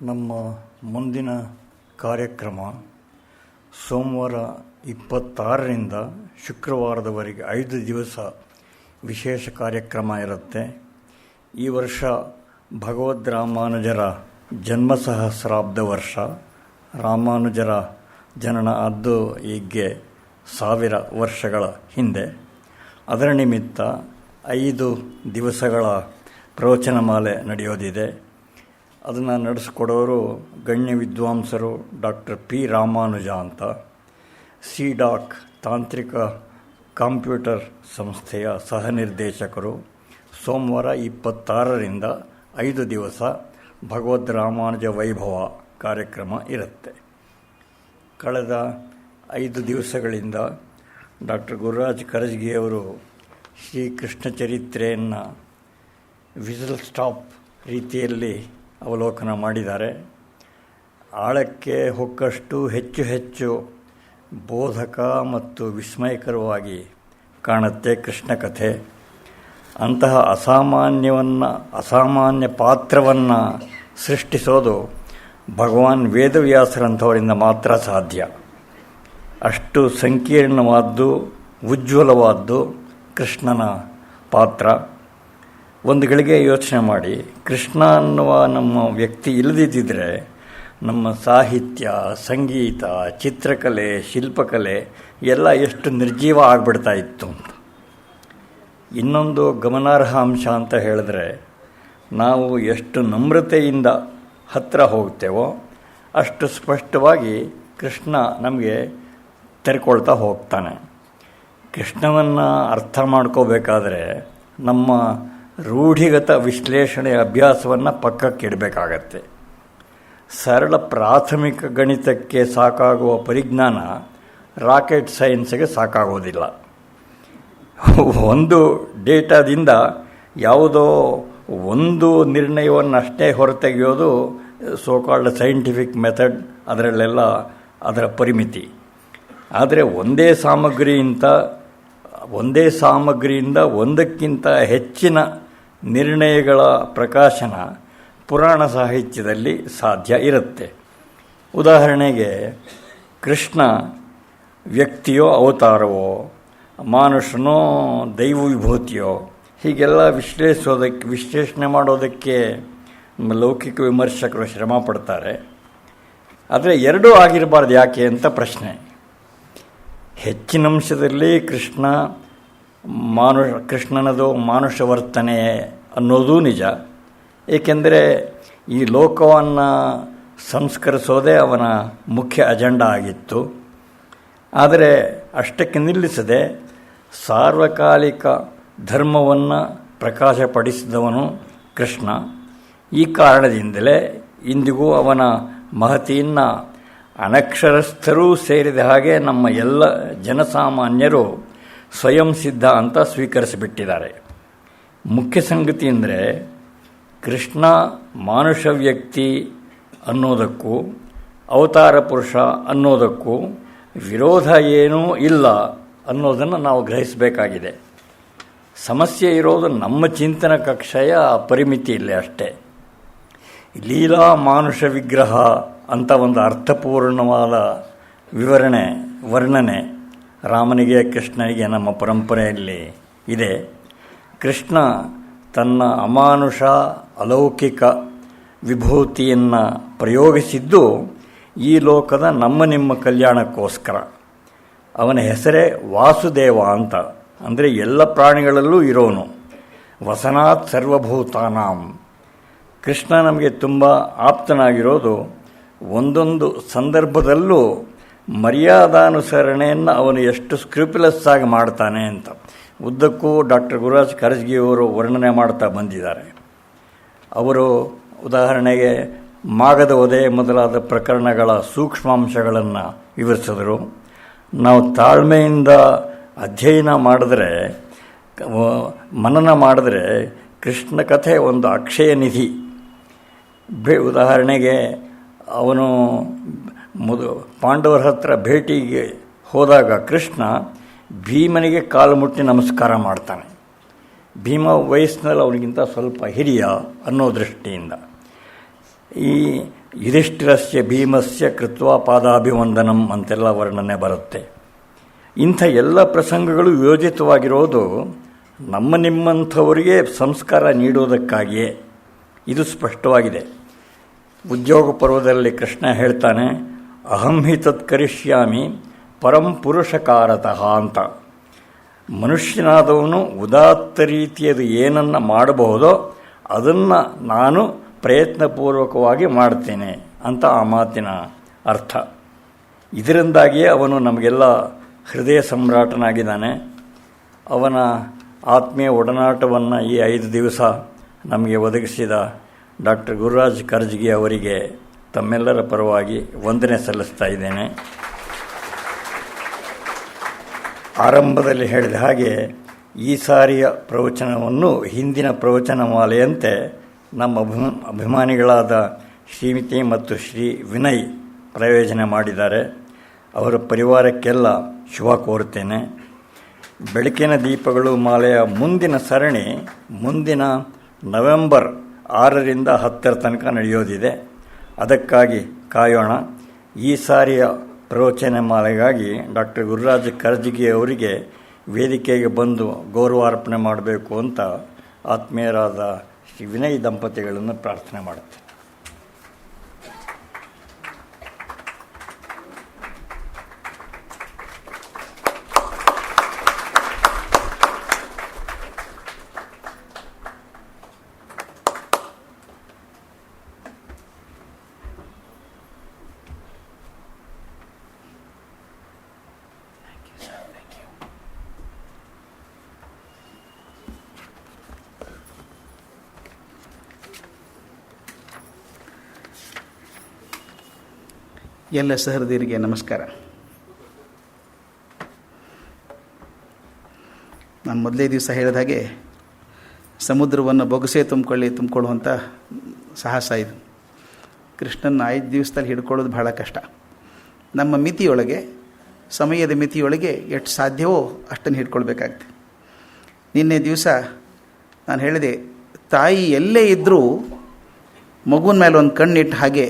ನಮ್ಮ ಮುಂದಿನ ಕಾರ್ಯಕ್ರಮ ಸೋಮವಾರ 26ರಿಂದ ಶುಕ್ರವಾರದವರೆಗೆ 5 ದಿವಸ ವಿಶೇಷ ಕಾರ್ಯಕ್ರಮ ಇರುತ್ತೆ. ಈ ವರ್ಷ ಭಗವದ್ ರಾಮಾನುಜರ ಜನ್ಮಸಹಸ್ರಾಬ್ದ ವರ್ಷ. ರಾಮಾನುಜರ ಜನನ ಆದ್ದು ಈಗ್ಗೆ 1000 ವರ್ಷಗಳ ಹಿಂದೆ. ಅದರ ನಿಮಿತ್ತ 5 ದಿವಸಗಳ ಪ್ರವಚನಮಾಲೆ ನಡೆಯೋದಿದೆ. ಅದನ್ನು ನಡೆಸಿಕೊಡೋರು ಗಣ್ಯ ವಿದ್ವಾಂಸರು ಡಾಕ್ಟರ್ ಪಿ ರಾಮಾನುಜ ಅಂತ, ಸಿಡಾಕ್ ತಾಂತ್ರಿಕ ಕಂಪ್ಯೂಟರ್ ಸಂಸ್ಥೆಯ ಸಹ ನಿರ್ದೇಶಕರು. ಸೋಮವಾರ 26ರಿಂದ 5 ದಿವಸ ಭಗವದ್ ರಾಮಾನುಜ ವೈಭವ ಕಾರ್ಯಕ್ರಮ ಇರುತ್ತೆ. ಕಳೆದ 5 ದಿವಸಗಳಿಂದ ಡಾಕ್ಟರ್ ಗುರುರಾಜ್ ಕರಜಗಿಯವರು ಶ್ರೀಕೃಷ್ಣ ಚರಿತ್ರೆಯನ್ನು ವಿಸಲ್ ಸ್ಟಾಪ್ ರೀತಿಯಲ್ಲಿ ಅವಲೋಕನ ಮಾಡಿದ್ದಾರೆ. ಆಳಕ್ಕೆ ಹೊಕ್ಕಷ್ಟು ಹೆಚ್ಚು ಹೆಚ್ಚು ಬೋಧಕ ಮತ್ತು ವಿಸ್ಮಯಕರವಾಗಿ ಕಾಣುತ್ತೆ ಕೃಷ್ಣ ಕಥೆ. ಅಂತಹ ಅಸಾಮಾನ್ಯ ಪಾತ್ರವನ್ನು ಸೃಷ್ಟಿಸೋದು ಭಗವಾನ್ ವೇದವ್ಯಾಸರಂಥವರಿಂದ ಮಾತ್ರ ಸಾಧ್ಯ. ಅಷ್ಟು ಸಂಕೀರ್ಣವಾದ್ದು, ಉಜ್ವಲವಾದ್ದು ಕೃಷ್ಣನ ಪಾತ್ರ. ಒಂದು ಗಳಿಗೆ ಯೋಚನೆ ಮಾಡಿ, ಕೃಷ್ಣ ಅನ್ನುವ ನಮ್ಮ ವ್ಯಕ್ತಿ ಇಲ್ಲದಿದ್ದರೆ ನಮ್ಮ ಸಾಹಿತ್ಯ, ಸಂಗೀತ, ಚಿತ್ರಕಲೆ, ಶಿಲ್ಪಕಲೆ ಎಲ್ಲ ಎಷ್ಟು ನಿರ್ಜೀವ ಆಗಿಬಿಡ್ತಾ ಇತ್ತು ಅಂತ. ಇನ್ನೊಂದು ಗಮನಾರ್ಹ ಅಂಶ ಅಂತ ಹೇಳಿದ್ರೆ, ನಾವು ಎಷ್ಟು ನಮ್ರತೆಯಿಂದ ಹತ್ತಿರ ಹೋಗ್ತೇವೋ ಅಷ್ಟು ಸ್ಪಷ್ಟವಾಗಿ ಕೃಷ್ಣ ನಮಗೆ ತೆರೆಕೊಳ್ತಾ ಹೋಗ್ತಾನೆ. ಕೃಷ್ಣವನ್ನು ಅರ್ಥ ಮಾಡ್ಕೋಬೇಕಾದ್ರೆ ನಮ್ಮ ರೂಢಿಗತ ವಿಶ್ಲೇಷಣೆಯ ಅಭ್ಯಾಸವನ್ನು ಪಕ್ಕಕ್ಕಿಡಬೇಕಾಗತ್ತೆ. ಸರಳ ಪ್ರಾಥಮಿಕ ಗಣಿತಕ್ಕೆ ಸಾಕಾಗುವ ಪರಿಜ್ಞಾನ ರಾಕೆಟ್ ಸೈನ್ಸ್ಗೆ ಸಾಕಾಗೋದಿಲ್ಲ. ಒಂದು ಡೇಟಾದಿಂದ ಯಾವುದೋ ಒಂದು ನಿರ್ಣಯವನ್ನಷ್ಟೇ ಹೊರತೆಗೆಯೋದು ಸೋಕಾಲ್ಡ್ ಸೈಂಟಿಫಿಕ್ ಮೆಥಡ್, ಅದರಲ್ಲೆಲ್ಲ ಅದರ ಪರಿಮಿತಿ. ಆದರೆ ಒಂದೇ ಸಾಮಗ್ರಿಯಿಂದ ಒಂದಕ್ಕಿಂತ ಹೆಚ್ಚಿನ ನಿರ್ಣಯಗಳ ಪ್ರಕಾಶನ ಪುರಾಣ ಸಾಹಿತ್ಯದಲ್ಲಿ ಸಾಧ್ಯ ಇರುತ್ತೆ. ಉದಾಹರಣೆಗೆ, ಕೃಷ್ಣ ವ್ಯಕ್ತಿಯೋ ಅವತಾರವೋ, ಮಾನುಷನೋ ದೈವ ವಿಭೂತಿಯೋ, ಹೀಗೆಲ್ಲ ವಿಶ್ಲೇಷಣೆ ಮಾಡೋದಕ್ಕೆ ಲೌಕಿಕ ವಿಮರ್ಶಕರು ಶ್ರಮ ಪಡ್ತಾರೆ. ಆದರೆ ಎರಡೂ ಆಗಿರಬಾರ್ದು ಯಾಕೆ ಅಂತ ಪ್ರಶ್ನೆ. ಹೆಚ್ಚಿನ ಅಂಶದಲ್ಲಿ ಕೃಷ್ಣನದು ಮಾನುಷ ವರ್ತನೆ ಅನ್ನೋದೂ ನಿಜ. ಏಕೆಂದರೆ ಈ ಲೋಕವನ್ನು ಸಂಸ್ಕರಿಸೋದೇ ಅವನ ಮುಖ್ಯ ಅಜೆಂಡಾ ಆಗಿತ್ತು. ಆದರೆ ಅಷ್ಟಕ್ಕೆ ನಿಲ್ಲಿಸದೆ ಸಾರ್ವಕಾಲಿಕ ಧರ್ಮವನ್ನು ಪ್ರಕಾಶಪಡಿಸಿದವನು ಕೃಷ್ಣ. ಈ ಕಾರಣದಿಂದಲೇ ಇಂದಿಗೂ ಅವನ ಮಹತಿಯನ್ನು ಅನಕ್ಷರಸ್ಥರೂ ಸೇರಿದ ಹಾಗೆ ನಮ್ಮ ಎಲ್ಲ ಜನಸಾಮಾನ್ಯರು ಸ್ವಯಂ ಸಿದ್ಧ ಅಂತ ಸ್ವೀಕರಿಸಿಬಿಟ್ಟಿದ್ದಾರೆ. ಮುಖ್ಯ ಸಂಗತಿ ಅಂದರೆ, ಕೃಷ್ಣ ಮಾನುಷ ವ್ಯಕ್ತಿ ಅನ್ನೋದಕ್ಕೂ ಅವತಾರ ಪುರುಷ ಅನ್ನೋದಕ್ಕೂ ವಿರೋಧ ಏನೂ ಇಲ್ಲ ಅನ್ನೋದನ್ನು ನಾವು ಗ್ರಹಿಸಬೇಕಾಗಿದೆ. ಸಮಸ್ಯೆ ಇರೋದು ನಮ್ಮ ಚಿಂತನ ಕಕ್ಷೆಯ ಪರಿಮಿತಿ ಇಲ್ಲೇ ಅಷ್ಟೇ. ಲೀಲಾ ಮಾನುಷ ವಿಗ್ರಹ ಅಂತ ಒಂದು ಅರ್ಥಪೂರ್ಣವಾದ ವರ್ಣನೆ ರಾಮನಿಗೆ ಕೃಷ್ಣನಿಗೆ ನಮ್ಮ ಪರಂಪರೆಯಲ್ಲಿ ಇದೆ. ಕೃಷ್ಣ ತನ್ನ ಅಮಾನುಷ ಅಲೌಕಿಕ ವಿಭೂತಿಯನ್ನು ಪ್ರಯೋಗಿಸಿದ್ದು ಈ ಲೋಕದ ನಿಮ್ಮ ಕಲ್ಯಾಣಕ್ಕೋಸ್ಕರ. ಅವನ ಹೆಸರೇ ವಾಸುದೇವ ಅಂತ, ಅಂದರೆ ಎಲ್ಲ ಪ್ರಾಣಿಗಳಲ್ಲೂ ಇರೋನು. ವಸನಾತ್ ಸರ್ವಭೂತಾನಾಂ. ಕೃಷ್ಣ ನಮಗೆ ತುಂಬ ಆಪ್ತನಾಗಿರೋದು ಒಂದೊಂದು ಸಂದರ್ಭದಲ್ಲೂ ಮರ್ಯಾದಾನುಸರಣೆಯನ್ನು ಅವನು ಎಷ್ಟು ಸ್ಕ್ರೂಪ್ಯುಲಸ್ ಆಗಿ ಮಾಡ್ತಾನೆ ಅಂತ ಉದ್ದಕ್ಕೂ ಡಾಕ್ಟರ್ ಗುರುರಾಜ್ ಕರಜಗಿಯವರು ವರ್ಣನೆ ಮಾಡ್ತಾ ಬಂದಿದ್ದಾರೆ. ಅವರು ಉದಾಹರಣೆಗೆ ಮಾಗದ ಒದೆ ಮೊದಲಾದ ಪ್ರಕರಣಗಳ ಸೂಕ್ಷ್ಮಾಂಶಗಳನ್ನು ವಿವರಿಸಿದರು. ನಾವು ತಾಳ್ಮೆಯಿಂದ ಅಧ್ಯಯನ ಮಾಡಿದ್ರೆ, ಮನನ ಮಾಡಿದ್ರೆ ಕೃಷ್ಣ ಕಥೆ ಒಂದು ಅಕ್ಷಯ ನಿಧಿ. ಉದಾಹರಣೆಗೆ, ಅವನು ಪಾಂಡವರ ಹತ್ರ ಭೇಟಿಗೆ ಹೋದಾಗ ಕೃಷ್ಣ ಭೀಮನಿಗೆ ಕಾಲು ಮುಟ್ಟಿ ನಮಸ್ಕಾರ ಮಾಡ್ತಾನೆ. ಭೀಮ ವಯಸ್ಸಿನಲ್ಲಿ ಅವನಿಗಿಂತ ಸ್ವಲ್ಪ ಹಿರಿಯ ಅನ್ನೋ ದೃಷ್ಟಿಯಿಂದ. ಈ ಯುಧಿಷ್ಠಿರಸ್ಯ ಭೀಮಸ್ಯ ಕೃತ್ವ ಪಾದಾಭಿವಂದನಂ ಅಂತೆಲ್ಲ ವರ್ಣನೆ ಬರುತ್ತೆ. ಇಂಥ ಎಲ್ಲ ಪ್ರಸಂಗಗಳು ಯೋಜಿತವಾಗಿರೋದು ನಮ್ಮ ನಿಮ್ಮಂಥವರಿಗೆ ಸಂಸ್ಕಾರ ನೀಡುವುದಕ್ಕಾಗಿಯೇ. ಇದು ಸ್ಪಷ್ಟವಾಗಿದೆ. ಉದ್ಯೋಗ ಪರ್ವದಲ್ಲಿ ಕೃಷ್ಣ ಹೇಳ್ತಾನೆ, ಅಹಂ ಹಿ ತತ್ ಕರಿಷ್ಯಾಮಿ ಪರಂ ಪುರುಷಕಾರತಃ ಅಂತ. ಮನುಷ್ಯನಾದವನು ಉದಾತ್ತ ರೀತಿಯದು ಏನನ್ನು ಮಾಡಬಹುದೋ ಅದನ್ನು ನಾನು ಪ್ರಯತ್ನಪೂರ್ವಕವಾಗಿ ಮಾಡ್ತೇನೆ ಅಂತ ಆ ಮಾತಿನ ಅರ್ಥ. ಇದರಿಂದಾಗಿಯೇ ಅವನು ನಮಗೆಲ್ಲ ಹೃದಯ ಸಮ್ರಾಟನಾಗಿದ್ದಾನೆ. ಅವನ ಆತ್ಮೀಯ ಒಡನಾಟವನ್ನು ಈ 5 ದಿವಸ ನಮಗೆ ಒದಗಿಸಿದ ಡಾಕ್ಟರ್ ಗುರುರಾಜ್ ಕರ್ಜಗಿ ಅವರಿಗೆ ತಮ್ಮೆಲ್ಲರ ಪರವಾಗಿ ವಂದನೆ ಸಲ್ಲಿಸ್ತಾ ಇದ್ದೇನೆ. ಆರಂಭದಲ್ಲಿ ಹೇಳಿದ ಹಾಗೆ ಈ ಸಾರಿಯ ಪ್ರವಚನವನ್ನು ಹಿಂದಿನ ಪ್ರವಚನ ಮಾಲೆಯಂತೆ ನಮ್ಮ ಅಭಿಮಾನಿಗಳಾದ ಶ್ರೀಮತಿ ಮತ್ತು ಶ್ರೀ ವಿನಯ್ ಪ್ರಯೋಜನ ಮಾಡಿದ್ದಾರೆ. ಅವರ ಪರಿವಾರಕ್ಕೆಲ್ಲ ಶುಭ ಕೋರುತ್ತೇನೆ. ಬೆಳಕಿನ ದೀಪಗಳು ಮಾಲೆಯ ಮುಂದಿನ ಸರಣಿ ಮುಂದಿನ ನವೆಂಬರ್ 6ರಿಂದ 10 ತನಕ ನಡೆಯೋದಿದೆ. ಅದಕ್ಕಾಗಿ ಕಾಯೋಣ. ಈ ಸಾರಿಯ ಪ್ರವಚನ ಮಾಲೆಗಾಗಿ ಡಾಕ್ಟರ್ ಗುರುರಾಜ್ ಕರ್ಜಗಿ ಅವರಿಗೆ ವೇದಿಕೆಗೆ ಬಂದು ಗೌರವಾರ್ಪಣೆ ಮಾಡಬೇಕು ಅಂತ ಆತ್ಮೀಯರಾದ ಶ್ರೀ ವಿನಯ್ ದಂಪತಿಗಳನ್ನು ಪ್ರಾರ್ಥನೆ ಮಾಡುತ್ತೆ. ಎಲ್ಲ ಸಹೃದಯರಿಗೆ ನಮಸ್ಕಾರ. ನಾನು ಮೊದಲೇ ದಿವಸ ಹೇಳಿದ ಹಾಗೆ ಸಮುದ್ರವನ್ನು ಬೊಗಸೆ ತುಂಬಿಕೊಳ್ಳುವಂಥ ಸಾಹಸ ಇದು. ಕೃಷ್ಣನ 5 ದಿವಸದಲ್ಲಿ ಹಿಡ್ಕೊಳ್ಳೋದು ಬಹಳ ಕಷ್ಟ. ನಮ್ಮ ಮಿತಿಯೊಳಗೆ, ಸಮಯದ ಮಿತಿಯೊಳಗೆ ಎಷ್ಟು ಸಾಧ್ಯವೋ ಅಷ್ಟನ್ನು ಹಿಡ್ಕೊಳ್ಬೇಕಾಗ್ತದೆ. ನಿನ್ನೆ ದಿವಸ ನಾನು ಹೇಳಿದೆ, ತಾಯಿ ಎಲ್ಲೇ ಇದ್ದರೂ ಮಗುವಿನ ಮೇಲೆ ಒಂದು ಕಣ್ಣಿಟ್ಟು ಹಾಗೆ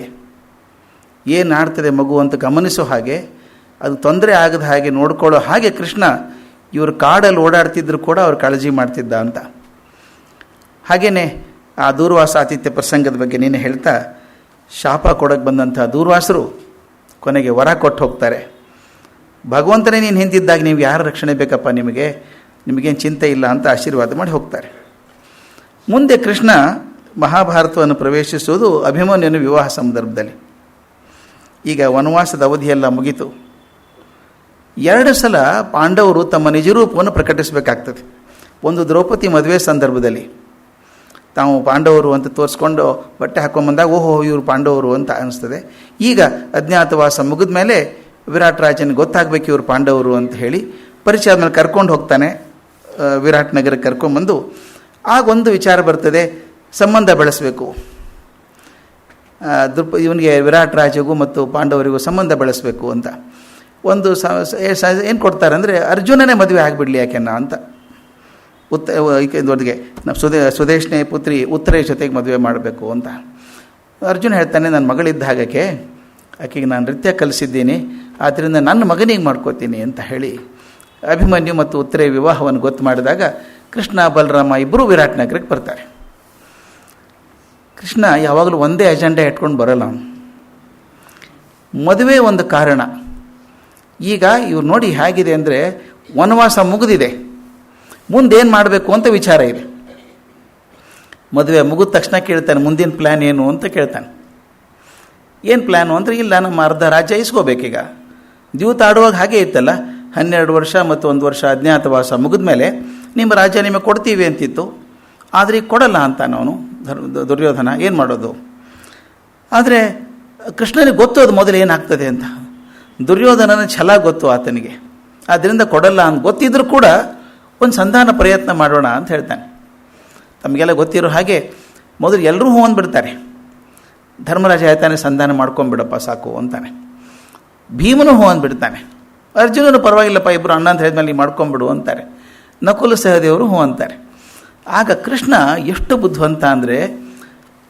ಏನು ಆಡ್ತದೆ ಮಗು ಅಂತ ಗಮನಿಸೋ ಹಾಗೆ, ಅದು ತೊಂದರೆ ಆಗದ ಹಾಗೆ ನೋಡ್ಕೊಳ್ಳೋ ಹಾಗೆ ಕೃಷ್ಣ ಇವರು ಕಾಡಲ್ಲಿ ಓಡಾಡ್ತಿದ್ರು ಕೂಡ ಅವ್ರು ಕಾಳಜಿ ಮಾಡ್ತಿದ್ದ ಅಂತ. ಹಾಗೆಯೇ ಆ ದೂರ್ವಾಸ ಆತಿಥ್ಯ ಪ್ರಸಂಗದ ಬಗ್ಗೆ ನೀನು ಹೇಳ್ತಾ, ಶಾಪ ಕೊಡೋಕ್ಕೆ ಬಂದಂಥ ದೂರ್ವಾಸರು ಕೊನೆಗೆ ವರ ಕೊಟ್ಟು ಹೋಗ್ತಾರೆ. ಭಗವಂತನೇ ನೀನು ಹಿಂದಿದ್ದಾಗ ನೀವು ಯಾರ ರಕ್ಷಣೆ ಬೇಕಪ್ಪ, ನಿಮಗೇನು ಚಿಂತೆ ಇಲ್ಲ ಅಂತ ಆಶೀರ್ವಾದ ಮಾಡಿ ಹೋಗ್ತಾರೆ. ಮುಂದೆ ಕೃಷ್ಣ ಮಹಾಭಾರತವನ್ನು ಪ್ರವೇಶಿಸುವುದು ಅಭಿಮನ್ಯುನ ವಿವಾಹ ಸಂದರ್ಭದಲ್ಲಿ. ಈಗ ವನವಾಸದ ಅವಧಿಯೆಲ್ಲ ಮುಗೀತು. 2 ಸಲ ಪಾಂಡವರು ತಮ್ಮ ನಿಜರೂಪವನ್ನು ಪ್ರಕಟಿಸಬೇಕಾಗ್ತದೆ. ಒಂದು ದ್ರೌಪದಿ ಮದುವೆ ಸಂದರ್ಭದಲ್ಲಿ ತಾವು ಪಾಂಡವರು ಅಂತ ತೋರಿಸ್ಕೊಂಡು ಬಟ್ಟೆ ಹಾಕೊಂಬಂದಾಗ ಓಹೋ ಇವರು ಪಾಂಡವರು ಅಂತ ಅನಿಸ್ತದೆ. ಈಗ ಅಜ್ಞಾತವಾಸ ಮುಗಿದ ಮೇಲೆ ವಿರಾಟ್ ರಾಜನಿಗೆ ಗೊತ್ತಾಗಬೇಕು ಇವರು ಪಾಂಡವರು ಅಂತ ಹೇಳಿ ಪರಿಚಯ ಆದಮೇಲೆ ಕರ್ಕೊಂಡು ಹೋಗ್ತಾನೆ. ವಿರಾಟ್ ನಗರಕ್ಕೆ ಕರ್ಕೊಂಡ್ಬಂದು ಆಗೊಂದು ವಿಚಾರ ಬರ್ತದೆ, ಸಂಬಂಧ ಬೆಳೆಸಬೇಕು. ಇವನಿಗೆ ವಿರಾಟ್ ರಾಜಗೂ ಮತ್ತು ಪಾಂಡವರಿಗೂ ಸಂಬಂಧ ಬೆಳೆಸಬೇಕು ಅಂತ ಒಂದು ಏನು ಕೊಡ್ತಾರೆ ಅಂದರೆ, ಅರ್ಜುನನೇ ಮದುವೆ ಆಗಿಬಿಡಲಿ ಯಾಕೆನ್ನ ಅಂತ. ದೊಡ್ಡಗೆ ನಮ್ಮ ಸುದೇಶ್ನೇ ಪುತ್ರಿ ಉತ್ತರೇ ಜೊತೆಗೆ ಮದುವೆ ಮಾಡಬೇಕು ಅಂತ. ಅರ್ಜುನ ಹೇಳ್ತಾನೆ, ನನ್ನ ಮಗಳಿದ್ದ ಹಾಗಕ್ಕೆ ಆಕೆಗೆ ನಾನು ನೃತ್ಯ ಕಲಿಸಿದ್ದೀನಿ, ಆದ್ದರಿಂದ ನನ್ನ ಮಗನಿಗೆ ಮಾಡ್ಕೋತೀನಿ ಅಂತ ಹೇಳಿ ಅಭಿಮನ್ಯು ಮತ್ತು ಉತ್ತರೇ ವಿವಾಹವನ್ನು ಗೊತ್ತು ಮಾಡಿದಾಗ ಕೃಷ್ಣ ಬಲರಾಮ ಇಬ್ಬರೂ ವಿರಾಟ್ ನಗರಕ್ಕೆ ಬರ್ತಾರೆ. ಕೃಷ್ಣ ಯಾವಾಗಲೂ ಒಂದೇ ಅಜೆಂಡಾ ಇಟ್ಕೊಂಡು ಬರೋಲ್ಲ. ಮದುವೆ ಒಂದು ಕಾರಣ. ಈಗ ಇವ್ರು ನೋಡಿ ಹೇಗಿದೆ ಅಂದರೆ, ವನವಾಸ ಮುಗಿದಿದೆ, ಮುಂದೇನು ಮಾಡಬೇಕು ಅಂತ ವಿಚಾರ ಇದೆ. ಮದುವೆ ಮುಗಿದ ತಕ್ಷಣ ಕೇಳ್ತಾನೆ, ಮುಂದಿನ ಪ್ಲ್ಯಾನ್ ಏನು ಅಂತ ಕೇಳ್ತಾನೆ. ಏನು ಪ್ಲ್ಯಾನು ಅಂದರೆ, ಇಲ್ಲ ನಮ್ಮ ಅರ್ಧ ರಾಜ್ಯ ಇಸ್ಕೋಬೇಕೀಗ. ದ್ಯೂತ ಆಡುವಾಗ ಹಾಗೆ ಇತ್ತಲ್ಲ, 12 ವರ್ಷ ಮತ್ತು 1 ವರ್ಷ ಅಜ್ಞಾತವಾಸ ಮುಗಿದ ಮೇಲೆ ನಿಮ್ಮ ರಾಜ್ಯ ನಿಮಗೆ ಕೊಡ್ತೀವಿ ಅಂತಿತ್ತು. ಆದರೆ ಈಗ ಕೊಡಲ್ಲ ಅಂತ ಅವನು ದುರ್ಯೋಧನ. ಏನು ಮಾಡೋದು? ಆದರೆ ಕೃಷ್ಣನಿಗೆ ಗೊತ್ತು ಅದು ಮೊದಲು ಏನಾಗ್ತದೆ ಅಂತ. ದುರ್ಯೋಧನನ ಛಲ ಗೊತ್ತು ಆತನಿಗೆ. ಆದ್ದರಿಂದ ಕೊಡಲ್ಲ ಅಂತ ಗೊತ್ತಿದ್ರೂ ಕೂಡ ಒಂದು ಸಂಧಾನ ಪ್ರಯತ್ನ ಮಾಡೋಣ ಅಂತ ಹೇಳ್ತಾನೆ. ತಮಗೆಲ್ಲ ಗೊತ್ತಿರೋ ಹಾಗೆ ಮೊದಲು ಎಲ್ಲರೂ ಹೂ ಅಂದ್ಬಿಡ್ತಾರೆ. ಧರ್ಮರಾಜ ಹೇಳ್ತಾನೆ, ಸಂಧಾನ ಮಾಡ್ಕೊಂಬಿಡಪ್ಪ ಸಾಕು ಅಂತಾನೆ. ಭೀಮನು ಹೂ ಅಂದ್ಬಿಡ್ತಾನೆ. ಅರ್ಜುನನು ಪರವಾಗಿಲ್ಲಪ್ಪ, ಇಬ್ಬರು ಅಣ್ಣ ಅಂತ ಹೇಳಿದ್ಮೇಲೆ ನೀವು ಮಾಡ್ಕೊಂಬಿಡು ಅಂತಾರೆ. ನಕುಲ ಸಹದೇವರು ಹೂ ಅಂತಾರೆ. ಆಗ ಕೃಷ್ಣ ಎಷ್ಟು ಬುದ್ಧಿವಂತ ಅಂದರೆ,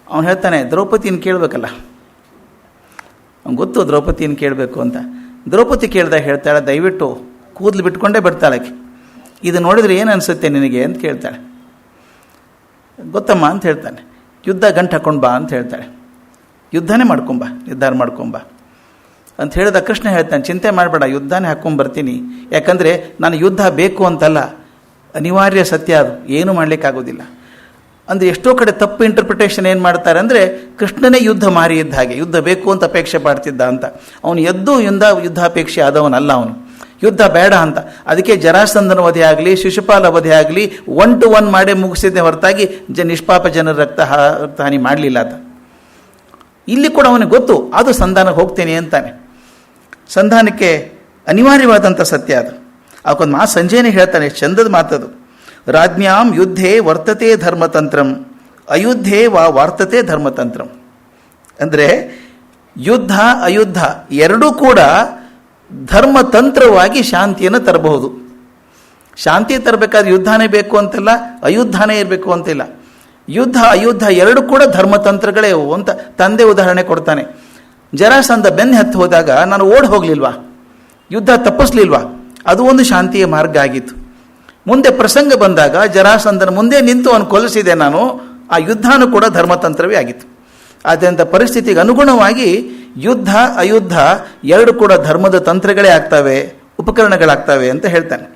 ಅವನು ಹೇಳ್ತಾನೆ, ದ್ರೌಪದಿನ ಕೇಳಬೇಕಲ್ಲ, ಅವ್ನು ಗೊತ್ತು ದ್ರೌಪದಿಯನ್ನು ಕೇಳಬೇಕು ಅಂತ. ದ್ರೌಪದಿ ಕೇಳಿದಾಗ ಹೇಳ್ತಾಳೆ, ದಯವಿಟ್ಟು ಕೂದಲು ಬಿಟ್ಕೊಂಡೇ ಬರ್ತಾಳೆ. ಇದು ನೋಡಿದ್ರೆ ಏನು ಅನಿಸುತ್ತೆ ನಿನಗೆ ಅಂತ ಕೇಳ್ತಾಳೆ. ಗೊತ್ತಮ್ಮ ಅಂತ ಹೇಳ್ತಾನೆ. ಯುದ್ಧ ಗಂಟು ಹಾಕೊಂಡು ಬಾ ಅಂತ ಹೇಳ್ತಾಳೆ. ಯುದ್ಧನೇ ಮಾಡ್ಕೊಂಬ, ನಿರ್ಧಾರ ಮಾಡ್ಕೊಂಬ ಅಂತ ಹೇಳಿದ ಕೃಷ್ಣ ಹೇಳ್ತಾನೆ, ಚಿಂತೆ ಮಾಡಬೇಡ, ಯುದ್ಧನೇ ಹಾಕ್ಕೊಂಬರ್ತೀನಿ. ಯಾಕಂದರೆ ನಾನು ಯುದ್ಧ ಬೇಕು ಅಂತಲ್ಲ, ಅನಿವಾರ್ಯ ಸತ್ಯ ಅದು, ಏನೂ ಮಾಡಲಿಕ್ಕಾಗೋದಿಲ್ಲ. ಅಂದರೆ ಎಷ್ಟೋ ಕಡೆ ತಪ್ಪು ಇಂಟರ್ಪ್ರಿಟೇಷನ್ ಏನು ಮಾಡ್ತಾರೆ ಅಂದರೆ, ಕೃಷ್ಣನೇ ಯುದ್ಧ ಮಾರಿ ಇದ್ದ ಹಾಗೆ, ಯುದ್ಧ ಬೇಕು ಅಂತ ಅಪೇಕ್ಷೆ ಪಡ್ತಿದ್ದ ಅಂತ. ಅವನು ಎದ್ದು ಯುದ್ಧಾಪೇಕ್ಷೆ ಆದವನಲ್ಲ ಅವನು, ಯುದ್ಧ ಬೇಡ ಅಂತ. ಅದಕ್ಕೆ ಜರಾಸಂಧನ ವಧೆ ಆಗಲಿ, ಶಿಶುಪಾಲ ವಧೆ ಆಗಲಿ 1 to 1 ಮಾಡೇ ಮುಗಿಸಿದ್ದೆ ಹೊರತಾಗಿ ನಿಷ್ಪಾಪ ಜನರ ರಕ್ತಹಾನಿ ಮಾಡಲಿಲ್ಲ ಆತ. ಇಲ್ಲಿ ಕೂಡ ಅವನಿಗೆ ಗೊತ್ತು, ಅದು ಸಂಧಾನಕ್ಕೆ ಹೋಗ್ತೇನೆ ಅಂತಾನೆ. ಸಂಧಾನಕ್ಕೆ ಅನಿವಾರ್ಯವಾದಂಥ ಸತ್ಯ ಅದು. ಅವಕ್ಕೊಂದು ಮಾತು ಸಂಜಯನೇ ಹೇಳ್ತಾನೆ, ಚಂದದ ಮಾತದು. ರಾಜ್ಞಾಂ ಯುದ್ಧೇ ವರ್ತತೆ ಧರ್ಮತಂತ್ರಂ, ಅಯುದ್ಧೇ ವಾರ್ತತೆ ಧರ್ಮತಂತ್ರಂ. ಅಂದರೆ ಯುದ್ಧ ಅಯುದ್ಧ ಎರಡೂ ಕೂಡ ಧರ್ಮತಂತ್ರವಾಗಿ ಶಾಂತಿಯನ್ನು ತರಬಹುದು. ಶಾಂತಿ ತರಬೇಕಾದ್ರೆ ಯುದ್ಧನೇ ಬೇಕು ಅಂತಿಲ್ಲ, ಅಯುದ್ಧನೇ ಇರಬೇಕು ಅಂತಿಲ್ಲ. ಯುದ್ಧ ಅಯುದ್ಧ ಎರಡು ಕೂಡ ಧರ್ಮತಂತ್ರಗಳೇ ಅಂತ ತಂದೆ ಉದಾಹರಣೆ ಕೊಡ್ತಾನೆ. ಜರಾಸಂಧ ಬೆನ್ನು ಹತ್ತು ಹೋದಾಗ ನಾನು ಓಡಿ ಹೋಗಲಿಲ್ವಾ, ಯುದ್ಧ ತಪ್ಪಿಸ್ಲಿಲ್ವಾ, ಅದು ಒಂದು ಶಾಂತಿಯ ಮಾರ್ಗ ಆಗಿತ್ತು. ಮುಂದೆ ಪ್ರಸಂಗ ಬಂದಾಗ ಜರಾಸಂಧನ ಮುಂದೆ ನಿಂತು ಅವನು ಕೊಲಿಸಿದೆ ನಾನು, ಆ ಯುದ್ಧನೂ ಕೂಡ ಧರ್ಮತಂತ್ರವೇ ಆಗಿತ್ತು. ಆದ್ದರಿಂದ ಪರಿಸ್ಥಿತಿಗೆ ಅನುಗುಣವಾಗಿ ಯುದ್ಧ ಅಯುದ್ಧ ಎರಡು ಕೂಡ ಧರ್ಮದ ತಂತ್ರಗಳೇ ಆಗ್ತವೆ, ಉಪಕರಣಗಳಾಗ್ತವೆ ಅಂತ ಹೇಳ್ತಾನೆ.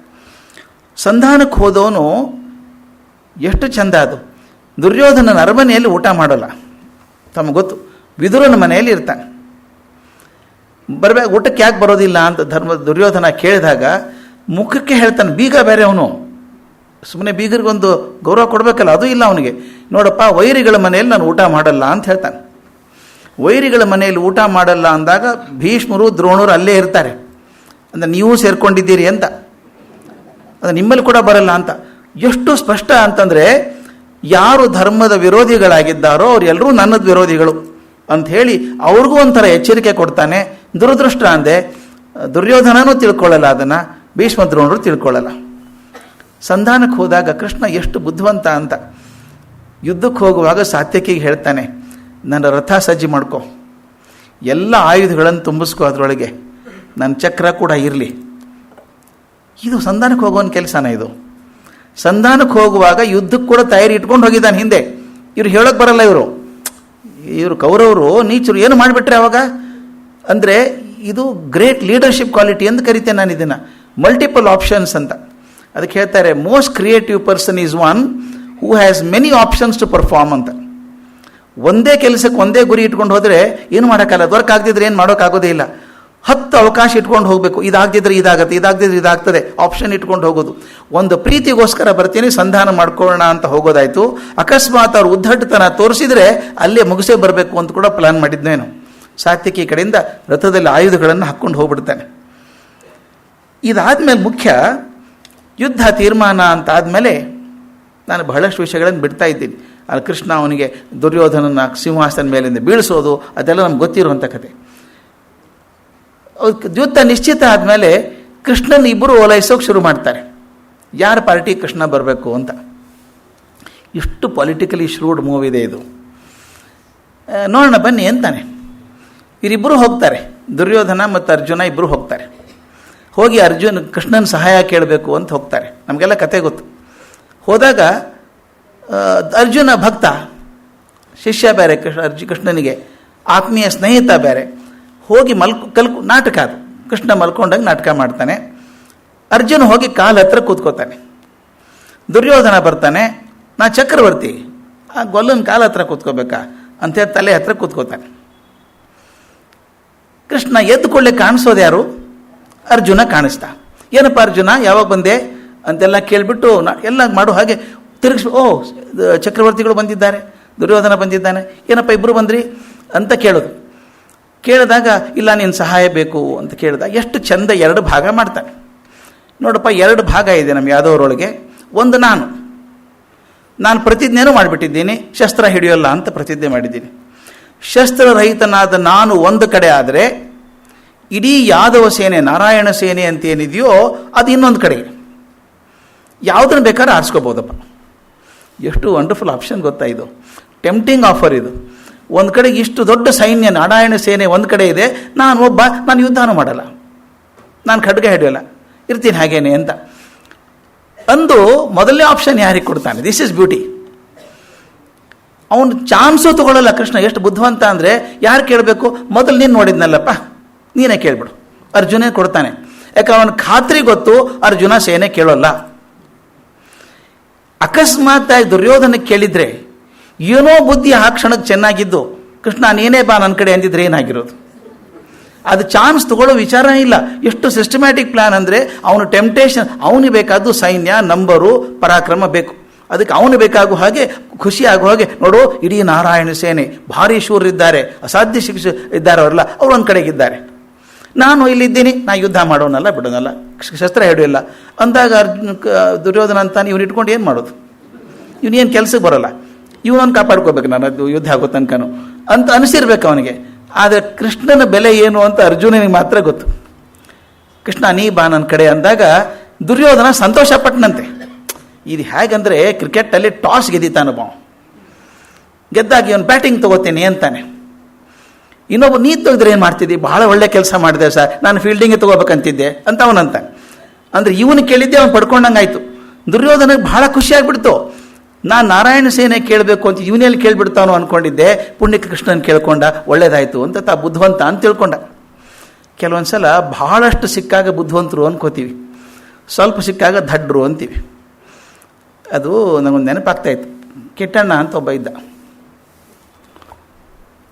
ಸಂಧಾನಕ್ಕೆ ಹೋದವನು ಎಷ್ಟು ಚಂದ ಅದು. ದುರ್ಯೋಧನನ ಅರಮನೆಯಲ್ಲಿ ಊಟ ಮಾಡೋಲ್ಲ, ತಮಗೆ ಗೊತ್ತು. ವಿದುರನ ಮನೆಯಲ್ಲಿ ಇರ್ತಾನೆ. ಬರಬೇಕು ಊಟಕ್ಕೆ ಯಾಕೆ ಬರೋದಿಲ್ಲ ಅಂತ ದುರ್ಯೋಧನ ಕೇಳಿದಾಗ ಮುಖಕ್ಕೆ ಹೇಳ್ತಾನೆ. ಬೀಗ ಬೇರೆ ಅವನು, ಸುಮ್ಮನೆ ಬೀಗರಿಗೊಂದು ಗೌರವ ಕೊಡಬೇಕಲ್ಲ, ಅದು ಇಲ್ಲ ಅವನಿಗೆ. ನೋಡಪ್ಪ, ವೈರಿಗಳ ಮನೆಯಲ್ಲಿ ನಾನು ಊಟ ಮಾಡಲ್ಲ ಅಂತ ಹೇಳ್ತಾನೆ. ವೈರಿಗಳ ಮನೆಯಲ್ಲಿ ಊಟ ಮಾಡಲ್ಲ ಅಂದಾಗ ಭೀಷ್ಮರು ದ್ರೋಣರು ಅಲ್ಲೇ ಇರ್ತಾರೆ. ಅಂದರೆ ನೀವು ಸೇರ್ಕೊಂಡಿದ್ದೀರಿ ಅಂತ, ಅದು ನಿಮ್ಮಲ್ಲಿ ಕೂಡ ಬರಲ್ಲ ಅಂತ. ಎಷ್ಟು ಸ್ಪಷ್ಟ ಅಂತಂದರೆ, ಯಾರು ಧರ್ಮದ ವಿರೋಧಿಗಳಾಗಿದ್ದಾರೋ ಅವರೆಲ್ಲರೂ ನನ್ನದು ವಿರೋಧಿಗಳು ಅಂತ ಹೇಳಿ ಅವ್ರಿಗೂ ಒಂಥರ ಎಚ್ಚರಿಕೆ ಕೊಡ್ತಾನೆ. ದುರದೃಷ್ಟ ಅಂದೆ, ದುರ್ಯೋಧನನೂ ತಿಳ್ಕೊಳ್ಳಲ್ಲ ಅದನ್ನು, ಭೀಷ್ಮ ದ್ರೋಣರು ತಿಳ್ಕೊಳ್ಳಲ್ಲ. ಸಂಧಾನಕ್ಕೆ ಹೋದಾಗ ಕೃಷ್ಣ ಎಷ್ಟು ಬುದ್ಧಿವಂತ ಅಂತ. ಯುದ್ಧಕ್ಕೆ ಹೋಗುವಾಗ ಸಾತ್ಯಕಿಗೆ ಹೇಳ್ತಾನೆ, ನನ್ನ ರಥ ಸಜ್ಜಿ ಮಾಡ್ಕೊ, ಎಲ್ಲ ಆಯುಧಗಳನ್ನು ತುಂಬಿಸ್ಕೊ ಅದರೊಳಗೆ, ನನ್ನ ಚಕ್ರ ಕೂಡ ಇರಲಿ. ಇದು ಸಂಧಾನಕ್ಕೆ ಹೋಗೋನ್ ಕೆಲಸನ ಇದು. ಸಂಧಾನಕ್ಕೆ ಹೋಗುವಾಗ ಯುದ್ಧಕ್ಕೆ ಕೂಡ ತಯಾರಿ ಇಟ್ಕೊಂಡು ಹೋಗಿದ್ದಾನೆ ಹಿಂದೆ. ಇವ್ರು ಹೇಳೋಕೆ ಬರಲ್ಲ, ಇವರು ಕೌರವರು ನೀಚರು ಏನು ಮಾಡಿಬಿಟ್ರೆ ಅವಾಗ. ಅಂದರೆ ಇದು ಗ್ರೇಟ್ ಲೀಡರ್ಶಿಪ್ ಕ್ವಾಲಿಟಿ ಅಂತ ಕರಿತೇನೆ ನಾನು ಇದನ್ನು, ಮಲ್ಟಿಪಲ್ ಆಪ್ಷನ್ಸ್ ಅಂತ. ಅದಕ್ಕೆ ಹೇಳ್ತಾರೆ, most creative person is one who has many options to perform ಅಂತ. ಒಂದೇ ಕೆಲಸಕ್ಕೆ ಒಂದೇ ಗುರಿ ಇಟ್ಕೊಂಡು ಹೋದರೆ ಏನು ಮಾಡೋಕ್ಕಾಗಲ್ಲ. ವರ್ಕ್ ಆಗದಿದ್ರೆ ಏನು ಮಾಡೋಕ್ಕಾಗೋದೇ ಇಲ್ಲ. 10 ಅವಕಾಶ ಇಟ್ಕೊಂಡು ಹೋಗಬೇಕು, ಇದಾಗದಿದ್ರೆ ಇದಾಗುತ್ತೆ, ಇದಾಗದಿದ್ರೆ ಇದಾಗ್ತದೆ, ಆಪ್ಷನ್ ಇಟ್ಕೊಂಡು ಹೋಗೋದು. ಒಂದು ಪ್ರೀತಿಗೋಸ್ಕರ ಬರ್ತೀನಿ, ಸಂಧಾನ ಮಾಡ್ಕೊಳ್ಳೋಣ ಅಂತ ಹೋಗೋದಾಯ್ತು. ಅಕಸ್ಮಾತ್ ಅವ್ರು ಉದ್ದಟತನ ತೋರಿಸಿದ್ರೆ ಅಲ್ಲೇ ಮುಗಿಸೇ ಬರಬೇಕು ಅಂತ ಕೂಡ ಪ್ಲಾನ್ ಮಾಡಿದ್ನೇನು. ಸಾತ್ಯಕಿ ಕಡೆಯಿಂದ ರಥದಲ್ಲಿ ಆಯುಧಗಳನ್ನು ಹಾಕ್ಕೊಂಡು ಹೋಗ್ಬಿಡ್ತಾನೆ. ಇದಾದ್ಮೇಲೆ ಮುಖ್ಯ ಯುದ್ಧ ತೀರ್ಮಾನ ಅಂತ ಆದಮೇಲೆ ನಾನು ಬಹಳಷ್ಟು ವಿಷಯಗಳನ್ನು ಬಿಡ್ತಾ ಇದ್ದೀನಿ. ಅಲ್ಲಿ ಕೃಷ್ಣ ಅವನಿಗೆ ದುರ್ಯೋಧನನ ಸಿಂಹಾಸನ ಮೇಲಿಂದ ಬೀಳಿಸೋದು ಅದೆಲ್ಲ ನಮ್ಗೆ ಗೊತ್ತಿರುವಂಥ ಕತೆ. ಯುದ್ಧ ನಿಶ್ಚಿತ ಆದಮೇಲೆ ಕೃಷ್ಣನ ಇಬ್ಬರು ಓಲೈಸೋಕೆ ಶುರು ಮಾಡ್ತಾರೆ, ಯಾರ ಪಾರ್ಟಿ ಕೃಷ್ಣ ಬರಬೇಕು ಅಂತ. ಇಷ್ಟು ಪೊಲಿಟಿಕಲಿ ಶ್ರೂಡ್ ಮೂವ್ ಇದೆ ಇದು. ನೋಡೋಣ ಬನ್ನಿ ಅಂತಾನೆ. ಇವರಿಬ್ಬರು ಹೋಗ್ತಾರೆ, ದುರ್ಯೋಧನ ಮತ್ತು ಅರ್ಜುನ ಇಬ್ಬರು ಹೋಗ್ತಾರೆ. ಹೋಗಿ ಕೃಷ್ಣನ ಸಹಾಯ ಕೇಳಬೇಕು ಅಂತ ಹೋಗ್ತಾರೆ. ನಮಗೆಲ್ಲ ಕತೆ ಗೊತ್ತು. ಹೋದಾಗ ಅರ್ಜುನ ಭಕ್ತ, ಶಿಷ್ಯ ಬೇರೆ, ಕೃಷ್ಣನಿಗೆ ಆತ್ಮೀಯ ಸ್ನೇಹಿತ ಬೇರೆ. ಹೋಗಿ ನಾಟಕ ಅದು. ಕೃಷ್ಣ ಮಲ್ಕೊಂಡಾಗ ನಾಟಕ ಮಾಡ್ತಾನೆ. ಅರ್ಜುನ ಹೋಗಿ ಕಾಲ ಹತ್ರ ಕೂತ್ಕೋತಾನೆ. ದುರ್ಯೋಧನ ಬರ್ತಾನೆ, ನಾ ಚಕ್ರವರ್ತಿ, ಆ ಗೊಲ್ಲನ ಕಾಲ ಹತ್ರ ಕೂತ್ಕೋಬೇಕಾ ಅಂತೇಳಿ ತಲೆ ಹತ್ರ ಕೂತ್ಕೋತಾನೆ. ಕೃಷ್ಣ ಎದ್ದುಕೊಳ್ಳೆ ಕಾಣಿಸೋದು ಯಾರು? ಅರ್ಜುನ ಕಾಣಿಸ್ತಾ. ಏನಪ್ಪ ಅರ್ಜುನ, ಯಾವಾಗ ಬಂದೆ ಅಂತೆಲ್ಲ ಕೇಳಿಬಿಟ್ಟು ಎಲ್ಲ ಮಾಡೋ ಹಾಗೆ ತಿರುಗಿಸ್, ಓ ಚಕ್ರವರ್ತಿಗಳು ಬಂದಿದ್ದಾರೆ, ದುರ್ಯೋಧನ ಬಂದಿದ್ದಾನೆ, ಏನಪ್ಪ ಇಬ್ಬರು ಬಂದ್ರಿ ಅಂತ ಕೇಳೋದು. ಕೇಳಿದಾಗ ಇಲ್ಲ ನೀನು ಸಹಾಯ ಬೇಕು ಅಂತ ಕೇಳಿದಾಗ ಎಷ್ಟು ಚಂದ 2 ಭಾಗ ಮಾಡ್ತಾನೆ. ನೋಡಪ್ಪ, 2 ಭಾಗ ಇದೆ ನಮ್ಮ ಯಾದವರೊಳಗೆ. ಒಂದು ನಾನು ಪ್ರತಿಜ್ಞೆನೂ ಮಾಡಿಬಿಟ್ಟಿದ್ದೀನಿ, ಶಸ್ತ್ರ ಹಿಡಿಯೋಲ್ಲ ಅಂತ ಪ್ರತಿಜ್ಞೆ ಮಾಡಿದ್ದೀನಿ. ಶಸ್ತ್ರರಹಿತನಾದ ನಾನು ಒಂದು ಕಡೆ ಆದರೆ ಇಡೀ ಯಾದವ ಸೇನೆ, ನಾರಾಯಣ ಸೇನೆ ಅಂತ ಏನಿದೆಯೋ ಅದು ಇನ್ನೊಂದು ಕಡೆ. ಯಾವುದನ್ನು ಬೇಕಾದ್ರೆ ಆರಿಸ್ಕೋಬೋದಪ್ಪ. ಎಷ್ಟು ವಂಡರ್ಫುಲ್ ಆಪ್ಷನ್ ಗೊತ್ತಾ ಇದು, ಟೆಂಪ್ಟಿಂಗ್ ಆಫರ್ ಇದು. ಒಂದು ಕಡೆಗೆ ಇಷ್ಟು ದೊಡ್ಡ ಸೈನ್ಯ ನಾರಾಯಣ ಸೇನೆ ಒಂದು ಕಡೆ ಇದೆ, ನಾನು ಯುದ್ಧನೂ ಮಾಡಲ್ಲ, ನಾನು ಖಡ್ಗ ಹಿಡಿಯಲ್ಲ, ಇರ್ತೀನಿ ಹಾಗೇನೆ ಅಂತ ಅಂದು ಮೊದಲನೇ ಆಪ್ಷನ್ ಯಾರಿಗೆ ಕೊಡ್ತಾನೆ? This is beauty. ಅವನು ಚಾನ್ಸು ತಗೊಳ್ಳಲ್ಲ ಕೃಷ್ಣ. ಎಷ್ಟು ಬುದ್ಧಿವಂತ ಅಂದರೆ, ಯಾರು ಕೇಳಬೇಕು? ಮೊದಲು ನೀನು ನೋಡಿದ್ನಲ್ಲಪ್ಪ, ನೀನೇ ಕೇಳ್ಬಿಡು. ಅರ್ಜುನೇ ಕೊಡ್ತಾನೆ. ಯಾಕೆ ಅವನ ಖಾತ್ರಿ ಗೊತ್ತು ಅರ್ಜುನ ಸೇನೆ ಕೇಳೋಲ್ಲ. ಅಕಸ್ಮಾತ್ತಾಗಿ ದುರ್ಯೋಧನ ಕೇಳಿದ್ರೆ ಏನೋ ಬುದ್ಧಿ ಆ ಕ್ಷಣಕ್ಕೆ ಚೆನ್ನಾಗಿದ್ದು ಕೃಷ್ಣ ನೀನೇ ಬಾ ನನ್ನ ಕಡೆ ಅಂದಿದ್ರೆ ಏನಾಗಿರೋದು? ಅದು ಚಾನ್ಸ್ ತಗೊಳ್ಳೋ ವಿಚಾರ ಇಲ್ಲ. ಎಷ್ಟು ಸಿಸ್ಟಮ್ಯಾಟಿಕ್ ಪ್ಲಾನ್ ಅಂದರೆ, ಅವನು ಟೆಂಪ್ಟೇಷನ್, ಅವನಿಗೆ ಬೇಕಾದ್ದು ಸೈನ್ಯ, ನಂಬರು, ಪರಾಕ್ರಮ ಬೇಕು. ಅದಕ್ಕೆ ಅವನು ಬೇಕಾಗುವ ಹಾಗೆ, ಖುಷಿ ಆಗುವ ಹಾಗೆ, ನೋಡು ಇಡೀ ನಾರಾಯಣ ಸೇನೆ ಭಾರಿ ಶೂರಿದ್ದಾರೆ, ಅಸಾಧ್ಯ ಶಿಕ್ಷೆ ಇದ್ದಾರೆ, ಅವರೆಲ್ಲ ಅವ್ರು ಒಂದು ಕಡೆಗಿದ್ದಾರೆ, ನಾನು ಇಲ್ಲಿದ್ದೀನಿ, ನಾ ಯುದ್ಧ ಮಾಡೋನಲ್ಲ ಬಿಡೋನಲ್ಲ, ಶಸ್ತ್ರ ಹಿಡಿಯಲ್ಲ ಅಂದಾಗ ದುರ್ಯೋಧನ ಅಂತಾನೆ, ಇವನು ಇಟ್ಕೊಂಡು ಏನು ಮಾಡೋದು? ಇವನೇನು ಕೆಲಸಕ್ಕೆ ಬರೋಲ್ಲ, ಇವನನ್ನು ಕಾಪಾಡ್ಕೋಬೇಕು, ನಾನು ಅದು ಯುದ್ಧ ಆಗೋ ತನಕನು ಅಂತ ಅನಿಸಿರ್ಬೇಕು ಅವನಿಗೆ. ಆದರೆ ಕೃಷ್ಣನ ಬೆಲೆ ಏನು ಅಂತ ಅರ್ಜುನನಿಗೆ ಮಾತ್ರ ಗೊತ್ತು. ಕೃಷ್ಣ ನೀ ಬಾ ನನ್ನ ಕಡೆ ಅಂದಾಗ ದುರ್ಯೋಧನ ಸಂತೋಷಪಟ್ಟನಂತೆ. ಇದು ಹೇಗಂದರೆ, ಕ್ರಿಕೆಟಲ್ಲಿ ಟಾಸ್ ಗೆದ್ದಿತಾನೊಬ್ಬ, ಗೆದ್ದಾಗಿ ಅವನು ಬ್ಯಾಟಿಂಗ್ ತಗೋತೀನಿ ಅಂತಾನೆ. ಇನ್ನೊಬ್ಬ ನೀ ತೆಗೆದ್ರೆ ಏನು ಮಾಡ್ತಿದ್ದಿ? ಬಹಳ ಒಳ್ಳೆ ಕೆಲಸ ಮಾಡಿದೆ ಸರ್, ನಾನು ಫೀಲ್ಡಿಂಗ್ಗೆ ತಗೋಬೇಕಂತಿದ್ದೆ ಅಂತ ಅವನಂತ. ಅಂದರೆ ಇವನು ಕೇಳಿದ್ದೆ ಅವನು ಪಡ್ಕೊಂಡಂಗಾಯ್ತು. ದುರ್ಯೋಧನಿಗೆ ಬಹಳ ಖುಷಿಯಾಗ್ಬಿಡ್ತು. ನಾನು ನಾರಾಯಣ ಸೇನೆ ಕೇಳಬೇಕು ಅಂತ ಇವನಲ್ಲಿ ಕೇಳಿಬಿಡ್ತಾನೋ ಅಂದ್ಕೊಂಡಿದ್ದೆ, ಪುಣ್ಯಕ್ಕೆ ಕೃಷ್ಣನ ಕೇಳ್ಕೊಂಡ, ಒಳ್ಳೇದಾಯಿತು ಅಂತ ಬುದ್ಧಿವಂತ ಅಂತ ತಿಳ್ಕೊಂಡ. ಕೆಲವೊಂದು ಸಲ ಬಹಳಷ್ಟು ಸಿಕ್ಕಾಗ ಬುದ್ಧಿವಂತರು ಅನ್ಕೋತೀವಿ, ಸ್ವಲ್ಪ ಸಿಕ್ಕಾಗ ದಡ್ರು ಅಂತೀವಿ. ಅದು ನನಗೊಂದು ನೆನಪಾಗ್ತಾಯಿತ್ತು. ಕಿಟ್ಟಣ್ಣ ಅಂತ ಒಬ್ಬ ಇದ್ದ.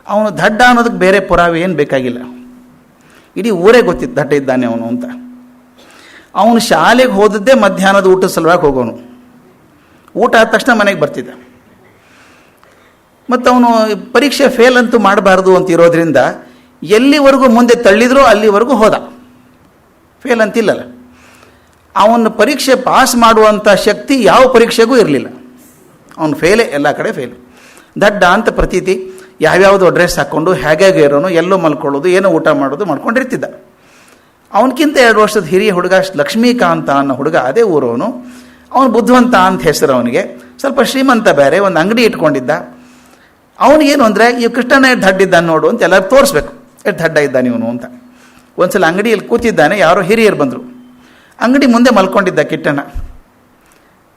ಅವನು ದಡ್ಡ ಅನ್ನೋದಕ್ಕೆ ಬೇರೆ ಪುರಾವೆ ಏನು ಬೇಕಾಗಿಲ್ಲ, ಇಡೀ ಊರೇ ಗೊತ್ತಿತ್ತು ದಡ್ಡ ಇದ್ದಾನೆ ಅವನು ಅಂತ. ಅವನು ಶಾಲೆಗೆ ಹೋದದ್ದೇ ಮಧ್ಯಾಹ್ನದ ಊಟದ ಸಲುವಾಗಿ ಹೋಗೋನು. ಊಟ ಆದ ತಕ್ಷಣ ಮನೆಗೆ ಬರ್ತಿದ್ದ. ಮತ್ತು ಅವನು ಪರೀಕ್ಷೆ ಫೇಲ್ ಅಂತೂ ಮಾಡಬಾರ್ದು ಅಂತ ಇರೋದ್ರಿಂದ ಎಲ್ಲಿವರೆಗೂ ಮುಂದೆ ತಳ್ಳಿದ್ರೋ ಅಲ್ಲಿವರೆಗೂ ಹೋದ. ಫೇಲ್ ಅಂತಿಲ್ಲಲ್ಲ. ಅವನ ಪರೀಕ್ಷೆ ಪಾಸ್ ಮಾಡುವಂಥ ಶಕ್ತಿ ಯಾವ ಪರೀಕ್ಷೆಗೂ ಇರಲಿಲ್ಲ. ಅವನು ಫೇಲೇ, ಎಲ್ಲ ಕಡೆ ಫೇಲು. ದಡ್ಡ ಅಂತ ಪ್ರತೀತಿ. ಯಾವ್ಯಾವುದೋ ಡ್ರೆಸ್ ಹಾಕ್ಕೊಂಡು ಹೇಗೆ ಇರೋನು, ಎಲ್ಲೋ ಮಲ್ಕೊಳ್ಳೋದು, ಏನೋ ಊಟ ಮಾಡೋದು ಮಾಡ್ಕೊಂಡಿರ್ತಿದ್ದ. ಅವನಕ್ಕಿಂತ 2 ವರ್ಷದ ಹಿರಿಯ ಹುಡುಗ ಲಕ್ಷ್ಮೀಕಾಂತ ಅನ್ನೋ ಹುಡುಗ, ಅದೇ ಊರವನು. ಅವನು ಬುದ್ಧಿವಂತ ಅಂತ ಹೆಸರು ಅವನಿಗೆ, ಸ್ವಲ್ಪ ಶ್ರೀಮಂತ ಬೇರೆ, ಒಂದು ಅಂಗಡಿ ಇಟ್ಕೊಂಡಿದ್ದ. ಅವನಿಗೇನು ಅಂದರೆ, ಈ ಕೃಷ್ಣನ ದಡ್ಡ ಇದ್ದಾನೆ ನೋಡು ಅಂತ ಎಲ್ಲರೂ ತೋರಿಸ್ಬೇಕು, ಎಷ್ಟು ದಡ್ಡ ಇದ್ದಾನೆ ಇವನು ಅಂತ. ಒಂದ್ಸಲ ಅಂಗಡಿಯಲ್ಲಿ ಕೂತಿದ್ದಾನೆ, ಯಾರೋ ಹಿರಿಯರು ಬಂದರು. ಅಂಗಡಿ ಮುಂದೆ ಮಲ್ಕೊಂಡಿದ್ದ ಕಿಟ್ಟಣ್ಣ.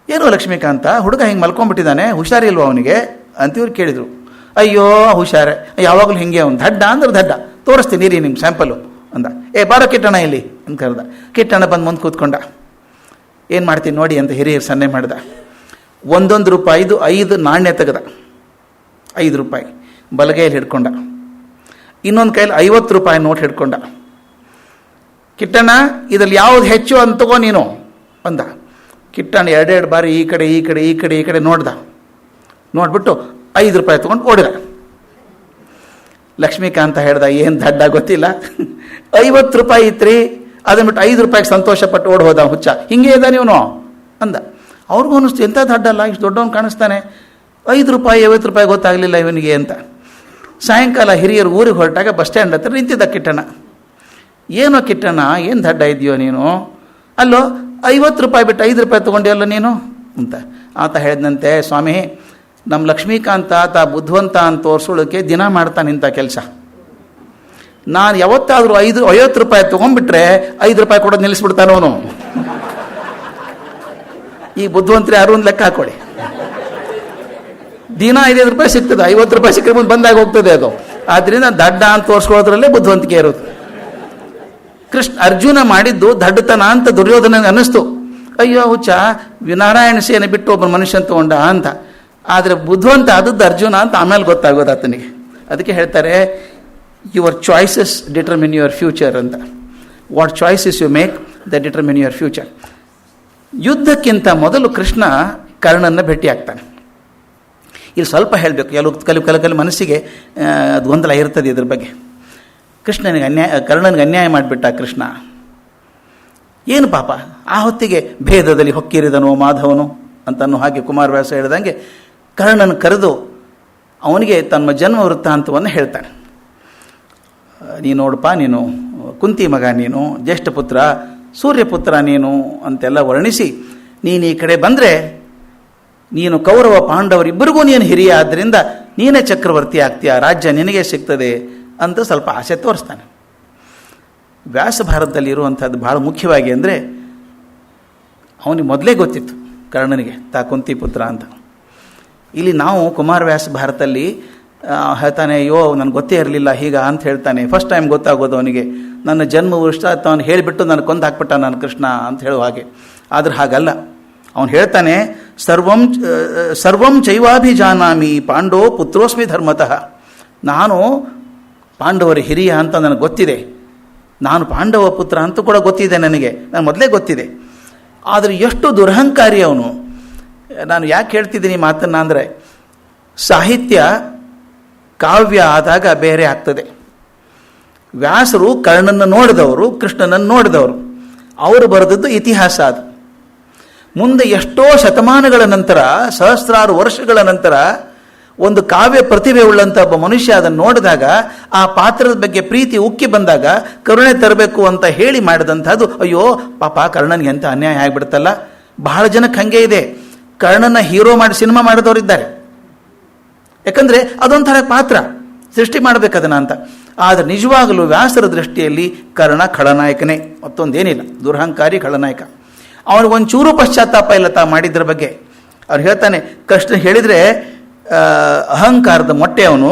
ಏನು ಲಕ್ಷ್ಮೀಕಾಂತ, ಹುಡುಗ ಹಿಂಗೆ ಮಲ್ಕೊಂಡ್ಬಿಟ್ಟಿದ್ದಾನೆ, ಹುಷಾರಿಲ್ವ ಅವನಿಗೆ ಅಂತ ಇವ್ರು ಕೇಳಿದರು. ಅಯ್ಯೋ ಹುಷಾರೆ, ಯಾವಾಗಲೂ ಹಿಂಗೆ ಅವನು, ದಡ್ಡ ಅಂದ್ರೆ ದಡ್ಡ, ತೋರಿಸ್ತೀನಿ ರೀ ನಿಮ್ಮ ಸ್ಯಾಂಪಲು ಅಂದ. ಬಾರೋ ಕಿಟ್ಟಣ್ಣ ಇಲ್ಲಿ ಅಂತ ಕರೆದ. ಕಿಟ್ಟಣ್ಣ ಬಂದು ಮುಂದೆ ಕೂತ್ಕೊಂಡ. ಏನು ಮಾಡ್ತೀನಿ ನೋಡಿ ಅಂತ ಹಿರಿಯರು ಸನ್ನೆ ಮಾಡಿದ. 1 ರೂಪಾಯಿದು 5 ನಾಣ್ಯ ತೆಗೆದ, 5 ರೂಪಾಯಿ ಬಲಗೈಯಲ್ಲಿ ಹಿಡ್ಕೊಂಡ, ಇನ್ನೊಂದು ಕೈಯಲ್ಲಿ 50 ರೂಪಾಯಿ ನೋಟ್ ಹಿಡ್ಕೊಂಡ. ಕಿಟ್ಟಣ್ಣ ಇದರಲ್ಲಿ ಯಾವುದು ಹೆಚ್ಚು ಅಂತ ತಗೋ ನೀನು ಅಂದ. ಕಿಟ್ಟಣ್ಣ 2 ಬಾರಿ ಈ ಕಡೆ ಈ ಕಡೆ ಈ ಕಡೆ ಈ ಕಡೆ ನೋಡ್ದ. ನೋಡ್ಬಿಟ್ಟು 5 ರೂಪಾಯಿ ತೊಗೊಂಡು ಓಡಿದ. ಲಕ್ಷ್ಮೀಕಾಂತ ಹೇಳ್ದ, ಏನು ದಡ್ಡ ಗೊತ್ತಿಲ್ಲ, 50 ರೂಪಾಯಿ ಇತ್ರಿ, ಅದನ್ನ ಬಿಟ್ಟು 5 ರೂಪಾಯಿಗೆ ಸಂತೋಷಪಟ್ಟು ಓಡ್ ಹೋದ ಹುಚ್ಚ, ಹಿಂಗೆ ಇದ್ದಾನೆ ಇವನು ಅಂದ. ಅವ್ರಿಗೂ ಅನ್ನಿಸ್ತು, ಎಂಥ ದಡ್ಡಲ್ಲ, ಇಷ್ಟು ದೊಡ್ಡವನು ಕಾಣಿಸ್ತಾನೆ, 5 ರೂಪಾಯಿ 50 ರೂಪಾಯಿ ಗೊತ್ತಾಗಲಿಲ್ಲ ಇವನಿಗೆ ಅಂತ. ಸಾಯಂಕಾಲ ಹಿರಿಯರು ಊರಿಗೆ ಹೊರಟಾಗ ಬಸ್ ಸ್ಟ್ಯಾಂಡ್ ಹತ್ರ ನಿಂತಿದ್ದ ಕಿಟ್ಟಣ್ಣ. ಏನೋ ಕಿಟ್ಟಣ್ಣ, ಏನು ದಡ್ಡ ಇದೆಯೋ ನೀನು, ಅಲ್ಲೋ 50 ರೂಪಾಯಿ ಬಿಟ್ಟು 5 ರೂಪಾಯಿ ತೊಗೊಂಡಿಯಲ್ಲ ನೀನು ಅಂತ. ಆತ ಹೇಳಿದಂತೆ, ಸ್ವಾಮಿ ನಮ್ಮ ಲಕ್ಷ್ಮೀಕಾಂತ ಆತ ಬುದ್ಧಿವಂತ ಅಂತ ತೋರಿಸೋಳಕ್ಕೆ ದಿನ ಮಾಡ್ತಾನೆ ಇಂಥ ಕೆಲಸ. ನಾನು ಯಾವತ್ತಾದರೂ 50 ರೂಪಾಯಿ ತೊಗೊಂಡ್ಬಿಟ್ರೆ 5 ರೂಪಾಯಿ ಕೊಡೋದು ನಿಲ್ಲಿಸ್ಬಿಡ್ತಾನೆ ಅವನು. ಈ ಬುದ್ಧಿವಂತರು ಯಾರು ಒಂದು ಲೆಕ್ಕ ಹಾಕೊಳ್ಳಿ. ದಿನ 5 ರೂಪಾಯಿ ಸಿಗ್ತದೆ, 50 ರೂಪಾಯಿ ಸಿಕ್ಕರೆ ಮುಂದೆ ಬಂದಾಗ ಹೋಗ್ತದೆ ಅದು. ಆದ್ದರಿಂದ ದಡ್ಡ ಅಂತ ತೋರಿಸ್ಕೊಳ್ಳೋದ್ರಲ್ಲೇ ಬುದ್ಧಿವಂತಿಕೆ ಇರೋದು. ಅರ್ಜುನ ಮಾಡಿದ್ದು ದಡ್ಡತನ ಅಂತ ದುರ್ಯೋಧನಿಗೆ ಅನ್ನಿಸ್ತು. ಅಯ್ಯೋ ಹುಚ್ಚ, ನಾರಾಯಣ ಸೇನೆ ಬಿಟ್ಟು ಒಬ್ಬ ಮನುಷ್ಯನ ತಗೊಂಡ ಅಂತ. ಆದರೆ ಬುದ್ಧಿವಂತ ಆದದ್ದು ಅರ್ಜುನ ಅಂತ ಆಮೇಲೆ ಗೊತ್ತಾಗೋದು ಆತನಿಗೆ. ಅದಕ್ಕೆ ಹೇಳ್ತಾರೆ, your choices determine your future ಅಂತ. What choices you make the determine your future. ಯುದ್ಧಕ್ಕಿಂತ ಮೊದಲು ಕೃಷ್ಣ ಕರ್ಣನ ಭೇಟಿ ಆಗ್ತಾನೆ. ಇಲ್ಲಿ ಸ್ವಲ್ಪ ಹೇಳಬೇಕು, ಕೆಲವು ಮನಸ್ಸಿಗೆ ಗೊಂದಲ ಇರ್ತದೆ ಇದ್ರ ಬಗ್ಗೆ. ಕರ್ಣನಿಗೆ ಅನ್ಯಾಯ ಮಾಡಿಬಿಟ್ಟ ಕೃಷ್ಣ. ಏನು ಪಾಪ, ಆ ಹೊತ್ತಿಗೆ ಭೇದದಲ್ಲಿ ಹೊಕ್ಕಿರಿದನು ಮಾಧವನು ಅಂತನೂ ಹಾಗೆ ಕುಮಾರವ್ಯಾಸ ಹೇಳಿದಂಗೆ ಕರ್ಣನ ಕರೆದು ಅವನಿಗೆ ತನ್ನ ಜನ್ಮ ವೃತ್ತಾಂತವನ್ನು ಹೇಳ್ತಾನೆ. ನೀನು ನೋಡಪ್ಪ, ನೀನು ಕುಂತಿ ಮಗ, ನೀನು ಜ್ಯೇಷ್ಠ ಪುತ್ರ, ಸೂರ್ಯಪುತ್ರ ನೀನು ಅಂತೆಲ್ಲ ವರ್ಣಿಸಿ, ನೀನು ಈ ಕಡೆ ಬಂದರೆ ನೀನು ಕೌರವ ಪಾಂಡವರಿಬ್ಬರಿಗೂ ನೀನು ಹಿರಿಯ, ಆದ್ದರಿಂದ ನೀನೇ ಚಕ್ರವರ್ತಿ ಆಗ್ತೀಯ, ರಾಜ್ಯ ನಿನಗೆ ಸಿಗ್ತದೆ ಅಂತ ಸ್ವಲ್ಪ ಆಸೆ ತೋರಿಸ್ತಾನೆ. ವ್ಯಾಸ ಭಾರತದಲ್ಲಿ ಇರುವಂಥದ್ದು ಭಾಳ ಮುಖ್ಯವಾಗಿ ಅಂದರೆ, ಅವನಿಗೆ ಮೊದಲೇ ಗೊತ್ತಿತ್ತು ಕರ್ಣನಿಗೆ ತಾ ಕುಂತಿ ಪುತ್ರ ಅಂತ. ಇಲ್ಲಿ ನಾವು ಕುಮಾರವ್ಯಾಸ ಭಾರತದಲ್ಲಿ ಹೇಳ್ತಾನೆ, ಅಯ್ಯೋ ನನಗೆ ಗೊತ್ತೇ ಇರಲಿಲ್ಲ ಹೀಗ ಅಂತ ಹೇಳ್ತಾನೆ. ಫಸ್ಟ್ ಟೈಮ್ ಗೊತ್ತಾಗೋದು ಅವನಿಗೆ, ನನ್ನ ಜನ್ಮ ವರ್ಷ ಅವನು ಹೇಳಿಬಿಟ್ಟು ನನಗೆ ಕೊಂದು ಹಾಕ್ಬಿಟ್ಟ ನಾನು ಕೃಷ್ಣ ಅಂತ ಹೇಳುವ ಹಾಗೆ. ಆದರೆ ಹಾಗಲ್ಲ, ಅವನು ಹೇಳ್ತಾನೆ, ಸರ್ವಂ ಚೈವಾಭಿಜಾನಾಮಿ ಪಾಂಡೋ ಪುತ್ರೋಸ್ಮಿ ಧರ್ಮತಃ. ನಾನು ಪಾಂಡವರ ಹಿರಿಯ ಅಂತ ನನಗೆ ಗೊತ್ತಿದೆ, ನಾನು ಪಾಂಡವ ಪುತ್ರ ಅಂತೂ ಕೂಡ ಗೊತ್ತಿದೆ ನನಗೆ ಮೊದಲೇ ಗೊತ್ತಿದೆ. ಆದರೆ ಎಷ್ಟು ದುರಹಂಕಾರಿ ಅವನು. ನಾನು ಯಾಕೆ ಹೇಳ್ತಿದ್ದೀನಿ ಮಾತನ್ನು ಅಂದರೆ, ಸಾಹಿತ್ಯ ಕಾವ್ಯ ಆದಾಗ ಬೇರೆ ಆಗ್ತದೆ. ವ್ಯಾಸರು ಕರ್ಣನನ್ನು ನೋಡಿದವರು, ಕೃಷ್ಣನನ್ನು ನೋಡಿದವರು, ಅವರು ಬರೆದದ್ದು ಇತಿಹಾಸ. ಅದು ಮುಂದೆ ಎಷ್ಟೋ ಶತಮಾನಗಳ ನಂತರ, ಸಹಸ್ರಾರು ವರ್ಷಗಳ ನಂತರ ಒಂದು ಕಾವ್ಯ ಪ್ರತಿಭೆ ಉಳ್ಳಂಥ ಒಬ್ಬ ಮನುಷ್ಯ ಅದನ್ನು ನೋಡಿದಾಗ, ಆ ಪಾತ್ರದ ಬಗ್ಗೆ ಪ್ರೀತಿ ಉಕ್ಕಿ ಬಂದಾಗ ಕರುಣೆ ತರಬೇಕು ಅಂತ ಹೇಳಿ ಮಾಡಿದಂಥದ್ದು. ಅಯ್ಯೋ ಪಾಪ ಕರ್ಣನಿಗೆ ಅಂತ ಅನ್ಯಾಯ ಆಗಿಬಿಡುತ್ತಲ್ಲ. ಬಹಳ ಜನಕ್ಕೆ ಹಾಗೆ ಇದೆ. ಕರ್ಣನ ಹೀರೋ ಮಾಡಿ ಸಿನಿಮಾ ಮಾಡಿದವರಿದ್ದಾರೆ. ಯಾಕಂದರೆ ಅದೊಂಥರ ಪಾತ್ರ ಸೃಷ್ಟಿ ಮಾಡಬೇಕದನ್ನ ಅಂತ. ಆದರೆ ನಿಜವಾಗಲೂ ವ್ಯಾಸರ ದೃಷ್ಟಿಯಲ್ಲಿ ಕರ್ಣ ಖಳನಾಯಕನೇ, ಮತ್ತೊಂದೇನಿಲ್ಲ. ದುರಹಂಕಾರಿ ಖಳನಾಯಕ. ಅವನಿಗೊಂಚೂರು ಪಶ್ಚಾತ್ತಾಪ ಇಲ್ಲ ತಾ ಮಾಡಿದ್ರ ಬಗ್ಗೆ. ಅವ್ರು ಹೇಳ್ತಾನೆ, ಕೃಷ್ಣ ಹೇಳಿದರೆ ಅಹಂಕಾರದ ಮೊಟ್ಟೆ ಅವನು.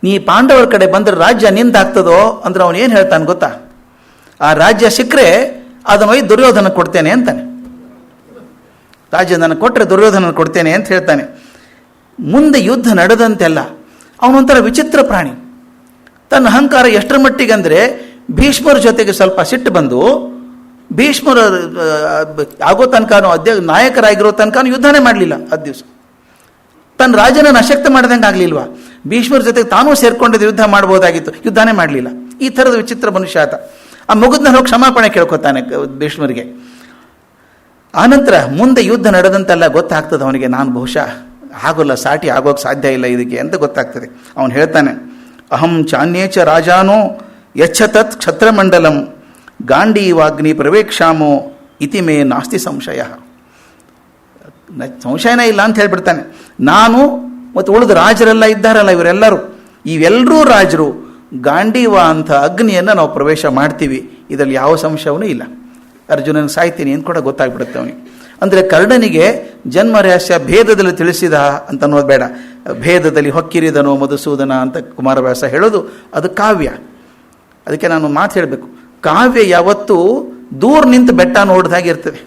ನೀ ಪಾಂಡವರ ಕಡೆ ಬಂದರೆ ರಾಜ್ಯ ನಿಂದಾಗ್ತದೋ ಅಂದ್ರೆ ಅವನು ಏನು ಹೇಳ್ತಾನೆ ಗೊತ್ತಾ? ಆ ರಾಜ್ಯ ಸಿಕ್ಕರೆ ಅದನ್ನು ಒಯ್ದು ದುರ್ಯೋಧನ ಕೊಡ್ತೇನೆ ಅಂತಾನೆ. ರಾಜ್ಯ ನನಗೆ ಕೊಟ್ಟರೆ ದುರ್ಯೋಧನ ಕೊಡ್ತೇನೆ ಅಂತ ಹೇಳ್ತಾನೆ. ಮುಂದೆ ಯುದ್ಧ ನಡೆದಂತೆಲ್ಲ ಅವನೊಂಥರ ವಿಚಿತ್ರ ಪ್ರಾಣಿ. ತನ್ನ ಅಹಂಕಾರ ಎಷ್ಟರ ಮಟ್ಟಿಗೆ ಅಂದರೆ, ಭೀಷ್ಮರ ಜೊತೆಗೆ ಸ್ವಲ್ಪ ಸಿಟ್ಟು ಬಂದು, ಭೀಷ್ಮರ ಆಗೋ ತನಕನೂ ನಾಯಕರಾಗಿರೋ ತನಕನೂ ಯುದ್ಧನೇ ಮಾಡಲಿಲ್ಲ. ಅದು ದಿವಸ ತನ್ನ ರಾಜನನ್ನು ಅಶಕ್ತ ಮಾಡ್ದಂಗೆ ಆಗಲಿಲ್ವಾ? ಭೀಷ್ಮರ ಜೊತೆಗೆ ತಾನೂ ಸೇರ್ಕೊಂಡಿದ್ದು ಯುದ್ಧ ಮಾಡ್ಬೋದಾಗಿತ್ತು, ಯುದ್ಧನೇ ಮಾಡಲಿಲ್ಲ. ಈ ಥರದ ವಿಚಿತ್ರ ಮನುಷ್ಯ ಆತ. ಆ ಮುಗಿದ್ನ ಹೋಗಿ ಕ್ಷಮಾಪಣೆ ಕೇಳ್ಕೊತಾನೆ ಭೀಷ್ಮರಿಗೆ. ಆನಂತರ ಮುಂದೆ ಯುದ್ಧ ನಡೆದಂತೆಲ್ಲ ಗೊತ್ತಾಗ್ತದೆ ಅವನಿಗೆ, ನಾನು ಬಹುಶಃ ಆಗೋಲ್ಲ, ಸಾಟಿ ಆಗೋಕ್ಕೆ ಸಾಧ್ಯ ಇಲ್ಲ ಇದಕ್ಕೆ ಅಂತ ಗೊತ್ತಾಗ್ತದೆ. ಅವನು ಹೇಳ್ತಾನೆ, ಅಹಂ ಚಾನ್ಯೇಚ ರಾಜಾನೋ ಯಚ್ಛತತ್ ಕ್ಷತ್ರಮಂಡಲಂ ಗಾಂಡೀವಾಗ್ನಿ ಪ್ರವೇಕ್ಷಾಮೋ ಇತಿ ಮೇ ನಾಸ್ತಿ ಸಂಶಯ. ಸಂಶಯನೇ ಇಲ್ಲ ಅಂತ ಹೇಳ್ಬಿಡ್ತಾನೆ. ನಾನು ಮತ್ತು ಉಳಿದ ರಾಜರೆಲ್ಲ ಇದ್ದಾರಲ್ಲ, ಇವೆಲ್ಲರೂ ರಾಜರು ಗಾಂಡೀವ ಅಂತ ಅಗ್ನಿಯನ್ನು ನಾವು ಪ್ರವೇಶ ಮಾಡ್ತೀವಿ, ಇದರಲ್ಲಿ ಯಾವ ಸಂಶಯವೂ ಇಲ್ಲ. ಅರ್ಜುನನ ಸಾಯ್ತೀನಿ ಅಂತ ಕೂಡ ಗೊತ್ತಾಗ್ಬಿಡುತ್ತೆ ಅವನಿಗೆ. ಅಂದರೆ ಕರ್ಣನಿಗೆ ಜನ್ಮ ರಹಸ್ಯ ಭೇದದಲ್ಲಿ ತಿಳಿಸಿದ ಅಂತ ಅನ್ನೋದು ಬೇಡ. ಭೇದದಲ್ಲಿ ಹೊಕ್ಕಿರಿದನೋ ಮಧುಸೂದನ ಅಂತ ಕುಮಾರವ್ಯಾಸ ಹೇಳೋದು ಅದು ಕಾವ್ಯ. ಅದಕ್ಕೆ ನಾನು ಮಾತು ಹೇಳಬೇಕು, ಕಾವ್ಯ ಯಾವತ್ತೂ ದೂರ ನಿಂತು ಬೆಟ್ಟ ನೋಡಿದಾಗೆ ಇರ್ತದೆ.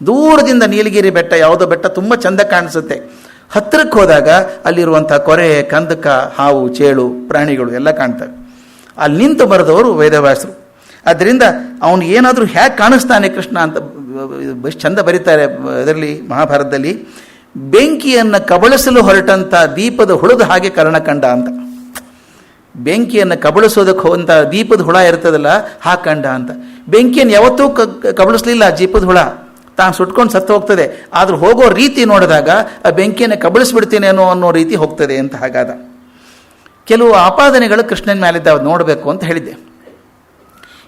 ದೂರದಿಂದ ನೀಲಗಿರಿ ಬೆಟ್ಟ, ಯಾವುದೋ ಬೆಟ್ಟ ತುಂಬ ಚೆಂದ ಕಾಣಿಸುತ್ತೆ. ಹತ್ತಿರಕ್ಕೆ ಹೋದಾಗ ಅಲ್ಲಿರುವಂಥ ಕೊರೆ, ಕಂದಕ, ಹಾವು, ಚೇಳು, ಪ್ರಾಣಿಗಳು ಎಲ್ಲ ಕಾಣ್ತವೆ. ಅಲ್ಲಿ ನಿಂತು ಬರೆದವರು ವೇದವ್ಯಾಸರು. ಆದ್ದರಿಂದ ಅವನು ಏನಾದರೂ ಹೇಗೆ ಕಾಣಿಸ್ತಾನೆ ಕೃಷ್ಣ ಅಂತ ಎಷ್ಟು ಚಂದ ಬರೀತಾರೆ ಇದರಲ್ಲಿ ಮಹಾಭಾರತದಲ್ಲಿ. ಬೆಂಕಿಯನ್ನು ಕಬಳಿಸಲು ಹೊರಟಂಥ ದೀಪದ ಹುಳದ ಹಾಗೆ ಕರ್ಣ ಕಂಡ ಅಂತ. ಬೆಂಕಿಯನ್ನು ಕಬಳಿಸೋದಕ್ಕೆ ಹೋದಂಥ ದೀಪದ ಹುಳ ಇರ್ತದಲ್ಲ, ಹಾಕಂಡ ಅಂತ. ಬೆಂಕಿಯನ್ನು ಯಾವತ್ತೂ ಕಬಳಿಸ್ಲಿಲ್ಲ ದೀಪದ ಹುಳ, ತಾನು ಸುಟ್ಕೊಂಡು ಸತ್ತು ಹೋಗ್ತದೆ. ಆದರೂ ಹೋಗೋ ರೀತಿ ನೋಡಿದಾಗ ಆ ಬೆಂಕಿಯನ್ನು ಕಬಳಿಸ್ಬಿಡ್ತೇನೇನೋ ಅನ್ನೋ ರೀತಿ ಹೋಗ್ತದೆ ಅಂತ. ಹಾಗಾದ ಕೆಲವು ಆಪಾದನೆಗಳು ಕೃಷ್ಣನ ಮೇಲಿದ್ದಾವೆ, ನೋಡಬೇಕು ಅಂತ ಹೇಳಿದ್ದೆ.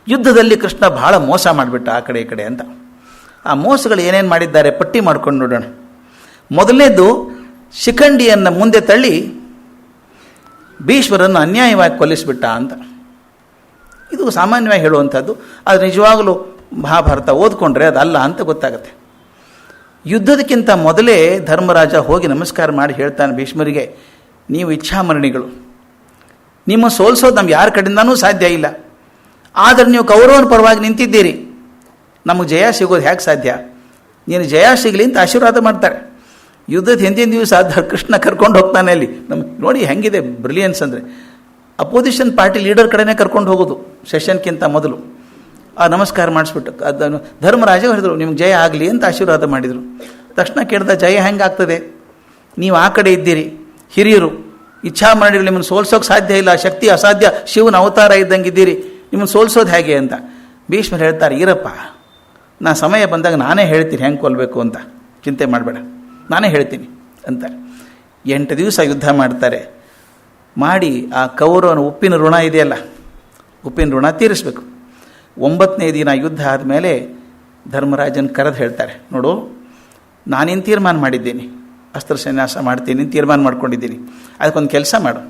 ಯುದ್ಧದಲ್ಲಿ ಕೃಷ್ಣ ಬಹಳ ಮೋಸ ಮಾಡಿಬಿಟ್ಟ ಆ ಕಡೆ ಈ ಕಡೆ ಅಂತ. ಆ ಮೋಸಗಳು ಏನೇನು ಮಾಡಿದ್ದಾರೆ ಪಟ್ಟಿ ಮಾಡ್ಕೊಂಡು ನೋಡೋಣ. ಮೊದಲನೇದು, ಶಿಖಂಡಿಯನ್ನು ಮುಂದೆ ತಳ್ಳಿ ಭೀಷ್ಮರನ್ನು ಅನ್ಯಾಯವಾಗಿ ಕೊಲ್ಲಿಸಿಬಿಟ್ಟ ಅಂತ. ಇದು ಸಾಮಾನ್ಯವಾಗಿ ಹೇಳುವಂಥದ್ದು. ಆದರೆ ನಿಜವಾಗಲೂ ಮಹಾಭಾರತ ಓದ್ಕೊಂಡ್ರೆ ಅದಲ್ಲ ಅಂತ ಗೊತ್ತಾಗುತ್ತೆ. ಯುದ್ಧದಕ್ಕಿಂತ ಮೊದಲೇ ಧರ್ಮರಾಜ ಹೋಗಿ ನಮಸ್ಕಾರ ಮಾಡಿ ಹೇಳ್ತಾನೆ ಭೀಷ್ಮರಿಗೆ, ನೀವು ಇಚ್ಛಾಮರಣಿಗಳು, ನಿಮ್ಮ ಸೋಲಿಸೋದು ನಮ್ಗೆ ಯಾರ ಕಡೆಯಿಂದನೂ ಸಾಧ್ಯ ಇಲ್ಲ. ಆದರೆ ನೀವು ಕೌರವನ ಪರವಾಗಿ ನಿಂತಿದ್ದೀರಿ, ನಮಗೆ ಜಯ ಸಿಗೋದು ಹೇಗೆ ಸಾಧ್ಯ? ನೀನು ಜಯ ಸಿಗಲಿ ಅಂತ ಆಶೀರ್ವಾದ ಮಾಡ್ತಾರೆ. ಯುದ್ಧದ ಹಿಂದಿನ ದಿವಸ ಕೃಷ್ಣ ಕರ್ಕೊಂಡು ಹೋಗ್ತಾನೆ ಅಲ್ಲಿ. ನಮ್ಗೆ ನೋಡಿ ಹೆಂಗಿದೆ ಬ್ರಿಲಿಯನ್ಸ್ ಅಂದರೆ, ಅಪೋಸಿಷನ್ ಪಾರ್ಟಿ ಲೀಡರ್ ಕಡೆನೇ ಕರ್ಕೊಂಡು ಹೋಗೋದು ಸೆಷನ್ಗಿಂತ ಮೊದಲು. ಆ ನಮಸ್ಕಾರ ಮಾಡಿಸ್ಬಿಟ್ಟು ಅದನ್ನು ಧರ್ಮರಾಜ ಹೇಳಿದ್ರು, ನಿಮ್ಗೆ ಜಯ ಆಗಲಿ ಅಂತ ಆಶೀರ್ವಾದ ಮಾಡಿದರು. ತಕ್ಷಣ ಕೇಳಿದ, ಜಯ ಹೆಂಗೆ ಆಗ್ತದೆ? ನೀವು ಆ ಕಡೆ ಇದ್ದೀರಿ, ಹಿರಿಯರು, ಇಚ್ಛಾಮರಣಿಗಳು, ನಿಮ್ಮನ್ನು ಸೋಲ್ಸೋಕೆ ಸಾಧ್ಯ ಇಲ್ಲ, ಶಕ್ತಿ ಅಸಾಧ್ಯ, ಶಿವನ ಅವತಾರ ಇದ್ದಂಗೆ ಇದ್ದೀರಿ, ನಿಮ್ಮನ್ನು ಸೋಲ್ಸೋದು ಹೇಗೆ ಅಂತ. ಭೀಷ್ಮರು ಹೇಳ್ತಾರೆ, ಇರಪ್ಪ, ನಾ ಸಮಯ ಬಂದಾಗ ನಾನೇ ಹೇಳ್ತೀನಿ ಹೆಂಗೆ ಕೊಲ್ಲಬೇಕು ಅಂತ, ಚಿಂತೆ ಮಾಡಬೇಡ, ನಾನೇ ಹೇಳ್ತೀನಿ ಅಂತಾರೆ. 8 ದಿವಸ ಯುದ್ಧ ಮಾಡ್ತಾರೆ. ಮಾಡಿ ಆ ಕೌರವನ ಉಪ್ಪಿನ ಋಣ ಇದೆಯಲ್ಲ, ಉಪ್ಪಿನ ಋಣ ತೀರಿಸಬೇಕು. 9ನೇ ದಿನ ಯುದ್ಧ ಆದಮೇಲೆ ಧರ್ಮರಾಜನ ಕರೆದು ಹೇಳ್ತಾರೆ, ನೋಡು, ನಾನೇನು ತೀರ್ಮಾನ ಮಾಡಿದ್ದೀನಿ, ಅಸ್ತ್ರ ಸನ್ಯಾಸ ಮಾಡ್ತೀನಿ ಅಂತ ತೀರ್ಮಾನ ಮಾಡ್ಕೊಂಡಿದ್ದೀನಿ. ಅದಕ್ಕೊಂದು ಕೆಲಸ ಮಾಡು,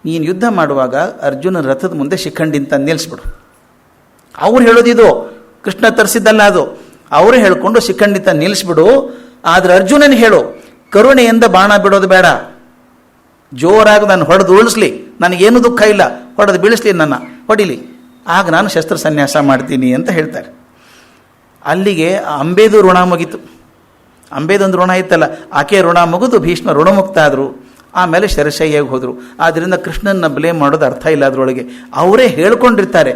ನೀನು ಯುದ್ಧ ಮಾಡುವಾಗ ಅರ್ಜುನನ ರಥದ ಮುಂದೆ ಶಿಖಂಡಿ ಅಂತ ನಿಲ್ಲಿಸ್ಬಿಡು. ಅವ್ರು ಹೇಳೋದಿದು, ಕೃಷ್ಣ ತರಿಸಿದ್ದಲ್ಲ ಅದು, ಅವರೇ ಹೇಳ್ಕೊಂಡು ಶಿಖಂಡಿ ಅಂತ ನಿಲ್ಲಿಸ್ಬಿಡು. ಆದರೆ ಅರ್ಜುನನ ಹೇಳು, ಕರುಣೆಯಿಂದ ಬಾಣ ಬಿಡೋದು ಬೇಡ, ಜೋರಾಗಿ ನಾನು ಹೊಡೆದು ಉಳಿಸ್ಲಿ, ನನಗೇನು ದುಃಖ ಇಲ್ಲ, ಹೊಡೆದು ಬೀಳಿಸ್ಲಿ, ನನ್ನ ಹೊಡಿಲಿ, ಆಗ ನಾನು ಶಸ್ತ್ರ ಸನ್ಯಾಸ ಮಾಡ್ತೀನಿ ಅಂತ ಹೇಳ್ತಾರೆ. ಅಲ್ಲಿಗೆ ಅಂಬೇದು ಋಣ ಮುಗಿತು. ಅಂಬೇದೊಂದು ಋಣ ಇತ್ತಲ್ಲ, ಆಕೆ ಋಣ ಮುಗಿದು ಭೀಷ್ಮ ಋಣಮುಕ್ತ ಆದರು. ಆಮೇಲೆ ಶರಶಯ್ಯಾಗಿ ಹೋದರು. ಆದ್ದರಿಂದ ಕೃಷ್ಣನ ಬ್ಲೇಮ್ ಮಾಡೋದು ಅರ್ಥ ಇಲ್ಲ ಅದರೊಳಗೆ. ಅವರೇ ಹೇಳ್ಕೊಂಡಿರ್ತಾರೆ,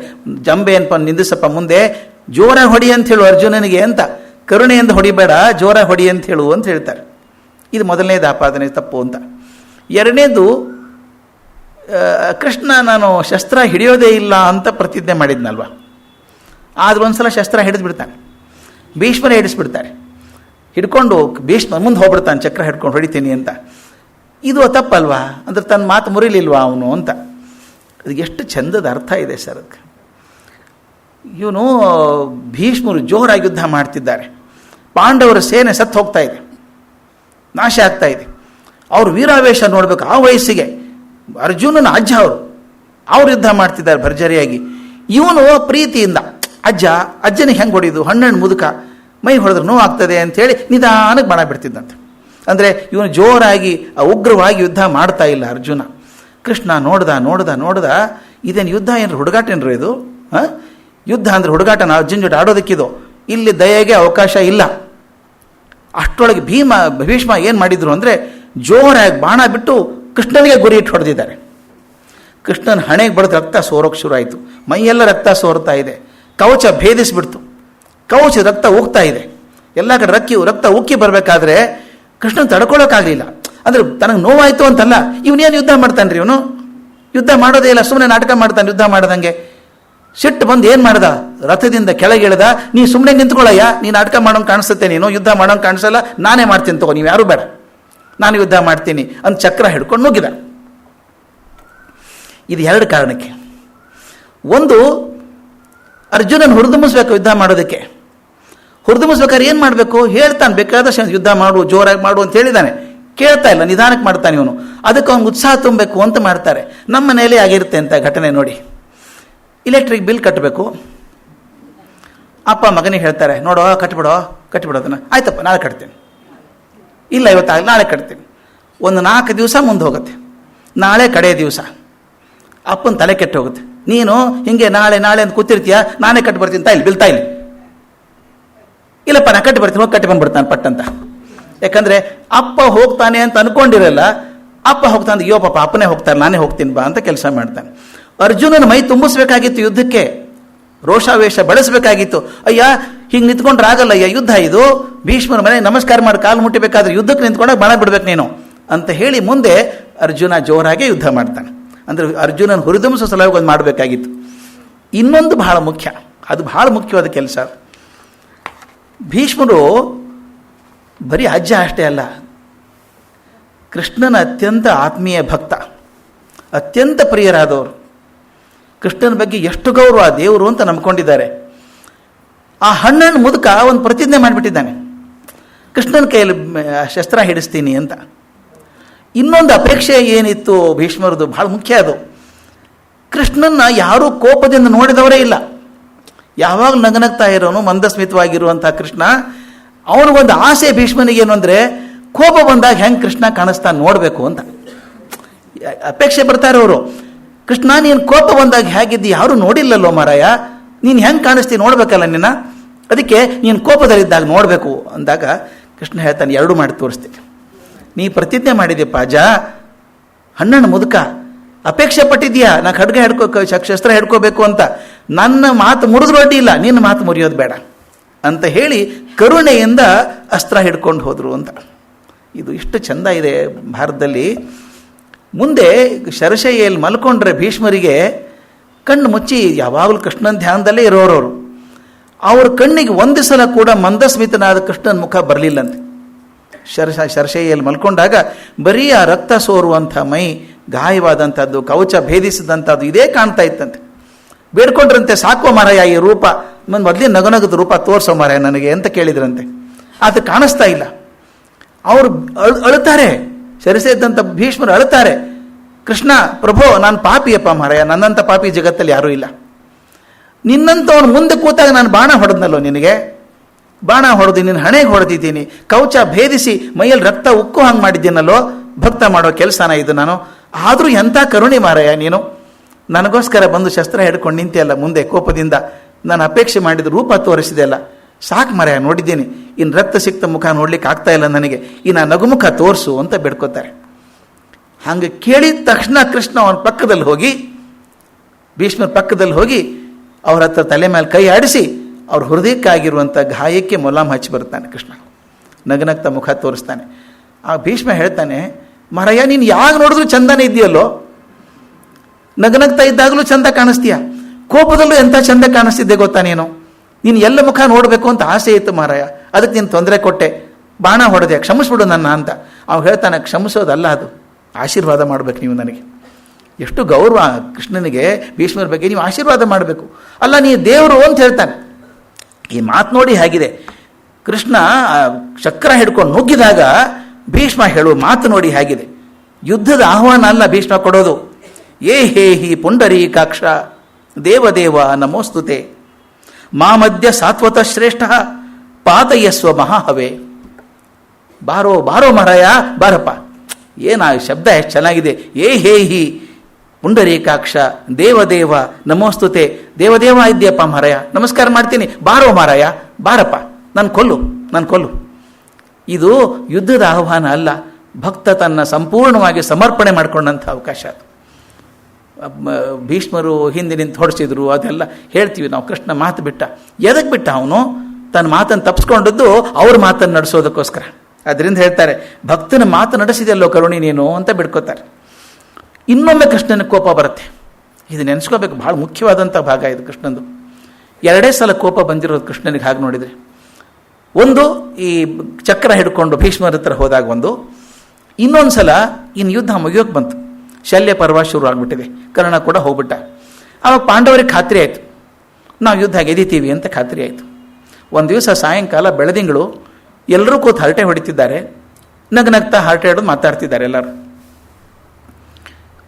ಜಂಬೆ ಅನ್ಪ ನಿಂದಿಸಪ್ಪ ಮುಂದೆ, ಜೋರಾಗಿ ಹೊಡಿ ಅಂತ ಹೇಳು ಅರ್ಜುನನಿಗೆ ಅಂತ, ಕರುಣೆಯಿಂದ ಹೊಡಿಬೇಡ, ಜೋರಾಗಿ ಹೊಡಿ ಅಂತ ಹೇಳು ಅಂತ ಹೇಳ್ತಾರೆ. ಇದು ಮೊದಲನೇದು ಆಪಾದನೆ ತಪ್ಪು ಅಂತ. ಎರಡನೇದು, ಕೃಷ್ಣ ನಾನು ಶಸ್ತ್ರ ಹಿಡಿಯೋದೇ ಇಲ್ಲ ಅಂತ ಪ್ರತಿಜ್ಞೆ ಮಾಡಿದ್ನಲ್ವ, ಆದರೂ ಒಂದು ಸಲ ಶಸ್ತ್ರ ಹಿಡಿದ್ಬಿಡ್ತಾನೆ, ಭೀಷ್ಮರೇ ಹಿಡಿಸ್ಬಿಡ್ತಾರೆ. ಹಿಡ್ಕೊಂಡು ಭೀಷ್ಮ ಮುಂದೆ ಹೋಗ್ಬಿಡ್ತಾನೆ, ಚಕ್ರ ಹಿಡ್ಕೊಂಡು ಹೊಡಿತೀನಿ ಅಂತ. ಇದು ತಪ್ಪಲ್ವಾ, ಅಂದ್ರೆ ತನ್ನ ಮಾತು ಮುರಿಲಿಲ್ವಾ ಅವನು ಅಂತ. ಅದಕ್ಕೆ ಎಷ್ಟು ಚಂದದ ಅರ್ಥ ಇದೆ ಸರ್ ಅದಕ್ಕೆ. ಇವನು ಭೀಷ್ಮರು ಜೋರಾಗಿ ಯುದ್ಧ ಮಾಡ್ತಿದ್ದಾರೆ, ಪಾಂಡವರ ಸೇನೆ ಸತ್ತು ಹೋಗ್ತಾ ಇದೆ, ನಾಶ ಆಗ್ತಾ ಇದೆ. ಅವ್ರು ವೀರಾವೇಶ ನೋಡ್ಬೇಕು. ಆ ವಯಸ್ಸಿಗೆ ಅರ್ಜುನನ ಅಜ್ಜ ಅವ್ರು ಯುದ್ಧ ಮಾಡ್ತಿದ್ದಾರೆ ಭರ್ಜರಿಯಾಗಿ. ಇವನು ಪ್ರೀತಿಯಿಂದ ಅಜ್ಜನಿಗೆ ಹೆಂಗೆ ಹೊಡಿದು, ಹಣ್ಣು ಮುದುಕ, ಮೈ ಹೊಡೆದ್ರೆ ನೋವು ಆಗ್ತದೆ ಅಂಥೇಳಿ ನಿಧಾನಕ್ಕೆ ಬಾಣ ಬಿಡ್ತಿದ್ದಂತೆ. ಅಂದರೆ ಇವನು ಜೋರಾಗಿ ಉಗ್ರವಾಗಿ ಯುದ್ಧ ಮಾಡ್ತಾ ಇಲ್ಲ ಅರ್ಜುನ. ಕೃಷ್ಣ ನೋಡ್ದ, ಇದೇನು ಯುದ್ಧ ಏನ್ರಿ, ಹುಡುಗಾಟ ಏನ್ರಿ ಇದು? ಯುದ್ಧ ಅಂದರೆ ಹುಡುಗಾಟನ, ಅರ್ಜುನ ಜೊತೆ ಆಡೋದಕ್ಕಿದು, ಇಲ್ಲಿ ದಯೆಗೆ ಅವಕಾಶ ಇಲ್ಲ. ಅಷ್ಟರೊಳಗೆ ಭೀಷ್ಮ ಏನು ಮಾಡಿದ್ರು ಅಂದರೆ, ಜೋರಾಗಿ ಬಾಣ ಬಿಟ್ಟು ಕೃಷ್ಣನಿಗೆ ಗುರಿ ಇಟ್ಟು ಹೊಡೆದಿದ್ದಾರೆ. ಕೃಷ್ಣನ ಹಣೆಗೆ ಬಡ್ದು ರಕ್ತ ಸೋರೋಕ್ಕೆ ಶುರು ಆಯಿತು, ಮೈಯೆಲ್ಲ ರಕ್ತ ಸೋರ್ತಾ ಇದೆ, ಕವಚ ಭೇದಿಸ್ಬಿಡ್ತು, ಕವಚ ರಕ್ತ ಉಗ್ತಾ ಇದೆ, ಎಲ್ಲ ಕಡೆ ರಕ್ತ ಉಕ್ಕಿ ಬರಬೇಕಾದ್ರೆ ಕೃಷ್ಣನ್ ತಡ್ಕೊಳ್ಳೋಕ್ಕಾಗಲಿಲ್ಲ. ಅಂದರೆ ತನಗೆ ನೋವಾಯಿತು ಅಂತಲ್ಲ, ಇವನೇನು ಯುದ್ಧ ಮಾಡ್ತಾನೆ ರೀ, ಇವನು ಯುದ್ಧ ಮಾಡೋದೇ ಇಲ್ಲ, ಸುಮ್ಮನೆ ನಾಟಕ ಮಾಡ್ತಾನೆ ಯುದ್ಧ ಮಾಡ್ದಂಗೆ. ಸಿಟ್ಟು ಬಂದು ಏನು ಮಾಡ್ದ, ರಥದಿಂದ ಕೆಳಗಿಳಿದ, ನೀ ಸುಮ್ಮನೆ ನಿಂತ್ಕೊಳ್ಳಯ್ಯ, ನೀ ನಾಟಕ ಮಾಡೋಂಗೆ ಕಾಣಿಸುತ್ತೆ, ನೀನು ಯುದ್ಧ ಮಾಡೋಂಗೆ ಕಾಣಿಸಲ್ಲ, ನಾನೇ ಮಾಡ್ತೀನಿ ತಗೋ, ನೀವು ಯಾರು ಬೇಡ, ನಾನು ಯುದ್ಧ ಮಾಡ್ತೀನಿ ಅಂತ ಚಕ್ರ ಹಿಡ್ಕೊಂಡು ನುಗ್ಗಿದ. ಇದು ಎರಡು ಕಾರಣಕ್ಕೆ. ಒಂದು, ಅರ್ಜುನನ ಹುರಿದುಂಬಿಸ್ಬೇಕು ಯುದ್ಧ ಮಾಡೋದಕ್ಕೆ. ಹುರಿದುಂಬಿಸ್ಬೇಕಾದ್ರೆ ಏನು ಮಾಡಬೇಕು, ಹೇಳ್ತಾನೆ ಬೇಕಾದ ಯುದ್ಧ ಮಾಡು, ಜೋರಾಗಿ ಮಾಡು ಅಂತ ಹೇಳಿದ್ದಾನೆ, ಕೇಳ್ತಾ ಇಲ್ಲ, ನಿಧಾನಕ್ಕೆ ಮಾಡ್ತಾನೆ ಇವನು. ಅದಕ್ಕೆ ಅವ್ನಿಗೆ ಉತ್ಸಾಹ ತುಂಬಬೇಕು ಅಂತ ಮಾಡ್ತಾರೆ. ನಮ್ಮ ಮನೆಯಲ್ಲೇ ಆಗಿರುತ್ತೆ ಅಂತ ಘಟನೆ ನೋಡಿ. ಇಲೆಕ್ಟ್ರಿಕ್ ಬಿಲ್ ಕಟ್ಟಬೇಕು, ಅಪ್ಪ ಮಗನಿಗೆ ಹೇಳ್ತಾರೆ, ನೋಡೋ ಕಟ್ಬಿಡೋ ಅದನ್ನು, ಆಯ್ತಪ್ಪ ನಾಳೆ ಕಟ್ತೀನಿ, ಇಲ್ಲ ಇವತ್ತಾಗಲಿ ನಾಳೆ ಕಟ್ತೀನಿ. ಒಂದು 4 ದಿವಸ ಮುಂದೆ ಹೋಗುತ್ತೆ, ನಾಳೆ ಕಡೆ ದಿವಸ ಅಪ್ಪನ ತಲೆ ಕೆಟ್ಟು ಹೋಗುತ್ತೆ. ನೀನು ಹಿಂಗೆ ನಾಳೆ ಅಂತ ಕೂತಿರ್ತೀಯ, ನಾನೇ ಕಟ್ಟಿ ಬರ್ತೀನಿ ತಾಯಿಲಿ ಬಿಲ್ ತಾಯಿಲಿ, ಇಲ್ಲಪ್ಪ ನಾ ಕಟ್ಟಿ ಬರ್ತೀನಿ, ಹೋಗಿ ಕಟ್ಟಿ ಬಂದ್ಬಿಡ್ತಾನೆ ಪಟ್ಟಂತ. ಯಾಕಂದರೆ ಅಪ್ಪ ಹೋಗ್ತಾನೆ ಅಂತ ಅನ್ಕೊಂಡಿರಲ್ಲ, ಅಪ್ಪ ಹೋಗ್ತಾನೆ, ಅಯ್ಯೋ ಪಾಪ ಅಪ್ಪನೇ ಹೋಗ್ತಾರೆ, ನಾನೇ ಹೋಗ್ತೀನಿ ಬಾ ಅಂತ ಕೆಲಸ ಮಾಡ್ತಾನೆ. ಅರ್ಜುನನ ಮೈ ತುಂಬಿಸ್ಬೇಕಾಗಿತ್ತು ಯುದ್ಧಕ್ಕೆ, ರೋಷಾವೇಶ ಬೆಳೆಸಬೇಕಾಗಿತ್ತು. ಅಯ್ಯ ಹಿಂಗೆ ನಿಂತ್ಕೊಂಡ್ರೆ ಆಗಲ್ಲಯ್ಯ, ಯುದ್ಧ ಇದು, ಭೀಷ್ಮನ ಮನೆ ನಮಸ್ಕಾರ ಮಾಡಿ ಕಾಲು ಮುಟ್ಟಿಬೇಕಾದ್ರೆ ಯುದ್ಧಕ್ಕೆ ನಿಂತ್ಕೊಂಡಾಗ ಬಾಣ ಬಿಡ್ಬೇಕು ನೀನು ಅಂತ ಹೇಳಿ ಮುಂದೆ ಅರ್ಜುನ ಜೋರಾಗೆ ಯುದ್ಧ ಮಾಡ್ತಾನೆ. ಅಂದರೆ ಅರ್ಜುನನ ಹುರಿದುಂಬಿಸೋ ಸಲುವಾಗಿ ಒಂದು ಮಾಡಬೇಕಾಗಿತ್ತು. ಇನ್ನೊಂದು ಬಹಳ ಮುಖ್ಯ, ಅದು ಬಹಳ ಮುಖ್ಯವಾದ ಕೆಲಸ. ಭೀಷ್ಮರು ಬರೀ ಅಜ್ಜ ಅಷ್ಟೇ ಅಲ್ಲ, ಕೃಷ್ಣನ ಅತ್ಯಂತ ಆತ್ಮೀಯ ಭಕ್ತ, ಅತ್ಯಂತ ಪ್ರಿಯರಾದವರು. ಕೃಷ್ಣನ ಬಗ್ಗೆ ಎಷ್ಟು ಗೌರವ, ದೇವರು ಅಂತ ನಂಬ್ಕೊಂಡಿದ್ದಾರೆ. ಆ ಹಣ್ಣನ್ನು ಮುದುಕ ಒಂದು ಪ್ರತಿಜ್ಞೆ ಮಾಡಿಬಿಟ್ಟಿದ್ದಾನೆ, ಕೃಷ್ಣನ ಕೈಯಲ್ಲಿ ಶಸ್ತ್ರ ಹಿಡಿಸ್ತೀನಿ ಅಂತ. ಇನ್ನೊಂದು ಅಪೇಕ್ಷೆ ಏನಿತ್ತು ಭೀಷ್ಮರದು, ಬಹಳ ಮುಖ್ಯ ಅದು. ಕೃಷ್ಣನ ಯಾರೂ ಕೋಪದಿಂದ ನೋಡಿದವರೇ ಇಲ್ಲ, ಯಾವಾಗ ನಗನಗ್ತಾ ಇರೋನು, ಮಂದಸ್ಮಿತವಾಗಿರುವಂಥ ಕೃಷ್ಣ. ಅವನಿಗೊಂದು ಆಸೆ ಭೀಷ್ಮನಿಗೇನು ಅಂದರೆ, ಕೋಪ ಬಂದಾಗ ಹೆಂಗೆ ಕೃಷ್ಣ ಕಾಣಿಸ್ತಾ ನೋಡಬೇಕು ಅಂತ ಅಪೇಕ್ಷೆ ಬರ್ತಾರೆ ಅವರು. ಕೃಷ್ಣ ನೀನು ಕೋಪ ಬಂದಾಗ ಹೇಗಿದ್ದು ಯಾರೂ ನೋಡಿಲ್ಲಲ್ಲೋ ಮಾರಾಯ, ನೀನು ಹೆಂಗೆ ಕಾಣಿಸ್ತೀನಿ ನೋಡ್ಬೇಕಲ್ಲ ನಿನ್ನ, ಅದಕ್ಕೆ ನೀನು ಕೋಪದಲ್ಲಿದ್ದಾಗ ನೋಡಬೇಕು ಅಂದಾಗ ಕೃಷ್ಣ ಹೇಳ್ತಾನೆ, ಎರಡೂ ಮಾಡಿ ತೋರಿಸ್ತೀನಿ. ನೀ ಪ್ರತಿಜ್ಞೆ ಮಾಡಿದ್ಯಪ್ಪ ಅಜ್ಜ, ಹಣ್ಣನ್ನು ಮುದುಕ, ಅಪೇಕ್ಷೆ ಪಟ್ಟಿದ್ಯಾ ನಾ ಖಡ್ಗ ಶಸ್ತ್ರ ಹಿಡ್ಕೋಬೇಕು ಅಂತ, ನನ್ನ ಮಾತು ಮುರಿದ್ರು ಅಡ್ಡಿ ಇಲ್ಲ, ನಿನ್ನ ಮಾತು ಮುರಿಯೋದು ಬೇಡ ಅಂತ ಹೇಳಿ ಕರುಣೆಯಿಂದ ಅಸ್ತ್ರ ಹಿಡ್ಕೊಂಡು ಹೋದರು ಅಂತ. ಇದು ಇಷ್ಟು ಚೆಂದ ಇದೆ ಭಾರತದಲ್ಲಿ. ಮುಂದೆ ಶರಶಯ್ಯಲ್ಲಿ ಮಲ್ಕೊಂಡ್ರೆ ಭೀಷ್ಮರಿಗೆ ಕಣ್ಣು ಮುಚ್ಚಿ ಯಾವಾಗಲೂ ಕೃಷ್ಣನ ಧ್ಯಾನದಲ್ಲೇ ಇರೋರವರು. ಅವ್ರ ಕಣ್ಣಿಗೆ ಒಂದು ಸಲ ಕೂಡ ಮಂದಸ್ಮಿತನಾದ ಕೃಷ್ಣನ ಮುಖ ಬರಲಿಲ್ಲಂತೆ. ಶರಶಯ್ಯಲ್ಲಿ ಮಲ್ಕೊಂಡಾಗ ಬರೀ ಆ ರಕ್ತ ಸೋರುವಂಥ ಮೈ, ಗಾಯವಾದಂಥದ್ದು, ಕವಚ ಭೇದಿಸಿದಂಥದ್ದು ಇದೇ ಕಾಣ್ತಾ ಇತ್ತಂತೆ. ಬೇಡ್ಕೊಂಡ್ರಂತೆ, ಸಾಕೋ ಮಾರಾಯ ಈ ರೂಪ, ಮೊದಲೇ ನಗನಗದ ರೂಪ ತೋರಿಸೋ ಮಾರಾಯ ನನಗೆ ಅಂತ ಕೇಳಿದ್ರಂತೆ. ಅದು ಕಾಣಿಸ್ತಾ ಇಲ್ಲ. ಅವರು ಅಳುತ್ತಾರೆ. ಸೆರೆಸೇದ್ದಂಥ ಭೀಷ್ಮರು ಅಳುತ್ತಾರೆ. ಕೃಷ್ಣ, ಪ್ರಭೋ, ನಾನು ಪಾಪಿಯಪ್ಪ ಮಾರಾಯ, ನನ್ನಂಥ ಪಾಪಿ ಜಗತ್ತಲ್ಲಿ ಯಾರೂ ಇಲ್ಲ. ನಿನ್ನಂಥವನು ಮುಂದೆ ಕೂತಾಗ ನಾನು ಬಾಣ ಹೊಡೆದ್ನಲ್ಲೋ ನಿನಗೆ, ಬಾಣ ಹೊಡೆದು ನಿನ್ನ ಹಣೆಗೆ ಹೊಡೆದಿದ್ದೀನಿ, ಕವಚ ಭೇದಿಸಿ ಮೈಯಲ್ಲಿ ರಕ್ತ ಉಕ್ಕು ಹಂಗೆ ಮಾಡಿದ್ದೀನಲ್ಲೋ, ಭಕ್ತ ಮಾಡೋ ಕೆಲಸನ ಇದು ನಾನು. ಆದರೂ ಎಂಥ ಕರುಣೆ ಮಾರಾಯ ನೀನು, ನನಗೋಸ್ಕರ ಬಂದು ಶಸ್ತ್ರ ಹಿಡ್ಕೊಂಡು ನಿಂತೆಯಲ್ಲ ಮುಂದೆ ಕೋಪದಿಂದ, ನಾನು ಅಪೇಕ್ಷೆ ಮಾಡಿದ ರೂಪ ತೋರಿಸಿದೆಯಲ್ಲ, ಸಾಕು ಮಾರಾಯ, ನೋಡಿದ್ದೀನಿ. ಇನ್ನು ರಕ್ತ ಸಿಕ್ತ ಮುಖ ನೋಡ್ಲಿಕ್ಕೆ ಆಗ್ತಾ ಇಲ್ಲ ನನಗೆ, ಇನ್ನು ನಗುಮುಖ ತೋರಿಸು ಅಂತ ಬೇಡ್ಕೋತಾರೆ. ಹಾಗೆ ಕೇಳಿದ ತಕ್ಷಣ ಕೃಷ್ಣ ಅವನ ಪಕ್ಕದಲ್ಲಿ ಹೋಗಿ, ಭೀಷ್ಮರ ಪಕ್ಕದಲ್ಲಿ ಹೋಗಿ ಅವ್ರ ಹತ್ರ ತಲೆ ಮೇಲೆ ಕೈ ಆಡಿಸಿ ಅವ್ರ ಹೃದಯಕ್ಕಾಗಿರುವಂಥ ಗಾಯಕ್ಕೆ ಮೊಲಾಮ್ ಹಚ್ಚಿ ಬರ್ತಾನೆ ಕೃಷ್ಣ. ನಗನಗ್ತ ಮುಖ ತೋರಿಸ್ತಾನೆ. ಆ ಭೀಷ್ಮ ಹೇಳ್ತಾನೆ, ಮಾರಾಯ, ನೀನು ಯಾವಾಗ ನೋಡಿದ್ರು ಚಂದನೇ ಇದೆಯಲ್ಲೋ, ನಗನಗ್ತಾ ಇದ್ದಾಗಲೂ ಚಂದ ಕಾಣಿಸ್ತೀಯ, ಕೋಪದಲ್ಲೂ ಎಂಥ ಚಂದ ಕಾಣಿಸ್ತಿದ್ದೆ ಗೊತ್ತಾ ನೀನು ಎಲ್ಲ ಮುಖ ನೋಡಬೇಕು ಅಂತ ಆಸೆ ಇತ್ತು ಮಾರಾಯ, ಅದಕ್ಕೆ ನೀನು ತೊಂದರೆ ಕೊಟ್ಟೆ, ಬಾಣ ಹೊಡೆದೆ, ಕ್ಷಮಿಸ್ಬಿಡು ನನ್ನ ಅಂತ. ಅವ್ನು ಹೇಳ್ತಾನೆ, ಕ್ಷಮಿಸೋದಲ್ಲ, ಅದು ಆಶೀರ್ವಾದ ಮಾಡಬೇಕು ನೀವು ನನಗೆ. ಎಷ್ಟು ಗೌರವ ಕೃಷ್ಣನಿಗೆ ಭೀಷ್ಮರ ಬಗ್ಗೆ, ನೀವು ಆಶೀರ್ವಾದ ಮಾಡಬೇಕು. ಅಲ್ಲ, ನೀ ದೇವರು ಅಂತ ಹೇಳ್ತಾನೆ. ಈ ಮಾತು ನೋಡಿ ಹೇಗಿದೆ, ಕೃಷ್ಣ ಚಕ್ರ ಹಿಡ್ಕೊಂಡು ನುಗ್ಗಿದಾಗ ಭೀಷ್ಮ ಹೇಳುವ ಮಾತು ನೋಡಿ ಹೇಗಿದೆ. ಯುದ್ಧದ ಆಹ್ವಾನ ಅಲ್ಲ ಭೀಷ್ಮ ಕೊಡೋದು. ಏ ಹೇ ಹಿ ಪುಂಡರೀಕಾಕ್ಷ ದೇವದೇವ ನಮೋಸ್ತುತೆ ಮಾಮಧ್ಯ ಸಾತ್ವತ ಶ್ರೇಷ್ಠ ಪಾತಯಸ್ವ ಮಹಾಹವೇ. ಬಾರೋ ಬಾರೋ ಮಹಾರಾಯ, ಬಾರಪ್ಪ. ಏನು ಶಬ್ದ ಎಷ್ಟು ಚೆನ್ನಾಗಿದೆ. ಏ ಹೇ ಹಿ ಪುಂಡರೀಕಾಕ್ಷ ದೇವದೇವ ನಮೋಸ್ತುತೆ. ದೇವದೇವ ಇದ್ದೀಯಪ್ಪ ಮಹಾರಾಯ, ನಮಸ್ಕಾರ ಮಾಡ್ತೀನಿ, ಬಾರೋ ಮಹಾರಾಯ, ಬಾರಪ್ಪ, ನಾನು ಕೊಲ್ಲು. ಇದು ಯುದ್ಧದ ಆಹ್ವಾನ ಅಲ್ಲ, ಭಕ್ತ ತನ್ನ ಸಂಪೂರ್ಣವಾಗಿ ಸಮರ್ಪಣೆ ಮಾಡಿಕೊಂಡಂಥ ಅವಕಾಶ ಅದು. ಭೀಷ್ಮರು ಹಿಂದೆ ನಿಂತು ಹೊಡಿಸಿದ್ರು, ಅದೆಲ್ಲ ಹೇಳ್ತೀವಿ ನಾವು. ಕೃಷ್ಣ ಮಾತು ಬಿಟ್ಟ. ಎದಕ್ಕೆ ಬಿಟ್ಟ ಅವನು? ತನ್ನ ಮಾತನ್ನು ತಪ್ಪಿಸ್ಕೊಂಡದ್ದು ಅವ್ರ ಮಾತನ್ನು ನಡೆಸೋದಕ್ಕೋಸ್ಕರ. ಅದರಿಂದ ಹೇಳ್ತಾರೆ, ಭಕ್ತನ ಮಾತು ನಡೆಸಿದೆಲ್ಲೋ ಕರುಣಿ ನೀನು ಅಂತ ಬಿಡ್ಕೋತಾರೆ. ಇನ್ನೊಮ್ಮೆ ಕೃಷ್ಣನ ಕೋಪ ಬರುತ್ತೆ. ಇದು ನೆನೆಸ್ಕೋಬೇಕು, ಭಾಳ ಮುಖ್ಯವಾದಂಥ ಭಾಗ ಇದು ಕೃಷ್ಣಂದು. 2 ಸಲ ಕೋಪ ಬಂದಿರೋದು ಕೃಷ್ಣನಿಗೆ. ಹಾಗೆ ನೋಡಿದರೆ, ಒಂದು ಈ ಚಕ್ರ ಹಿಡ್ಕೊಂಡು ಭೀಷ್ಮರ ಹತ್ರ ಹೋದಾಗ ಒಂದು, ಇನ್ನೊಂದು ಸಲ ಇನ್ನು ಯುದ್ಧ ಮುಗಿಯೋಕೆ ಬಂತು, ಶಲ್ಯ ಪರ್ವ ಶುರು ಆಗಿಬಿಟ್ಟಿದೆ, ಕರ್ಣ ಕೂಡ ಹೋಗ್ಬಿಟ್ಟ. ಆವಾಗ ಪಾಂಡವರಿಗೆ ಖಾತ್ರಿ ಆಯಿತು, ನಾವು ಯುದ್ಧ ಗೆದ್ದಿತೀವಿ ಅಂತ ಖಾತ್ರಿ ಆಯಿತು. ಒಂದು ದಿವಸ ಸಾಯಂಕಾಲ ಬೆಳದಿಂಗಳು ಎಲ್ಲರೂ ಕೂತು ಹರಟೆ ಹೊಡಿತಿದ್ದಾರೆ, ನಗ್ನಗ್ತಾ ಹರಟೆ ಹೊಡೆದು ಮಾತಾಡ್ತಿದ್ದಾರೆ ಎಲ್ಲರೂ.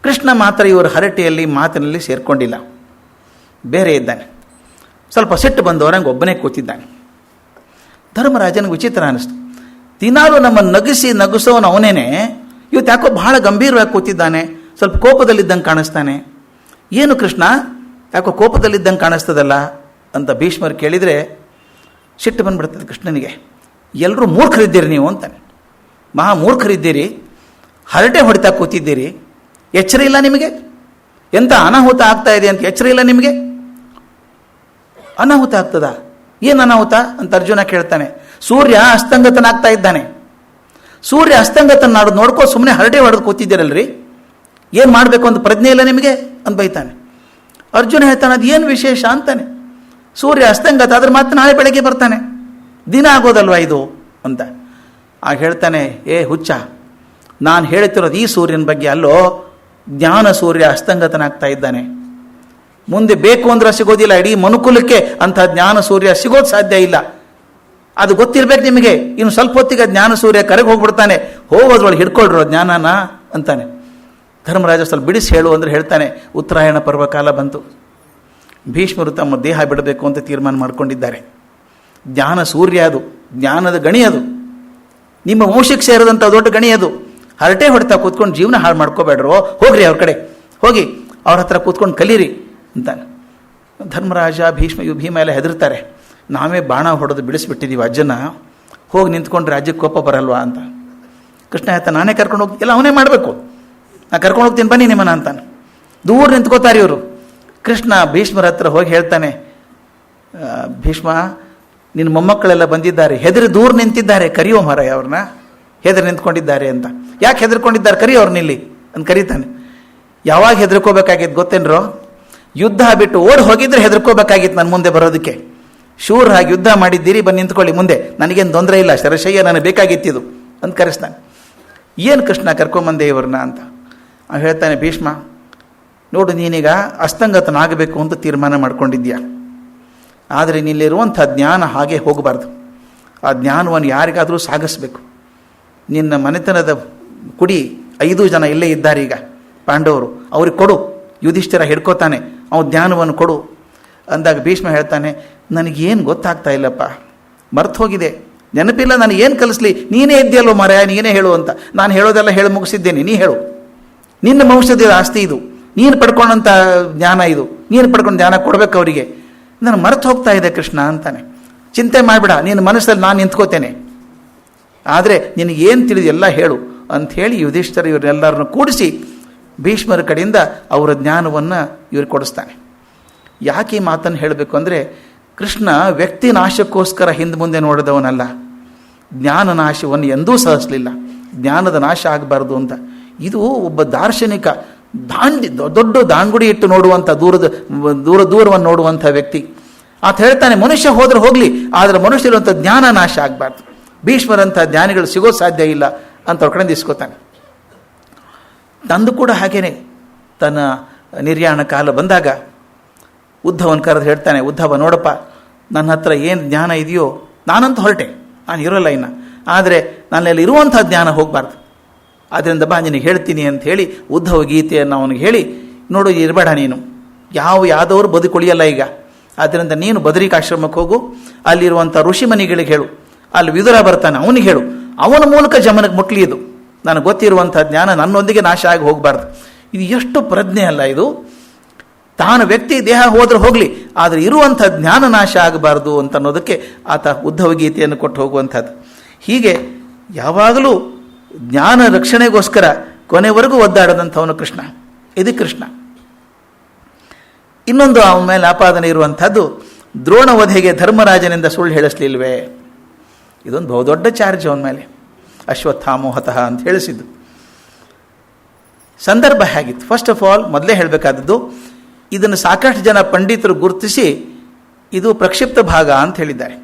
ಕೃಷ್ಣ ಮಾತ್ರ ಇವರು ಹರಟೆಯಲ್ಲಿ ಮಾತಿನಲ್ಲಿ ಸೇರ್ಕೊಂಡಿಲ್ಲ, ಬೇರೆ ಇದ್ದಾನೆ. ಸ್ವಲ್ಪ ಸಿಟ್ಟು ಬಂದವರಂಗೆ ಒಬ್ಬನೇ ಕೂತಿದ್ದಾನೆ. ಧರ್ಮರಾಜನಿಗೆ ವಿಚಿತ್ರ ಅನ್ನಿಸ್ತು. ದಿನಾಲು ನಮ್ಮನ್ನು ನಗಿಸೋನು ಅವನೇನೆ, ಇವತ್ತು ಯಾಕೋ ಬಹಳ ಗಂಭೀರವಾಗಿ ಕೂತಿದ್ದಾನೆ, ಸ್ವಲ್ಪ ಕೋಪದಲ್ಲಿದ್ದಂಗೆ ಕಾಣಿಸ್ತಾನೆ. ಏನು ಕೃಷ್ಣ, ಯಾಕೋ ಕೋಪದಲ್ಲಿದ್ದಂಗೆ ಕಾಣಿಸ್ತದಲ್ಲ ಅಂತ ಭೀಷ್ಮರು ಕೇಳಿದರೆ ಸಿಟ್ಟು ಬಂದ್ಬಿಡ್ತದೆ ಕೃಷ್ಣನಿಗೆ. ಎಲ್ಲರೂ ಮೂರ್ಖರಿದ್ದೀರಿ ನೀವು ಅಂತಾನೆ. ಮಹಾ ಮೂರ್ಖರಿದ್ದೀರಿ, ಹರಟೆ ಹೊಡಿತಾ ಕೂತಿದ್ದೀರಿ, ಎಚ್ಚರ ಇಲ್ಲ ನಿಮಗೆ? ಎಂಥ ಅನಾಹುತ ಆಗ್ತಾ ಇದೆ ಅಂತ ಎಚ್ಚರ ಇಲ್ಲ ನಿಮಗೆ? ಅನಾಹುತ ಆಗ್ತದ? ಏನು ಅನಾಹುತ ಅಂತ ಅರ್ಜುನ ಕೇಳ್ತಾನೆ. ಸೂರ್ಯ ಅಸ್ತಂಗತನಾಗ್ತಾ ಇದ್ದಾನೆ. ಸೂರ್ಯ ಅಸ್ತಂಗತನ ನೋಡ್ಕೋ ಸುಮ್ಮನೆ ಹರಟೆ ಹೊಡೆದು ಕೂತಿದ್ದೀರಲ್ರಿ, ಏನು ಮಾಡಬೇಕು ಅಂತ ಪ್ರಜ್ಞೆ ಇಲ್ಲ ನಿಮಗೆ ಅಂತ ಬೈತಾನೆ. ಅರ್ಜುನ ಹೇಳ್ತಾನೆ, ಅದು ಏನು ವಿಶೇಷ ಅಂತಾನೆ. ಸೂರ್ಯ ಅಸ್ತಂಗತ, ಅದ್ರ ಮಾತ್ರ ನಾಳೆ ಬೆಳಗ್ಗೆ ಬರ್ತಾನೆ, ದಿನ ಆಗೋದಲ್ವಾ ಇದು ಅಂತ. ಆಗ ಹೇಳ್ತಾನೆ, ಏ ಹುಚ್ಚ, ನಾನು ಹೇಳ್ತಿರೋದು ಈ ಸೂರ್ಯನ ಬಗ್ಗೆ ಅಲ್ಲೋ, ಜ್ಞಾನ ಸೂರ್ಯ ಅಸ್ತಂಗತನಾಗ್ತಾ ಇದ್ದಾನೆ. ಮುಂದೆ ಬೇಕು ಅಂದ್ರೆ ಸಿಗೋದಿಲ್ಲ, ಇಡೀ ಮನುಕುಲಕ್ಕೆ ಅಂಥ ಜ್ಞಾನ ಸೂರ್ಯ ಸಿಗೋದು ಸಾಧ್ಯ ಇಲ್ಲ. ಅದು ಗೊತ್ತಿರ್ಬೇಕು ನಿಮಗೆ. ಇನ್ನು ಸ್ವಲ್ಪ ಹೊತ್ತಿಗೆ ಜ್ಞಾನ ಸೂರ್ಯ ಕರೆಗೆ ಹೋಗ್ಬಿಡ್ತಾನೆ, ಹೋಗೋದ್ರೊಳಗೆ ಹಿಡ್ಕೊಳ್ರೋ ಜ್ಞಾನನ ಅಂತಾನೆ. ಧರ್ಮರಾಜ ಸ್ವಲ್ಪ ಬಿಡಿಸಿ ಹೇಳು ಅಂದರೆ ಹೇಳ್ತಾನೆ, ಉತ್ತರಾಯಣ ಪರ್ವಕಾಲ ಬಂತು, ಭೀಷ್ಮರು ತಮ್ಮ ದೇಹ ಬಿಡಬೇಕು ಅಂತ ತೀರ್ಮಾನ ಮಾಡಿಕೊಂಡಿದ್ದಾರೆ. ಜ್ಞಾನ ಸೂರ್ಯ ಅದು, ಜ್ಞಾನದ ಗಣಿ ಅದು, ನಿಮ್ಮ ವಂಶಕ್ಕೆ ಸೇರಿದಂಥ ದೊಡ್ಡ ಗಣಿ ಅದು. ಹರಟೆ ಹೊಡಿತಾ ಕೂತ್ಕೊಂಡು ಜೀವನ ಹಾಳು ಮಾಡ್ಕೋಬೇಡ್ರೋ, ಹೋಗ್ರಿ ಅವ್ರ ಕಡೆ ಹೋಗಿ ಅವ್ರ ಹತ್ರ ಕೂತ್ಕೊಂಡು ಕಲೀರಿ ಅಂತಾನೆ. ಧರ್ಮರಾಜ ಭೀಮ ಎಲ್ಲ ಹೆದರ್ತಾರೆ, ನಾವೇ ಬಾಣ ಹೊಡೆದು ಬಿಡಿಸ್ಬಿಟ್ಟಿದ್ದೀವಿ ಅಜ್ಜನ, ಹೋಗಿ ನಿಂತ್ಕೊಂಡು ರಾಜ್ಯಕ್ಕೆ ಕೋಪ ಬರಲ್ವಾ ಅಂತ. ಕೃಷ್ಣ ಹೇಳ್ತಾ, ನಾನೇ ಕರ್ಕೊಂಡು ಹೋಗಿ, ಎಲ್ಲ ಅವನೇ ಮಾಡಬೇಕು, ನಾನು ಕರ್ಕೊಂಡು ಹೋಗ್ತೀನಿ ಬನ್ನಿ ನಿಮ್ಮನ್ನ ಅಂತಾನೆ. ದೂರ ನಿಂತ್ಕೋತಾರೆ ಇವರು. ಕೃಷ್ಣ ಭೀಷ್ಮರ ಹತ್ರ ಹೋಗಿ ಹೇಳ್ತಾನೆ, ಭೀಷ್ಮ, ನಿನ್ನ ಮೊಮ್ಮಕ್ಕಳೆಲ್ಲ ಬಂದಿದ್ದಾರೆ, ಹೆದರಿ ದೂರ ನಿಂತಿದ್ದಾರೆ, ಕರಿಯೋ ಮಾರಾಯ ಅವ್ರನ್ನ, ಹೆದರಿ ನಿಂತ್ಕೊಂಡಿದ್ದಾರೆ ಅಂತ. ಯಾಕೆ ಹೆದರ್ಕೊಂಡಿದ್ದಾರೆ, ಕರಿಯೋ ಅವ್ರನ್ನ ಇಲ್ಲಿ ಅಂತ ಕರೀತಾನೆ. ಯಾವಾಗ ಹೆದರ್ಕೋಬೇಕಾಗಿತ್ತು ಗೊತ್ತೇನ್ರೋ? ಯುದ್ಧ ಬಿಟ್ಟು ಓಡಿ ಹೋಗಿದ್ರೆ ಹೆದರ್ಕೋಬೇಕಾಗಿತ್ತು ನನ್ನ ಮುಂದೆ ಬರೋದಕ್ಕೆ. ಶೂರಾಗಿ ಯುದ್ಧ ಮಾಡಿದ್ದೀರಿ, ಬಂದು ನಿಂತ್ಕೊಳ್ಳಿ ಮುಂದೆ, ನನಗೇನು ತೊಂದರೆ ಇಲ್ಲ, ಶರಶಯ್ಯ ನನಗೆ ಬೇಕಾಗಿತ್ತಿದು ಅಂತ ಕರೆಸ್ತಾನೆ. ಏನು ಕೃಷ್ಣ ಕರ್ಕೊಂಬಂದೆ ಇವ್ರನ್ನ ಅಂತ ಹೇಳ್ತಾನೆ. ಭೀಷ್ಮ, ನೋಡು, ನೀನೀಗ ಅಸ್ತಂಗತನಾಗಬೇಕು ಅಂತ ತೀರ್ಮಾನ ಮಾಡ್ಕೊಂಡಿದ್ಯಾ, ಆದರೆ ನಿಲ್ಲಿರುವಂಥ ಜ್ಞಾನ ಹಾಗೆ ಹೋಗಬಾರ್ದು. ಆ ಜ್ಞಾನವನ್ನು ಯಾರಿಗಾದರೂ ಸಾಗಿಸ್ಬೇಕು. ನಿನ್ನ ಮನೆತನದ ಕುಡಿ 5 ಜನ ಇಲ್ಲೇ ಇದ್ದಾರೆ ಈಗ ಪಾಂಡವರು, ಅವ್ರಿಗೆ ಕೊಡು, ಯುಧಿಷ್ಠಿರ ಹಿಡ್ಕೋತಾನೆ, ಅವನ ಜ್ಞಾನವನ್ನು ಕೊಡು ಅಂದಾಗ ಭೀಷ್ಮ ಹೇಳ್ತಾನೆ, ನನಗೇನು ಗೊತ್ತಾಗ್ತಾ ಇಲ್ಲಪ್ಪ, ಮರ್ತು ಹೋಗಿದೆ, ನೆನಪಿಲ್ಲ, ನನಗೇನು ಕಲಿಸ್ಲಿ, ನೀನೇ ಇದ್ದೀಯಲ್ವ ಮಾರಾಯ, ನೀನೇ ಹೇಳು ಅಂತ. ನಾನು ಹೇಳೋದೆಲ್ಲ ಹೇಳಿ ಮುಗಿಸಿದ್ದೇನೆ, ನೀ ಹೇಳು, ನಿನ್ನ ವಂಶದ ಆಸ್ತಿ ಇದು, ನೀನು ಪಡ್ಕೊಂಡಂಥ ಜ್ಞಾನ ಇದು, ನೀನು ಪಡ್ಕೊಂಡು ಜ್ಞಾನ ಕೊಡಬೇಕು ಅವರಿಗೆ, ನಾನು ಮರೆತು ಹೋಗ್ತಾ ಇದೆ ಕೃಷ್ಣ ಅಂತಾನೆ. ಚಿಂತೆ ಮಾಡಿಬಿಡ, ನಿನ್ನ ಮನಸ್ಸಲ್ಲಿ ನಾನು ನಿಂತ್ಕೋತೇನೆ, ಆದರೆ ನಿನಗೇನು ತಿಳಿದು ಎಲ್ಲ ಹೇಳು ಅಂಥೇಳಿ ಯುಧಿಷ್ಠಿರ ಇವರೆಲ್ಲರನ್ನು ಕೂಡಿಸಿ ಭೀಷ್ಮರ ಕಡೆಯಿಂದ ಅವರ ಜ್ಞಾನವನ್ನು ಇವ್ರಿಗೆ ಕೊಡಿಸ್ತಾನೆ. ಯಾಕೆ ಈ ಮಾತನ್ನು ಹೇಳಬೇಕು ಅಂದರೆ, ಕೃಷ್ಣ ವ್ಯಕ್ತಿ ನಾಶಕ್ಕೋಸ್ಕರ ಹಿಂದೆ ಮುಂದೆ ನೋಡಿದವನಲ್ಲ, ಜ್ಞಾನ ನಾಶವನ್ನು ಎಂದೂ ಸಹಿಸಲಿಲ್ಲ, ಜ್ಞಾನದ ನಾಶ ಆಗಬಾರ್ದು ಅಂತ. ಇದು ಒಬ್ಬ ದಾರ್ಶನಿಕ, ದೊಡ್ಡ ದಾಂಗುಡಿ ಇಟ್ಟು ನೋಡುವಂಥ ದೂರವನ್ನು ನೋಡುವಂಥ ವ್ಯಕ್ತಿ. ಆತ ಹೇಳ್ತಾನೆ, ಮನುಷ್ಯ ಹೋದ್ರೆ ಹೋಗಲಿ, ಆದರೆ ಮನುಷ್ಯರುವಂಥ ಜ್ಞಾನ ನಾಶ ಆಗಬಾರ್ದು, ಭೀಷ್ಮರಂಥ ಜ್ಞಾನಿಗಳು ಸಿಗೋದು ಸಾಧ್ಯ ಇಲ್ಲ ಅಂತ ಅವ್ರ ಕಡೆಯಿಂದ ಇಸ್ಕೋತಾನೆ. ತಂದು ಕೂಡ ಹಾಗೇನೆ ತನ್ನ ನಿರ್ಯಾಣ ಕಾಲ ಬಂದಾಗ ಉದ್ಧವನ ಕರೆದು ಹೇಳ್ತಾನೆ, ಉದ್ಧವ ನೋಡಪ್ಪ, ನನ್ನ ಹತ್ರ ಏನು ಜ್ಞಾನ ಇದೆಯೋ ನಾನಂತೂ ಹೊರಟೆ, ನಾನು ಇರೋಲ್ಲ ಇನ್ನು, ಆದರೆ ನನ್ನಲ್ಲಿ ಇರುವಂಥ ಜ್ಞಾನ ಹೋಗಬಾರ್ದು, ಆದ್ದರಿಂದ ಬಾ ನಿನಗೆ ಹೇಳ್ತೀನಿ ಅಂತ ಹೇಳಿ ಉದ್ಧವ ಗೀತೆಯನ್ನು ಅವನಿಗೆ ಹೇಳಿ, ನೋಡು ಇರಬೇಡ ನೀನು, ಯಾವ್ದವರು ಬದುಕುಳಿಯಲ್ಲ ಈಗ, ಆದ್ದರಿಂದ ನೀನು ಬದರಿಕಾಶ್ರಮಕ್ಕೆ ಹೋಗು, ಅಲ್ಲಿರುವಂಥ ಋಷಿಮನಿಗಳಿಗೆ ಹೇಳು, ಅಲ್ಲಿ ವಿದುರ ಬರ್ತಾನೆ ಅವನಿಗೆ ಹೇಳು, ಅವನ ಮೂಲಕ ಜಮನಕ್ಕೆ ಮುಟ್ಲಿ, ಇದು ನನಗೆ ಗೊತ್ತಿರುವಂಥ ಜ್ಞಾನ ನನ್ನೊಂದಿಗೆ ನಾಶ ಆಗಿ ಹೋಗಬಾರ್ದು. ಇದು ಎಷ್ಟು ಪ್ರಜ್ಞೆ ಅಲ್ಲ ಇದು, ತಾನು ವ್ಯಕ್ತಿ ದೇಹ ಹೋದ್ರೆ ಹೋಗಲಿ, ಆದರೆ ಇರುವಂಥ ಜ್ಞಾನ ನಾಶ ಆಗಬಾರ್ದು ಅಂತ ಅನ್ನೋದಕ್ಕೆ ಆತ ಉದ್ಧವ ಗೀತೆಯನ್ನು ಕೊಟ್ಟು ಹೋಗುವಂಥದ್ದು. ಹೀಗೆ ಯಾವಾಗಲೂ ಜ್ಞಾನ ರಕ್ಷಣೆಗೋಸ್ಕರ ಕೊನೆವರೆಗೂ ಒದ್ದಾಡದಂಥವನು ಕೃಷ್ಣ. ಇದು ಕೃಷ್ಣ. ಇನ್ನೊಂದು ಅವನ ಮೇಲೆ ಆಪಾದನೆ ಇರುವಂಥದ್ದು, ದ್ರೋಣವಧೆಗೆ ಧರ್ಮರಾಜನಿಂದ ಸುಳ್ಳು ಹೇಳಿಸ್ಲಿಲ್ವೇ, ಇದೊಂದು ಬಹುದೊಡ್ಡ ಚಾರ್ಜ್ ಅವನ ಮೇಲೆ, ಅಶ್ವತ್ಥಾಮೋಹತಃ ಅಂತ ಹೇಳಿಸಿದ್ದು. ಸಂದರ್ಭ ಹೇಗಿತ್ತು? ಫಸ್ಟ್ ಆಫ್ ಆಲ್ ಮೊದಲೇ ಹೇಳಬೇಕಾದದ್ದು, ಇದನ್ನು ಸಾಕಷ್ಟು ಜನ ಪಂಡಿತರು ಗುರುತಿಸಿ ಇದು ಪ್ರಕ್ಷಿಪ್ತ ಭಾಗ ಅಂತ ಹೇಳಿದ್ದಾರೆ.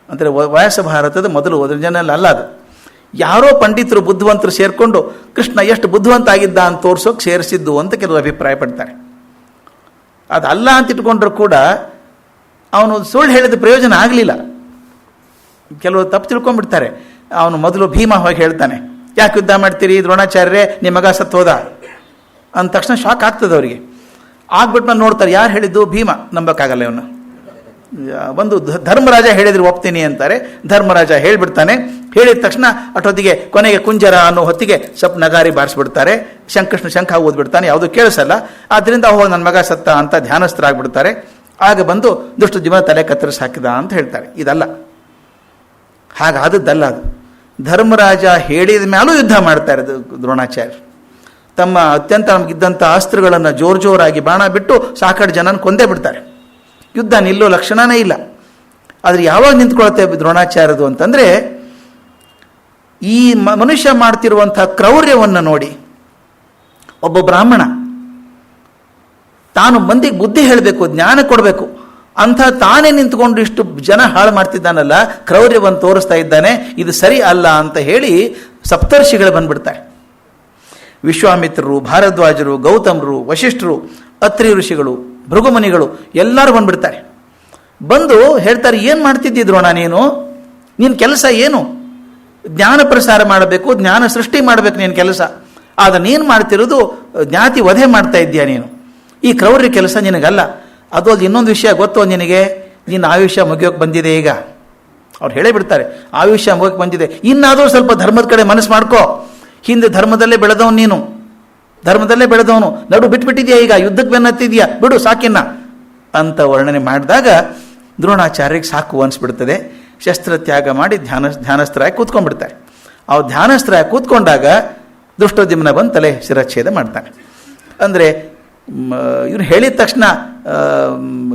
ಅಂದರೆ ವಯಸ್ಸ ಭಾರತದ ಮೊದಲು ಒರಿಜಿನಲ್ ಅಲ್ಲ ಅದು. ಯಾರೋ ಪಂಡಿತರು ಬುದ್ಧಿವಂತರು ಸೇರಿಕೊಂಡು ಕೃಷ್ಣ ಎಷ್ಟು ಬುದ್ಧಿವಂತ ಆಗಿದ್ದ ಅಂತ ತೋರ್ಸೋಕೆ ಸೇರಿಸಿದ್ದು ಅಂತ ಕೆಲವರು ಅಭಿಪ್ರಾಯ ಪಡ್ತಾರೆ. ಅದು ಅಲ್ಲ ಅಂತ ಇಟ್ಕೊಂಡ್ರು ಕೂಡ ಅವನು ಸುಳ್ಳು ಹೇಳಿದ ಪ್ರಯೋಜನ ಆಗಲಿಲ್ಲ. ಕೆಲವರು ತಪ್ಪು ತಿಳ್ಕೊಂಡ್ಬಿಡ್ತಾರೆ. ಅವನು ಮೊದಲು ಭೀಮ ಹೋಗಿ ಹೇಳ್ತಾನೆ, ಯಾಕೆ ಯುದ್ಧ ಮಾಡ್ತೀರಿ ದ್ರೋಣಾಚಾರ್ಯರೇ, ನಿಮ್ಮ ಮಗ ಸತ್ತೋದ ಅಂದ ತಕ್ಷಣ ಶಾಕ್ ಆಗ್ತದೆ ಅವರಿಗೆ. ಆಗ್ಬಿಟ್ಟು ನಾನು ನೋಡ್ತಾರೆ, ಯಾರು ಹೇಳಿದ್ದು? ಭೀಮ. ನಂಬಕ್ಕಾಗಲ್ಲ ಇವನು. ಒಂದು ಧರ್ಮರಾಜ ಹೇಳಿದ್ರೆ ಒಪ್ತೀನಿ ಅಂತಾರೆ. ಧರ್ಮರಾಜ ಹೇಳಿಬಿಡ್ತಾನೆ. ಹೇಳಿದ ತಕ್ಷಣ ಅಷ್ಟೊತ್ತಿಗೆ ಕೊನೆಗೆ ಕುಂಜರ ಅನ್ನೋ ಹೊತ್ತಿಗೆ ಸ್ವಲ್ಪ ನಗಾರಿ ಬಾರಿಸ್ಬಿಡ್ತಾರೆ. ಕೃಷ್ಣ ಶಂಖ ಓದ್ಬಿಡ್ತಾನೆ, ಯಾವುದೂ ಕೇಳಿಸಲ್ಲ. ಆದ್ದರಿಂದ ಹೋಗಿ ನನ್ನ ಮಗ ಸತ್ತ ಅಂತ ಧ್ಯಾನಸ್ಥರಾಗ್ಬಿಡ್ತಾರೆ. ಆಗ ಬಂದು ದುಷ್ಟ ಜೀವನ ತಲೆ ಕತ್ತರಿಸಿ ಹಾಕಿದ ಅಂತ ಹೇಳ್ತಾರೆ. ಇದಲ್ಲ, ಹಾಗಾದದ್ದಲ್ಲ ಅದು. ಧರ್ಮರಾಜ ಹೇಳಿದ ಮೇಲೂ ಯುದ್ಧ ಮಾಡ್ತಾರೆ ದ್ರೋಣಾಚಾರ್ಯರು. ತಮ್ಮ ಅತ್ಯಂತ ನಮಗಿದ್ದಂಥ ಅಸ್ತ್ರಗಳನ್ನು ಜೋರಾಗಿ ಬಾಣ ಬಿಟ್ಟು ಸಾಕಷ್ಟು ಜನನ ಕೊಂದೇ ಬಿಡ್ತಾರೆ. ಯುದ್ಧ ನಿಲ್ಲೋ ಲಕ್ಷಣನೇ ಇಲ್ಲ. ಆದರೆ ಯಾವಾಗ ನಿಂತ್ಕೊಳ್ತೆ ದ್ರೋಣಾಚಾರ್ಯದು ಅಂತಂದರೆ, ಈ ಮನುಷ್ಯ ಮಾಡ್ತಿರುವಂಥ ಕ್ರೌರ್ಯವನ್ನು ನೋಡಿ ಒಬ್ಬ ಬ್ರಾಹ್ಮಣ ತಾನು ಮಂದಿಗೆ ಬುದ್ಧಿ ಹೇಳಬೇಕು, ಜ್ಞಾನ ಕೊಡಬೇಕು ಅಂತ ತಾನೇ ನಿಂತ್ಕೊಂಡು ಇಷ್ಟು ಜನ ಹಾಳು ಮಾಡ್ತಿದ್ದಾನಲ್ಲ, ಕ್ರೌರ್ಯವನ್ನು ತೋರಿಸ್ತಾ ಇದ್ದಾನೆ, ಇದು ಸರಿ ಅಲ್ಲ ಅಂತ ಹೇಳಿ ಸಪ್ತರ್ಷಿಗಳು ಬಂದ್ಬಿಡ್ತಾರೆ. ವಿಶ್ವಾಮಿತ್ರರು, ಭಾರದ್ವಾಜರು, ಗೌತಮರು, ವಶಿಷ್ಠರು, ಅತ್ರಿ ಋಷಿಗಳು, ಭೃಗುಮುನಿಗಳು ಎಲ್ಲರೂ ಬಂದ್ಬಿಡ್ತಾರೆ. ಬಂದು ಹೇಳ್ತಾರೆ, ಏನು ಮಾಡ್ತಿದ್ದಿ ದ್ರೋಣ, ನಿನ್ನ ಕೆಲಸ ಏನು? ಜ್ಞಾನ ಪ್ರಸಾರ ಮಾಡಬೇಕು, ಜ್ಞಾನ ಸೃಷ್ಟಿ ಮಾಡಬೇಕು ನಿನ್ನ ಕೆಲಸ. ಆದರೆ ನೀನು ಮಾಡ್ತಿರೋದು ಜ್ಞಾತಿ ವಧೆ ಮಾಡ್ತಾ ಇದ್ದೀಯ ನೀನು. ಈ ಕ್ರೌರ್ಯ ಕೆಲಸ ನಿನಗಲ್ಲ. ಅದು ಅದು ಇನ್ನೊಂದು ವಿಷಯ ಗೊತ್ತೋ ನಿನಗೆ, ನಿನ್ನ ಆಯುಷ್ಯ ಮುಗಿಯೋಕೆ ಬಂದಿದೆ ಈಗ. ಅವ್ರು ಹೇಳೇ ಬಿಡ್ತಾರೆ, ಆಯುಷ್ಯ ಮುಗಿಯೋಕೆ ಬಂದಿದೆ, ಇನ್ನಾದರೂ ಸ್ವಲ್ಪ ಧರ್ಮದ ಕಡೆ ಮನಸ್ಸು ಮಾಡ್ಕೋ. ಹಿಂದೆ ಧರ್ಮದಲ್ಲೇ ಬೆಳೆದವನು ನೀನು, ಧರ್ಮದಲ್ಲೇ ಬೆಳೆದವನು, ನಡು ಬಿಟ್ಬಿಟ್ಟಿದ್ಯಾ, ಈಗ ಯುದ್ಧಕ್ಕೆ ಬೆನ್ನತ್ತಿದ್ಯಾ, ಬಿಡು ಸಾಕಿನ್ನ ಅಂತ ವರ್ಣನೆ ಮಾಡಿದಾಗ ದ್ರೋಣಾಚಾರ್ಯರಿಗೆ ಸಾಕು ಅನಿಸ್ಬಿಡ್ತದೆ. ಶಸ್ತ್ರತ್ಯಾಗ ಮಾಡಿ ಧ್ಯಾನಸ್ಥರಾಗಿ ಕೂತ್ಕೊಂಡ್ಬಿಡ್ತಾರೆ. ಆ ಧ್ಯಾನಸ್ಥರಾಗಿ ಕೂತ್ಕೊಂಡಾಗ ದುಷ್ಟೋದ್ಯಮನ ಬಂದು ತಲೆ ಶಿರಚ್ಛೇದ ಮಾಡ್ತಾನೆ. ಅಂದರೆ ಇವ್ರು ಹೇಳಿದ ತಕ್ಷಣ,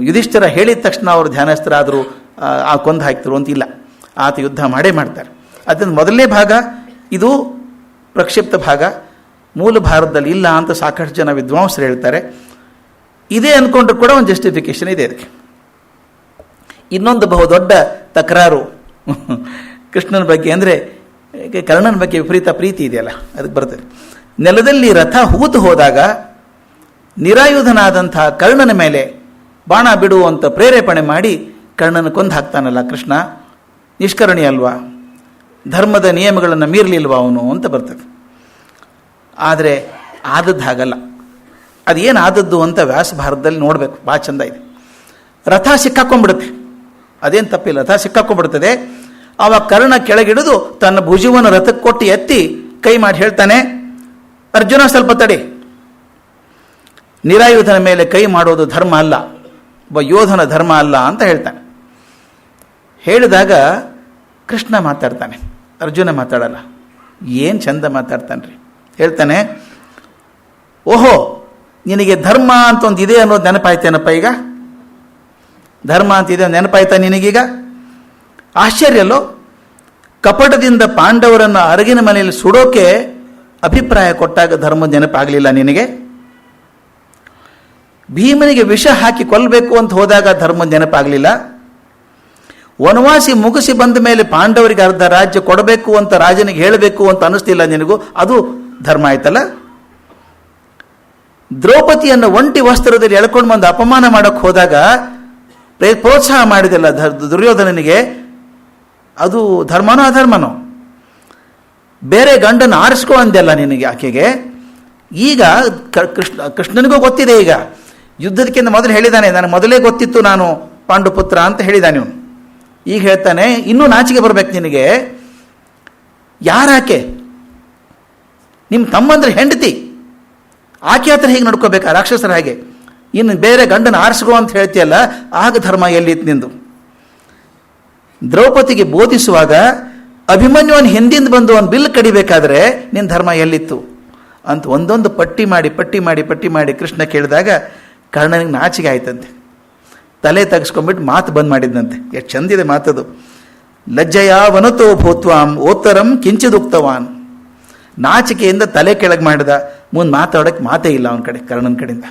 ಯುಧಿಷ್ಠಿರ ಹೇಳಿದ ತಕ್ಷಣ ಅವರು ಧ್ಯಾನಸ್ಥರಾದರು, ಆ ಕೊಂದು ಹಾಕ್ತರು ಅಂತಿಲ್ಲ. ಆತ ಯುದ್ಧ ಮಾಡೇ ಮಾಡ್ತಾರೆ. ಅದರಿಂದ ಮೊದಲನೇ ಭಾಗ ಇದು ಪ್ರಕ್ಷಿಪ್ತ ಭಾಗ, ಮೂಲ ಭಾರತದಲ್ಲಿ ಇಲ್ಲ ಅಂತ ಸಾಕಷ್ಟು ಜನ ವಿದ್ವಾಂಸರು ಹೇಳ್ತಾರೆ. ಇದೇ ಅಂದ್ಕೊಂಡ್ರು ಕೂಡ ಒಂದು ಜಸ್ಟಿಫಿಕೇಶನ್ ಇದೆ ಇದಕ್ಕೆ. ಇನ್ನೊಂದು ಬಹುದೊಡ್ಡ ತಕರಾರು ಕೃಷ್ಣನ ಬಗ್ಗೆ ಅಂದರೆ, ಕರ್ಣನ ಬಗ್ಗೆ ವಿಪರೀತ ಪ್ರೀತಿ ಇದೆಯಲ್ಲ, ಅದಕ್ಕೆ ಬರ್ತದೆ. ನೆಲದಲ್ಲಿ ರಥ ಹೂತು ಹೋದಾಗ ನಿರಾಯುಧನಾದಂಥ ಕರ್ಣನ ಮೇಲೆ ಬಾಣ ಬಿಡುವಂಥ ಪ್ರೇರೇಪಣೆ ಮಾಡಿ ಕರ್ಣನ ಕೊಂದು ಹಾಕ್ತಾನಲ್ಲ ಕೃಷ್ಣ, ನಿಷ್ಕರಣಿ ಅಲ್ವಾ? ಧರ್ಮದ ನಿಯಮಗಳನ್ನು ಮೀರಲಿಲ್ವ ಅವನು ಅಂತ ಬರ್ತದೆ. ಆದರೆ ಆದದ್ದು ಹಾಗಲ್ಲ. ಅದೇನು ಆದದ್ದು ಅಂತ ವ್ಯಾಸ ಭಾರತದಲ್ಲಿ ನೋಡಬೇಕು, ಭಾಳ ಚಂದ ಇದೆ. ರಥ ಸಿಕ್ಕಾಕೊಂಡ್ಬಿಡುತ್ತೆ, ಅದೇನು ತಪ್ಪಿಲ್ಲ, ರಥ ಸಿಕ್ಕಾಕೊಂಡ್ಬಿಡ್ತದೆ. ಆವಾಗ ಕರ್ಣ ಕೆಳಗಿಡಿದು ತನ್ನ ಭುಜವನ್ನು ರಥಕ್ಕೆ ಕೊಟ್ಟು ಎತ್ತಿ ಕೈ ಮಾಡಿ ಹೇಳ್ತಾನೆ, ಅರ್ಜುನ ಸ್ವಲ್ಪ ತಡಿ, ನಿರಾಯುಧನ ಮೇಲೆ ಕೈ ಮಾಡೋದು ಧರ್ಮ ಅಲ್ಲ, ಒಬ್ಬ ಯೋಧನ ಧರ್ಮ ಅಲ್ಲ ಅಂತ ಹೇಳ್ತಾನೆ. ಹೇಳಿದಾಗ ಕೃಷ್ಣ ಮಾತಾಡ್ತಾನೆ, ಅರ್ಜುನ ಮಾತಾಡಲ್ಲ. ಏನು ಚಂದ ಮಾತಾಡ್ತಾನೆ ರೀ. ಹೇಳ್ತಾನೆ, ಓಹೋ ನಿನಗೆ ಧರ್ಮ ಅಂತ ಒಂದು ಇದೆ ಅನ್ನೋದು ನೆನಪಾಯ್ತೇನಪ್ಪ ಈಗ? ಧರ್ಮ ಅಂತಿದೆ ನೆನಪಾಯ್ತಾ ನಿನಗೀಗ? ಆಶ್ಚರ್ಯಲ್ಲೋ, ಕಪಟದಿಂದ ಪಾಂಡವರನ್ನು ಅರಗಿನ ಮನೆಯಲ್ಲಿ ಸುಡೋಕೆ ಅಭಿಪ್ರಾಯ ಕೊಟ್ಟಾಗ ಧರ್ಮದ ನೆನಪಾಗಲಿಲ್ಲ ನಿನಗೆ? ಭೀಮನಿಗೆ ವಿಷ ಹಾಕಿ ಕೊಲ್ಲಬೇಕು ಅಂತ ಹೋದಾಗ ಧರ್ಮದ ನೆನಪಾಗಲಿಲ್ಲ? ವನವಾಸಿ ಮುಗಿಸಿ ಬಂದ ಮೇಲೆ ಪಾಂಡವರಿಗೆ ಅರ್ಧ ರಾಜ್ಯ ಕೊಡಬೇಕು ಅಂತ ರಾಜನಿಗೆ ಹೇಳಬೇಕು ಅಂತ ಅನ್ನಿಸ್ತಿಲ್ಲ ನಿನಗೂ? ಅದು ಧರ್ಮ ಆಯ್ತಲ್ಲ. ದ್ರೌಪದಿಯನ್ನು ಒಂಟಿ ವಸ್ತ್ರದಲ್ಲಿ ಎಳ್ಕೊಂಡು ಬಂದು ಅಪಮಾನ ಮಾಡೋಕ್ಕೆ ಹೋದಾಗ ಪ್ರೋತ್ಸಾಹ ಮಾಡಿದಲ್ಲ ದುರ್ಯೋಧನನಿಗೆ, ಅದು ಧರ್ಮನೋ ಅಧರ್ಮನೋ? ಬೇರೆ ಗಂಡನ್ನು ಆರಿಸ್ಕೊ ಅಂದೆಲ್ಲ ನಿನಗೆ ಆಕೆಗೆ. ಈಗ ಕೃಷ್ಣನಿಗೂ ಗೊತ್ತಿದೆ, ಈಗ ಯುದ್ಧದಕ್ಕಿಂತ ಮೊದಲು ಹೇಳಿದ್ದಾನೆ, ನನಗೆ ಮೊದಲೇ ಗೊತ್ತಿತ್ತು ನಾನು ಪಾಂಡುಪುತ್ರ ಅಂತ ಹೇಳಿದ್ದಾನೆ ಇವನು. ಈಗ ಹೇಳ್ತಾನೆ, ಇನ್ನೂ ನಾಚಿಕೆ ಬರಬೇಕು ನಿನಗೆ. ಯಾರಾಕೆ? ನಿಮ್ಮ ತಮ್ಮಂದ್ರೆ ಹೆಂಡತಿ, ಆಕೆ ಹತ್ರ ಹೀಗೆ ನಡ್ಕೋಬೇಕಾ ರಾಕ್ಷಸರ ಹಾಗೆ? ಇನ್ನು ಬೇರೆ ಗಂಡನ ಆರಿಸ್ಕೋ ಅಂತ ಹೇಳ್ತೀಯಲ್ಲ, ಆಗ ಧರ್ಮ ಎಲ್ಲಿತ್ತು ನಿಂದು? ದ್ರೌಪದಿಗೆ ಬೋಧಿಸುವಾಗ ಅಭಿಮನ್ಯುವನ್ ಹಿಂದಿಂದ ಬಂದು ಅವನು ಬಿಲ್ ಕಡಿಬೇಕಾದ್ರೆ ನಿನ್ನ ಧರ್ಮ ಎಲ್ಲಿತ್ತು ಅಂತ ಒಂದೊಂದು ಪಟ್ಟಿ ಮಾಡಿ ಕೃಷ್ಣ ಕೇಳಿದಾಗ ಕರ್ಣನಿಗೆ ನಾಚಿಕೆ ಆಯ್ತಂತೆ. ತಲೆ ತಗ್ಸ್ಕೊಂಡ್ಬಿಟ್ಟು ಮಾತು ಬಂದ್ ಮಾಡಿದ್ದಂತೆ. ಎಷ್ಟು ಚಂದಿದೆ ಮಾತದು. ಲಜ್ಜೆಯ ವನತೋ ಭೂತ್ವಾಂ ಓತ್ತರಂ ಕಿಂಚಿದುಕ್ತವಾನ್. ನಾಚಿಕೆಯಿಂದ ತಲೆ ಕೆಳಗೆ ಮಾಡಿದ, ಮುಂದೆ ಮಾತಾಡೋಕ್ಕೆ ಮಾತೇ ಇಲ್ಲ ಅವನ ಕಡೆ, ಕರ್ಣನ ಕಡೆಯಿಂದ.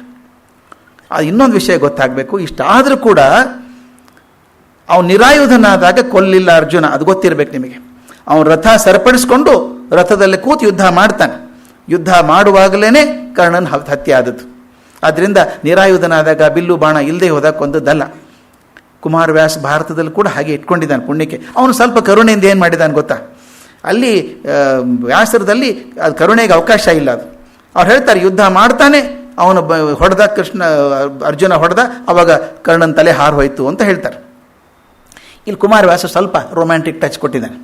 ಅದು ಇನ್ನೊಂದು ವಿಷಯ ಗೊತ್ತಾಗಬೇಕು. ಇಷ್ಟಾದರೂ ಕೂಡ ಅವನು ನಿರಾಯುಧನಾದಾಗ ಕೊಲ್ಲಿಲ್ಲ ಅರ್ಜುನ, ಅದು ಗೊತ್ತಿರಬೇಕು ನಿಮಗೆ. ಅವನು ರಥ ಸರಿಪಡಿಸ್ಕೊಂಡು ರಥದಲ್ಲಿ ಕೂತು ಯುದ್ಧ ಮಾಡ್ತಾನೆ. ಯುದ್ಧ ಮಾಡುವಾಗಲೇ ಕರ್ಣನ ಹತ್ಯೆ ಆದದ್ದು. ಆದ್ದರಿಂದ ನಿರಾಯುಧನಾದಾಗ ಬಿಲ್ಲು ಬಾಣ ಇಲ್ಲದೆ ಹೋದಾಗ ಕೊಂದದ್ದಲ್ಲ. ಕುಮಾರವ್ಯಾಸ ಭಾರತದಲ್ಲಿ ಕೂಡ ಹಾಗೆ ಇಟ್ಕೊಂಡಿದ್ದಾನೆ ಪುಣ್ಯಕ್ಕೆ. ಅವನು ಸ್ವಲ್ಪ ಕರುಣೆಯಿಂದ ಏನು ಮಾಡಿದ್ದಾನೆ ಗೊತ್ತಾ? ಅಲ್ಲಿ ವ್ಯಾಸರದಲ್ಲಿ ಅದು ಕರುಣೆಗೆ ಅವಕಾಶ ಇಲ್ಲ. ಅದು ಅವ್ರು ಹೇಳ್ತಾರೆ, ಯುದ್ಧ ಮಾಡ್ತಾನೆ ಅವನು ಹೊಡೆದ, ಅರ್ಜುನ ಹೊಡೆದ, ಅವಾಗ ಕರ್ಣನ ತಲೆ ಹಾರು ಹೋಯ್ತು ಅಂತ ಹೇಳ್ತಾರೆ. ಇಲ್ಲಿ ಕುಮಾರವ್ಯಾಸ ಸ್ವಲ್ಪ ರೊಮ್ಯಾಂಟಿಕ್ ಟಚ್ ಕೊಟ್ಟಿದ್ದಾನೆ.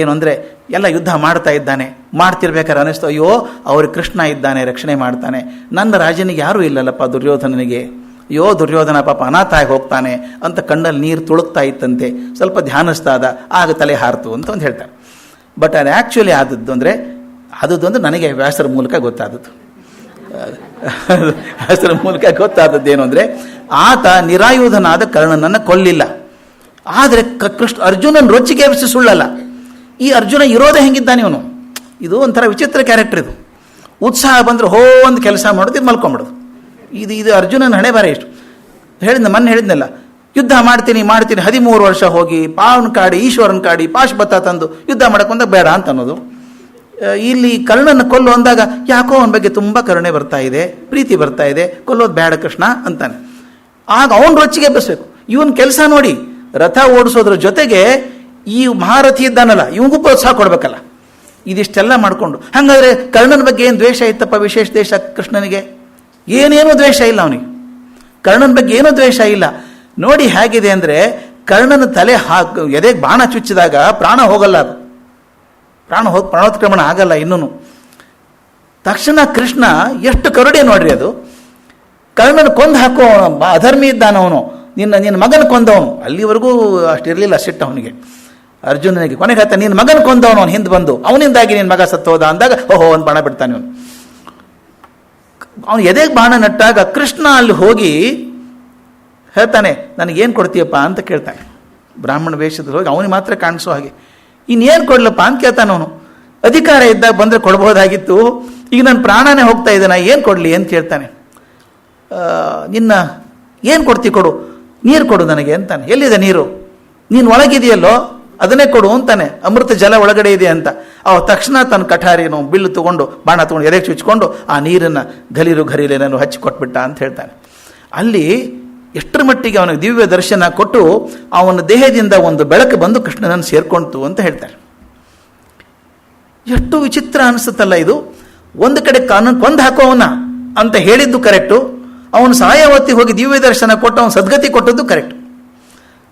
ಏನು ಅಂದರೆ, ಎಲ್ಲ ಯುದ್ಧ ಮಾಡ್ತಾ ಇದ್ದಾನೆ, ಮಾಡ್ತಿರ್ಬೇಕಾದ್ರೆ ಅನ್ನಿಸ್ತು, ಅಯ್ಯೋ ಅವ್ರಿಗೆ ಕೃಷ್ಣ ಇದ್ದಾನೆ, ರಕ್ಷಣೆ ಮಾಡ್ತಾನೆ, ನನ್ನ ರಾಜನಿಗೆ ಯಾರೂ ಇಲ್ಲಲ್ಲಪ್ಪ ದುರ್ಯೋಧನನಿಗೆ, ಅಯ್ಯೋ ದುರ್ಯೋಧನ ಪಾಪ ಅನಾಥ ಆಗಿ ಹೋಗ್ತಾನೆ ಅಂತ ಕಣ್ಣಲ್ಲಿ ನೀರು ತುಳುಕ್ತಾ ಇತ್ತಂತೆ. ಸ್ವಲ್ಪ ಧ್ಯಾನಿಸ್ತಾದ, ಆಗ ತಲೆ ಹಾರ್ತು ಅಂತ ಒಂದು ಹೇಳ್ತಾರೆ. ಬಟ್ ಅದು ಆ್ಯಕ್ಚುಲಿ ಆದದ್ದು ಅಂದರೆ ನನಗೆ ವ್ಯಾಸರ ಮೂಲಕ ಗೊತ್ತಾದದ್ದು. ವ್ಯಾಸರ ಮೂಲಕ ಗೊತ್ತಾದದ್ದೇನು ಅಂದರೆ, ಆತ ನಿರಾಯುಧನಾದ ಕರ್ಣನನ್ನು ಕೊಲ್ಲಿಲ್ಲ. ಆದರೆ ಅರ್ಜುನನ ರೊಚ್ಚಿಗೆ ಎಬ್ಬಿಸಿ ಸುಳ್ಳಲ್ಲ. ಈ ಅರ್ಜುನ ಇರೋದೇ ಹೆಂಗಿದ್ದಾನೆ ಇವನು. ಇದು ಒಂಥರ ವಿಚಿತ್ರ ಕ್ಯಾರೆಕ್ಟರ್. ಇದು ಉತ್ಸಾಹ ಬಂದರೆ ಒಂದು ಕೆಲಸ ಮಾಡೋದು, ಇದು ಮಲ್ಕೊಂಬಿಡೋದು. ಇದು ಅರ್ಜುನನ ಹಣೆ ಬಾರೆ. ಇಷ್ಟು ಮೊನ್ನೆ ಹೇಳಿದ್ನಲ್ಲ, ಯುದ್ಧ ಮಾಡ್ತೀನಿ 13 ವರ್ಷ ಹೋಗಿ ಪಾವನ ಕಾಡಿ ಈಶ್ವರನ ಕಾಡಿ ಪಾಶುಪತ ತಂದು ಯುದ್ಧ ಮಾಡಕ್ಕೆ ಬಂದಾಗ ಬೇಡ ಅಂತ ಅನ್ನೋದು. ಇಲ್ಲಿ ಕರ್ಣನ ಕೊಲ್ಲು ಅಂದಾಗ ಯಾಕೋ ಅವನ ಬಗ್ಗೆ ತುಂಬ ಕರುಣೆ ಬರ್ತಾ ಇದೆ, ಪ್ರೀತಿ ಬರ್ತಾ ಇದೆ, ಕೊಲ್ಲೋದು ಬೇಡ ಕೃಷ್ಣ ಅಂತಾನೆ. ಆಗ ಅವನ ರೊಚ್ಚಿಗೆ ಎಬ್ಬಿಸ್ಬೇಕು. ಇವನ್ ಕೆಲಸ ನೋಡಿ, ರಥ ಓಡಿಸೋದ್ರ ಜೊತೆಗೆ ಈ ಮಹಾರಥಿ ಇದ್ದಾನಲ್ಲ ಇವನಿಗೂ ಪ್ರೋತ್ಸಾಹ ಕೊಡ್ಬೇಕಲ್ಲ. ಇದಿಷ್ಟೆಲ್ಲ ಮಾಡಿಕೊಂಡು, ಹಾಗಾದ್ರೆ ಕರ್ಣನ ಬಗ್ಗೆ ಏನು ದ್ವೇಷ ಇತ್ತಪ್ಪ? ವಿಶೇಷ ದ್ವೇಷ ಕೃಷ್ಣನಿಗೆ ಏನೇನೂ ದ್ವೇಷ ಇಲ್ಲ. ಅವನಿಗೆ ಕರ್ಣನ ಬಗ್ಗೆ ಏನೂ ದ್ವೇಷ ಇಲ್ಲ. ನೋಡಿ ಹೇಗಿದೆ ಅಂದರೆ, ಕರ್ಣನ ತಲೆ ಎದೆಗೆ ಬಾಣ ಚುಚ್ಚಿದಾಗ ಪ್ರಾಣ ಹೋಗಲ್ಲ, ಅದು ಪ್ರಾಣೋತ್ಕ್ರಮಣ ಆಗಲ್ಲ ಇನ್ನೂ. ತಕ್ಷಣ ಕೃಷ್ಣ ಎಷ್ಟು ಕರುಣೆ ನೋಡ್ರಿ. ಅದು ಕರ್ಣನ ಕೊಂದು ಹಾಕೋ ಅಧರ್ಮಿ ಇದ್ದಾನವನು, ನಿನ್ನ ಮಗನ ಕೊಂದವನು. ಅಲ್ಲಿವರೆಗೂ ಅಷ್ಟಿರಲಿಲ್ಲ ಸಿಟ್ಟು ಅವನಿಗೆ, ಅರ್ಜುನನಿಗೆ. ಕೊನೆಗೆ ಹೇಳ್ತಾನೆ, ನಿನ್ನ ಮಗನ ಕೊಂದವನು ಅವನು ಹಿಂದೆ ಬಂದು, ಅವನಿಂದಾಗಿ ನಿನ್ನ ಮಗ ಸತ್ತೋದ ಅಂದಾಗ ಓಹೋ ಒಂದು ಬಾಣ ಬಿಡ್ತಾನೆ ಅವನು. ಅವನು ಎದೆಗೆ ಬಾಣ ನಟ್ಟಾಗ ಕೃಷ್ಣ ಅಲ್ಲಿ ಹೋಗಿ ಹೇಳ್ತಾನೆ, ನನಗೇನು ಕೊಡ್ತೀಯಪ್ಪ ಅಂತ ಕೇಳ್ತಾನೆ. ಬ್ರಾಹ್ಮಣ ವೇಷದಲ್ಲಿ ಹೋಗಿ ಅವನಿಗೆ ಮಾತ್ರ ಕಾಣಿಸೋ ಹಾಗೆ, ಇನ್ನೇನು ಕೊಡ್ಲಪ್ಪ ಅಂತ ಕೇಳ್ತಾನೆ ಅವನು. ಅಧಿಕಾರ ಇದ್ದಾಗ ಬಂದರೆ ಕೊಡ್ಬೋದಾಗಿತ್ತು, ಈಗ ನನ್ನ ಪ್ರಾಣನೇ ಹೋಗ್ತಾ ಇದೆ, ನಾ ಏನು ಕೊಡಲಿ ಅಂತ ಕೇಳ್ತಾನೆ. ನಿನ್ನ ಏನು ಕೊಡ್ತಿ ಕೊಡು, ನೀರು ಕೊಡು ನನಗೆ ಅಂತಾನೆ. ಎಲ್ಲಿದೆ ನೀರು? ನೀನು ಒಳಗಿದೆಯಲ್ಲೋ ಅದನ್ನೇ ಕೊಡು ಅಂತಾನೆ. ಅಮೃತ ಜಲ ಒಳಗಡೆ ಇದೆ ಅಂತ. ತಕ್ಷಣ ತನ್ನ ಕಠಾರಿನೋ ಬಿಲ್ಲು ತಗೊಂಡು ಬಾಣ ತಗೊಂಡು ಎದೆಗೆ ಚುಚ್ಕೊಂಡು ಆ ನೀರನ್ನು ಗಲೀರೇನೋ ಹಚ್ಚಿ ಕೊಟ್ಬಿಟ್ಟ ಅಂತ ಹೇಳ್ತಾನೆ. ಅಲ್ಲಿ ಎಷ್ಟರ ಮಟ್ಟಿಗೆ ಅವನಿಗೆ ದಿವ್ಯ ದರ್ಶನ ಕೊಟ್ಟು ಅವನ ದೇಹದಿಂದ ಒಂದು ಬೆಳಕು ಬಂದು ಕೃಷ್ಣನನ್ನು ಸೇರ್ಕೊಳ್ತು ಅಂತ ಹೇಳ್ತಾರೆ. ಎಷ್ಟು ವಿಚಿತ್ರ ಅನಿಸುತ್ತಲ್ಲ ಇದು. ಒಂದು ಕಡೆ ಕೊಂದು ಹಾಕೋವನ ಅಂತ ಹೇಳಿದ್ದು ಕರೆಕ್ಟು, ಅವನು ಸಾಯಾವತಿ ಹೋಗಿ ದಿವ್ಯ ದರ್ಶನ ಕೊಟ್ಟು ಅವನು ಸದ್ಗತಿ ಕೊಟ್ಟದ್ದು ಕರೆಕ್ಟ್.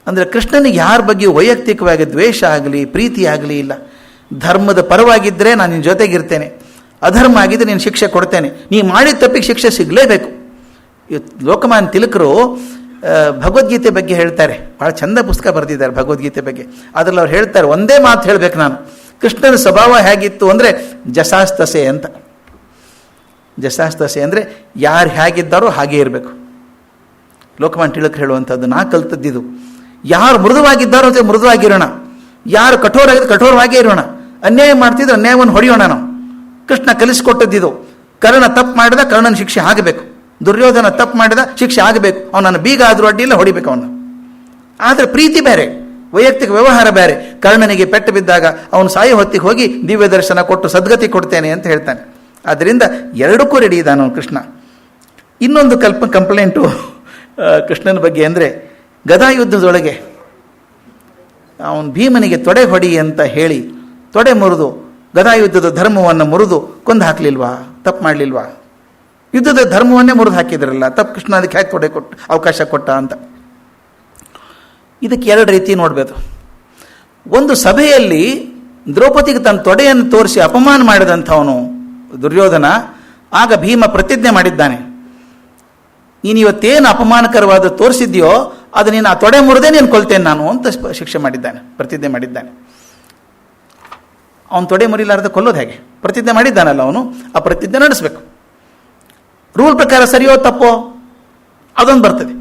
ಅಂದರೆ ಕೃಷ್ಣನಿಗೆ ಯಾರ ಬಗ್ಗೆ ವೈಯಕ್ತಿಕವಾಗಿ ದ್ವೇಷ ಆಗಲಿ ಪ್ರೀತಿ ಆಗಲಿ ಇಲ್ಲ. ಧರ್ಮದ ಪರವಾಗಿದ್ದರೆ ನಾನು ನಿನ್ನ ಜೊತೆಗಿರ್ತೇನೆ, ಅಧರ್ಮ ಆಗಿದ್ದರೆ ನೀನು ಶಿಕ್ಷೆ ಕೊಡ್ತೇನೆ, ನೀ ಮಾಡಿದ ತಪ್ಪಿಗೆ ಶಿಕ್ಷೆ ಸಿಗಲೇಬೇಕು. ಇವತ್ತು ಲೋಕಮಾನ್ಯ ತಿಲಕರು ಭಗವದ್ಗೀತೆ ಬಗ್ಗೆ ಹೇಳ್ತಾರೆ, ಭಾಳ ಚಂದ ಪುಸ್ತಕ ಬರೆದಿದ್ದಾರೆ ಭಗವದ್ಗೀತೆ ಬಗ್ಗೆ. ಅದರಲ್ಲಿ ಅವ್ರು ಹೇಳ್ತಾರೆ, ಒಂದೇ ಮಾತು ಹೇಳಬೇಕು ನಾನು, ಕೃಷ್ಣನ ಸ್ವಭಾವ ಹೇಗಿತ್ತು ಅಂದರೆ ಜಸಾಸ್ತಸೆ ಅಂತ. ಜಸಾಸ್ತಸೆ ಅಂದರೆ ಯಾರು ಹೇಗಿದ್ದಾರೋ ಹಾಗೇ ಇರಬೇಕು. ಲೋಕಮಾನ್ಯ ತಿಲಕರು ಹೇಳುವಂಥದ್ದು ನಾ ಕಲ್ತದ್ದಿದು. ಯಾರು ಮೃದುವಾಗಿದ್ದಾರೋ ಅಂತ ಮೃದುವಾಗಿರೋಣ, ಯಾರು ಕಠೋರಾಗಿದ್ದು ಕಠೋರವಾಗೇ ಇರೋಣ, ಅನ್ಯಾಯ ಮಾಡ್ತಿದ್ರೆ ಅನ್ಯಾಯವನ್ನು ಹೊಡೆಯೋಣ ನಾವು. ಕೃಷ್ಣ ಕಲಿಸಿಕೊಟ್ಟದ್ದಿದು. ಕರ್ಣ ತಪ್ಪು ಮಾಡಿದ ಕರ್ಣನ ಶಿಕ್ಷೆ ಆಗಬೇಕು, ದುರ್ಯೋಧನ ತಪ್ಪು ಮಾಡಿದ ಶಿಕ್ಷೆ ಆಗಬೇಕು, ಅವನನ್ನು ಬೀಗ ಆದರೂ ಅಡ್ಡಿಲ್ಲ ಹೊಡಿಬೇಕು ಅವನು. ಆದರೆ ಪ್ರೀತಿ ಬೇರೆ, ವೈಯಕ್ತಿಕ ವ್ಯವಹಾರ ಬೇರೆ. ಕರ್ಣನಿಗೆ ಪೆಟ್ಟು ಬಿದ್ದಾಗ ಅವನು ಸಾಯಿ ಹೊತ್ತಿಗೆ ಹೋಗಿ ದಿವ್ಯ ದರ್ಶನ ಕೊಟ್ಟು ಸದ್ಗತಿ ಕೊಡ್ತೇನೆ ಅಂತ ಹೇಳ್ತಾನೆ. ಆದ್ದರಿಂದ ಎರಡಕ್ಕೂ ರೆಡಿ ಇದ್ದಾನು ಕೃಷ್ಣ. ಇನ್ನೊಂದು ಕಂಪ್ಲೇಂಟು ಕೃಷ್ಣನ ಬಗ್ಗೆ ಅಂದರೆ, ಗದಾಯುದ್ಧದೊಳಗೆ ಅವನು ಭೀಮನಿಗೆ ತೊಡೆ ಹೊಡಿ ಅಂತ ಹೇಳಿ ತೊಡೆ ಮುರಿದು ಗದಾಯುದ್ಧದ ಧರ್ಮವನ್ನು ಮುರಿದು ಕೊಂದು ಹಾಕಲಿಲ್ವಾ, ತಪ್ಪು ಮಾಡಲಿಲ್ವಾ? ಯುದ್ಧದ ಧರ್ಮವನ್ನೇ ಮುರಿದು ಹಾಕಿದ್ರಲ್ಲ, ತಪ್ಪು ಕೃಷ್ಣ ಅದಕ್ಕೆ ಹ್ಯಾಕೆ ತೊಡೆ ಕೊಟ್ಟು ಅವಕಾಶ ಕೊಟ್ಟ ಅಂತ. ಇದಕ್ಕೆ ಎರಡು ರೀತಿ ನೋಡಬೇಕು. ಒಂದು ಸಭೆಯಲ್ಲಿ ದ್ರೌಪದಿಗೆ ತನ್ನ ತೊಡೆಯನ್ನು ತೋರಿಸಿ ಅಪಮಾನ ಮಾಡಿದಂಥವನು ದುರ್ಯೋಧನ, ಆಗ ಭೀಮ ಪ್ರತಿಜ್ಞೆ ಮಾಡಿದ್ದಾನೆ, ನೀನು ಇವತ್ತೇನು ಅಪಮಾನಕರವಾದ ತೋರಿಸಿದ್ಯೋ ಅದು ನೀನು ಆ ತೊಡೆ ಮುರಿದೇ ನೀನು ಕೊಲ್ತೇನೆ ನಾನು ಅಂತ ಶಿಕ್ಷೆ ಮಾಡಿದ್ದಾನೆ, ಪ್ರತಿಜ್ಞೆ ಮಾಡಿದ್ದಾನೆ. ಅವನು ತೊಡೆ ಮುರಿಲಾರ್ದ ಕೊಲ್ಲೋದು ಹೇಗೆ? ಪ್ರತಿಜ್ಞೆ ಮಾಡಿದ್ದಾನಲ್ಲ ಅವನು, ಆ ಪ್ರತಿಜ್ಞೆ ನಡೆಸಬೇಕು. ರೂಲ್ ಪ್ರಕಾರ ಸರಿಯೋ ತಪ್ಪೋ ಅದೊಂದು ಬರ್ತದೆ.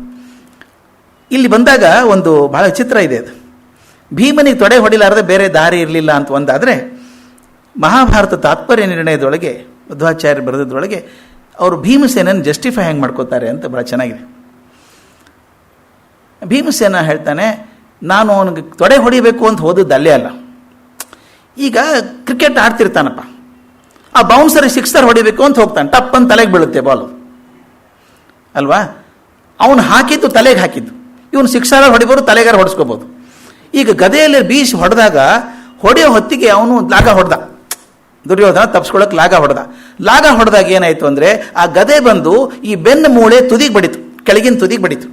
ಇಲ್ಲಿ ಬಂದಾಗ ಒಂದು ಬಹಳ ಚಿತ್ರ ಇದೆ. ಅದು ಭೀಮನಿಗೆ ತೊಡೆ ಹೊಡಿಲಾರದೆ ಬೇರೆ ದಾರಿ ಇರಲಿಲ್ಲ ಅಂತ ಒಂದಾದರೆ, ಮಹಾಭಾರತ ತಾತ್ಪರ್ಯ ನಿರ್ಣಯದೊಳಗೆ ಮಧ್ವಾಚಾರ್ಯ ಬರೆದದ್ರೊಳಗೆ ಅವರು ಭೀಮಸೇನನ್ನು ಜಸ್ಟಿಫೈ ಹೆಂಗೆ ಮಾಡ್ಕೋತಾರೆ ಅಂತ ಭಾಳ ಚೆನ್ನಾಗಿದೆ. ಭೀಮಸೇನ ಹೇಳ್ತಾನೆ, ನಾನು ಅವನಿಗೆ ತೊಡೆ ಹೊಡಿಬೇಕು ಅಂತ ಹೋದದ್ದು ಅಲ್ಲೇ ಅಲ್ಲ. ಈಗ ಕ್ರಿಕೆಟ್ ಆಡ್ತಿರ್ತಾನಪ್ಪ, ಆ ಬೌನ್ಸರ್ ಸಿಕ್ಸರ್ ಹೊಡಿಬೇಕು ಅಂತ ಹೋಗ್ತಾನೆ, ಟಪ್ ಅಂತ ತಲೆಗೆ ಬೀಳುತ್ತೆ ಬಾಲು ಅಲ್ವಾ? ಅವನು ಹಾಕಿದ್ದು ತಲೆಗೆ ಹಾಕಿದ್ದು, ಇವನು ಸಿಕ್ಸರ ಹೊಡಿಬೋದು, ತಲೆಗಾರ ಹೊಡಿಸ್ಕೋಬೋದು. ಈಗ ಗದೆಯಲ್ಲಿ ಬೀಸಿ ಹೊಡೆದಾಗ ಹೊಡೆಯೋ ಹೊತ್ತಿಗೆ ಅವನು ಲಾಗ ಹೊಡೆದ, ದುರ್ಯೋಧನ ತಪ್ಪಿಸ್ಕೊಳ್ಳೋಕೆ ಲಾಗ ಹೊಡೆದಾಗ ಏನಾಯಿತು ಅಂದರೆ, ಆ ಗದೆ ಬಂದು ಈ ಬೆನ್ನು ಮೂಳೆ ತುದಿಗೆ ಬಡಿತು, ಕೆಳಗಿನ ತುದಿಗೆ ಬಡಿತು.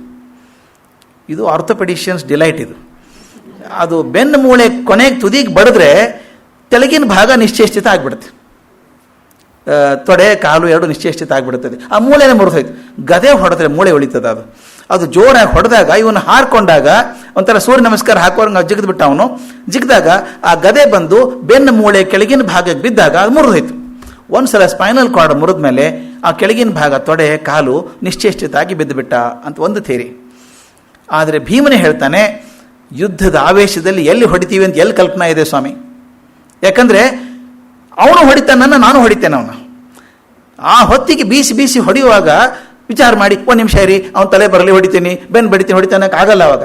ಇದು ಆರ್ಥೋಪೆಡಿಷಿಯನ್ಸ್ ಡಿಲೈಟ್. ಇದು ಅದು ಬೆನ್ನು ಮೂಳೆ ಕೊನೆಗೆ ತುದಿಗೆ ಬಡಿದ್ರೆ ಕೆಳಗಿನ ಭಾಗ ನಿಶ್ಚೇಷ್ಟಿತ ಆಗಿಬಿಡುತ್ತೆ, ತೊಡೆ ಕಾಲು ಎರಡು ನಿಶ್ಚೇಷ್ಟಿತ ಆಗಿಬಿಡುತ್ತದೆ. ಆ ಮೂಳೆನೇ ಮುರಿದೋಯ್ತು. ಗದೆ ಹೊಡೆದ್ರೆ ಮೂಳೆ ಉಳಿತದ. ಅದು ಜೋರಾಗಿ ಹೊಡೆದಾಗ ಇವನು ಹಾರ್ಕೊಂಡಾಗ ಒಂಥರ ಸೂರ್ಯ ನಮಸ್ಕಾರ ಹಾಕೋರಂಗೆ ಜಿಗಿದು ಬಿಟ್ಟ ಅವನು. ಜಿಗಿದಾಗ ಆ ಗದೆ ಬಂದು ಬೆನ್ನು ಮೂಳೆ ಕೆಳಗಿನ ಭಾಗಕ್ಕೆ ಬಿದ್ದಾಗ ಅದು ಮುರಿದೋಯ್ತು. ಒಂದ್ಸಲ ಸ್ಪೈನಲ್ ಕಾರ್ಡ್ ಮುರಿದ ಮೇಲೆ ಆ ಕೆಳಗಿನ ಭಾಗ ತೊಡೆ ಕಾಲು ನಿಶ್ಚೇಷ್ಟಿತ ಆಗಿ ಬಿದ್ದು ಬಿಟ್ಟ ಅಂತ ಒಂದು ಥಿಯರಿ. ಆದರೆ ಭೀಮನೇ ಹೇಳ್ತಾನೆ, ಯುದ್ಧದ ಆವೇಶದಲ್ಲಿ ಎಲ್ಲಿ ಹೊಡಿತೀವಿ ಅಂತ ಎಲ್ಲಿ ಕಲ್ಪನಾ ಇದೆ ಸ್ವಾಮಿ? ಯಾಕಂದರೆ ಅವನು ಹೊಡಿತಾನನ್ನ ನಾನು ಹೊಡಿತೇನೆ ಅವನು. ಆ ಹೊತ್ತಿಗೆ ಬೀಸಿ ಹೊಡೆಯುವಾಗ ವಿಚಾರ ಮಾಡಿ, ಒಂದು ನಿಮಿಷ ಇರಿ, ಅವನು ತಲೆ ಬರಲಿ ಹೊಡಿತೀನಿ, ಬೆನ್ನು ಬಡಿತೀನಿ, ಹೊಡಿತಾನೆ ಆಗಲ್ಲ. ಅವಾಗ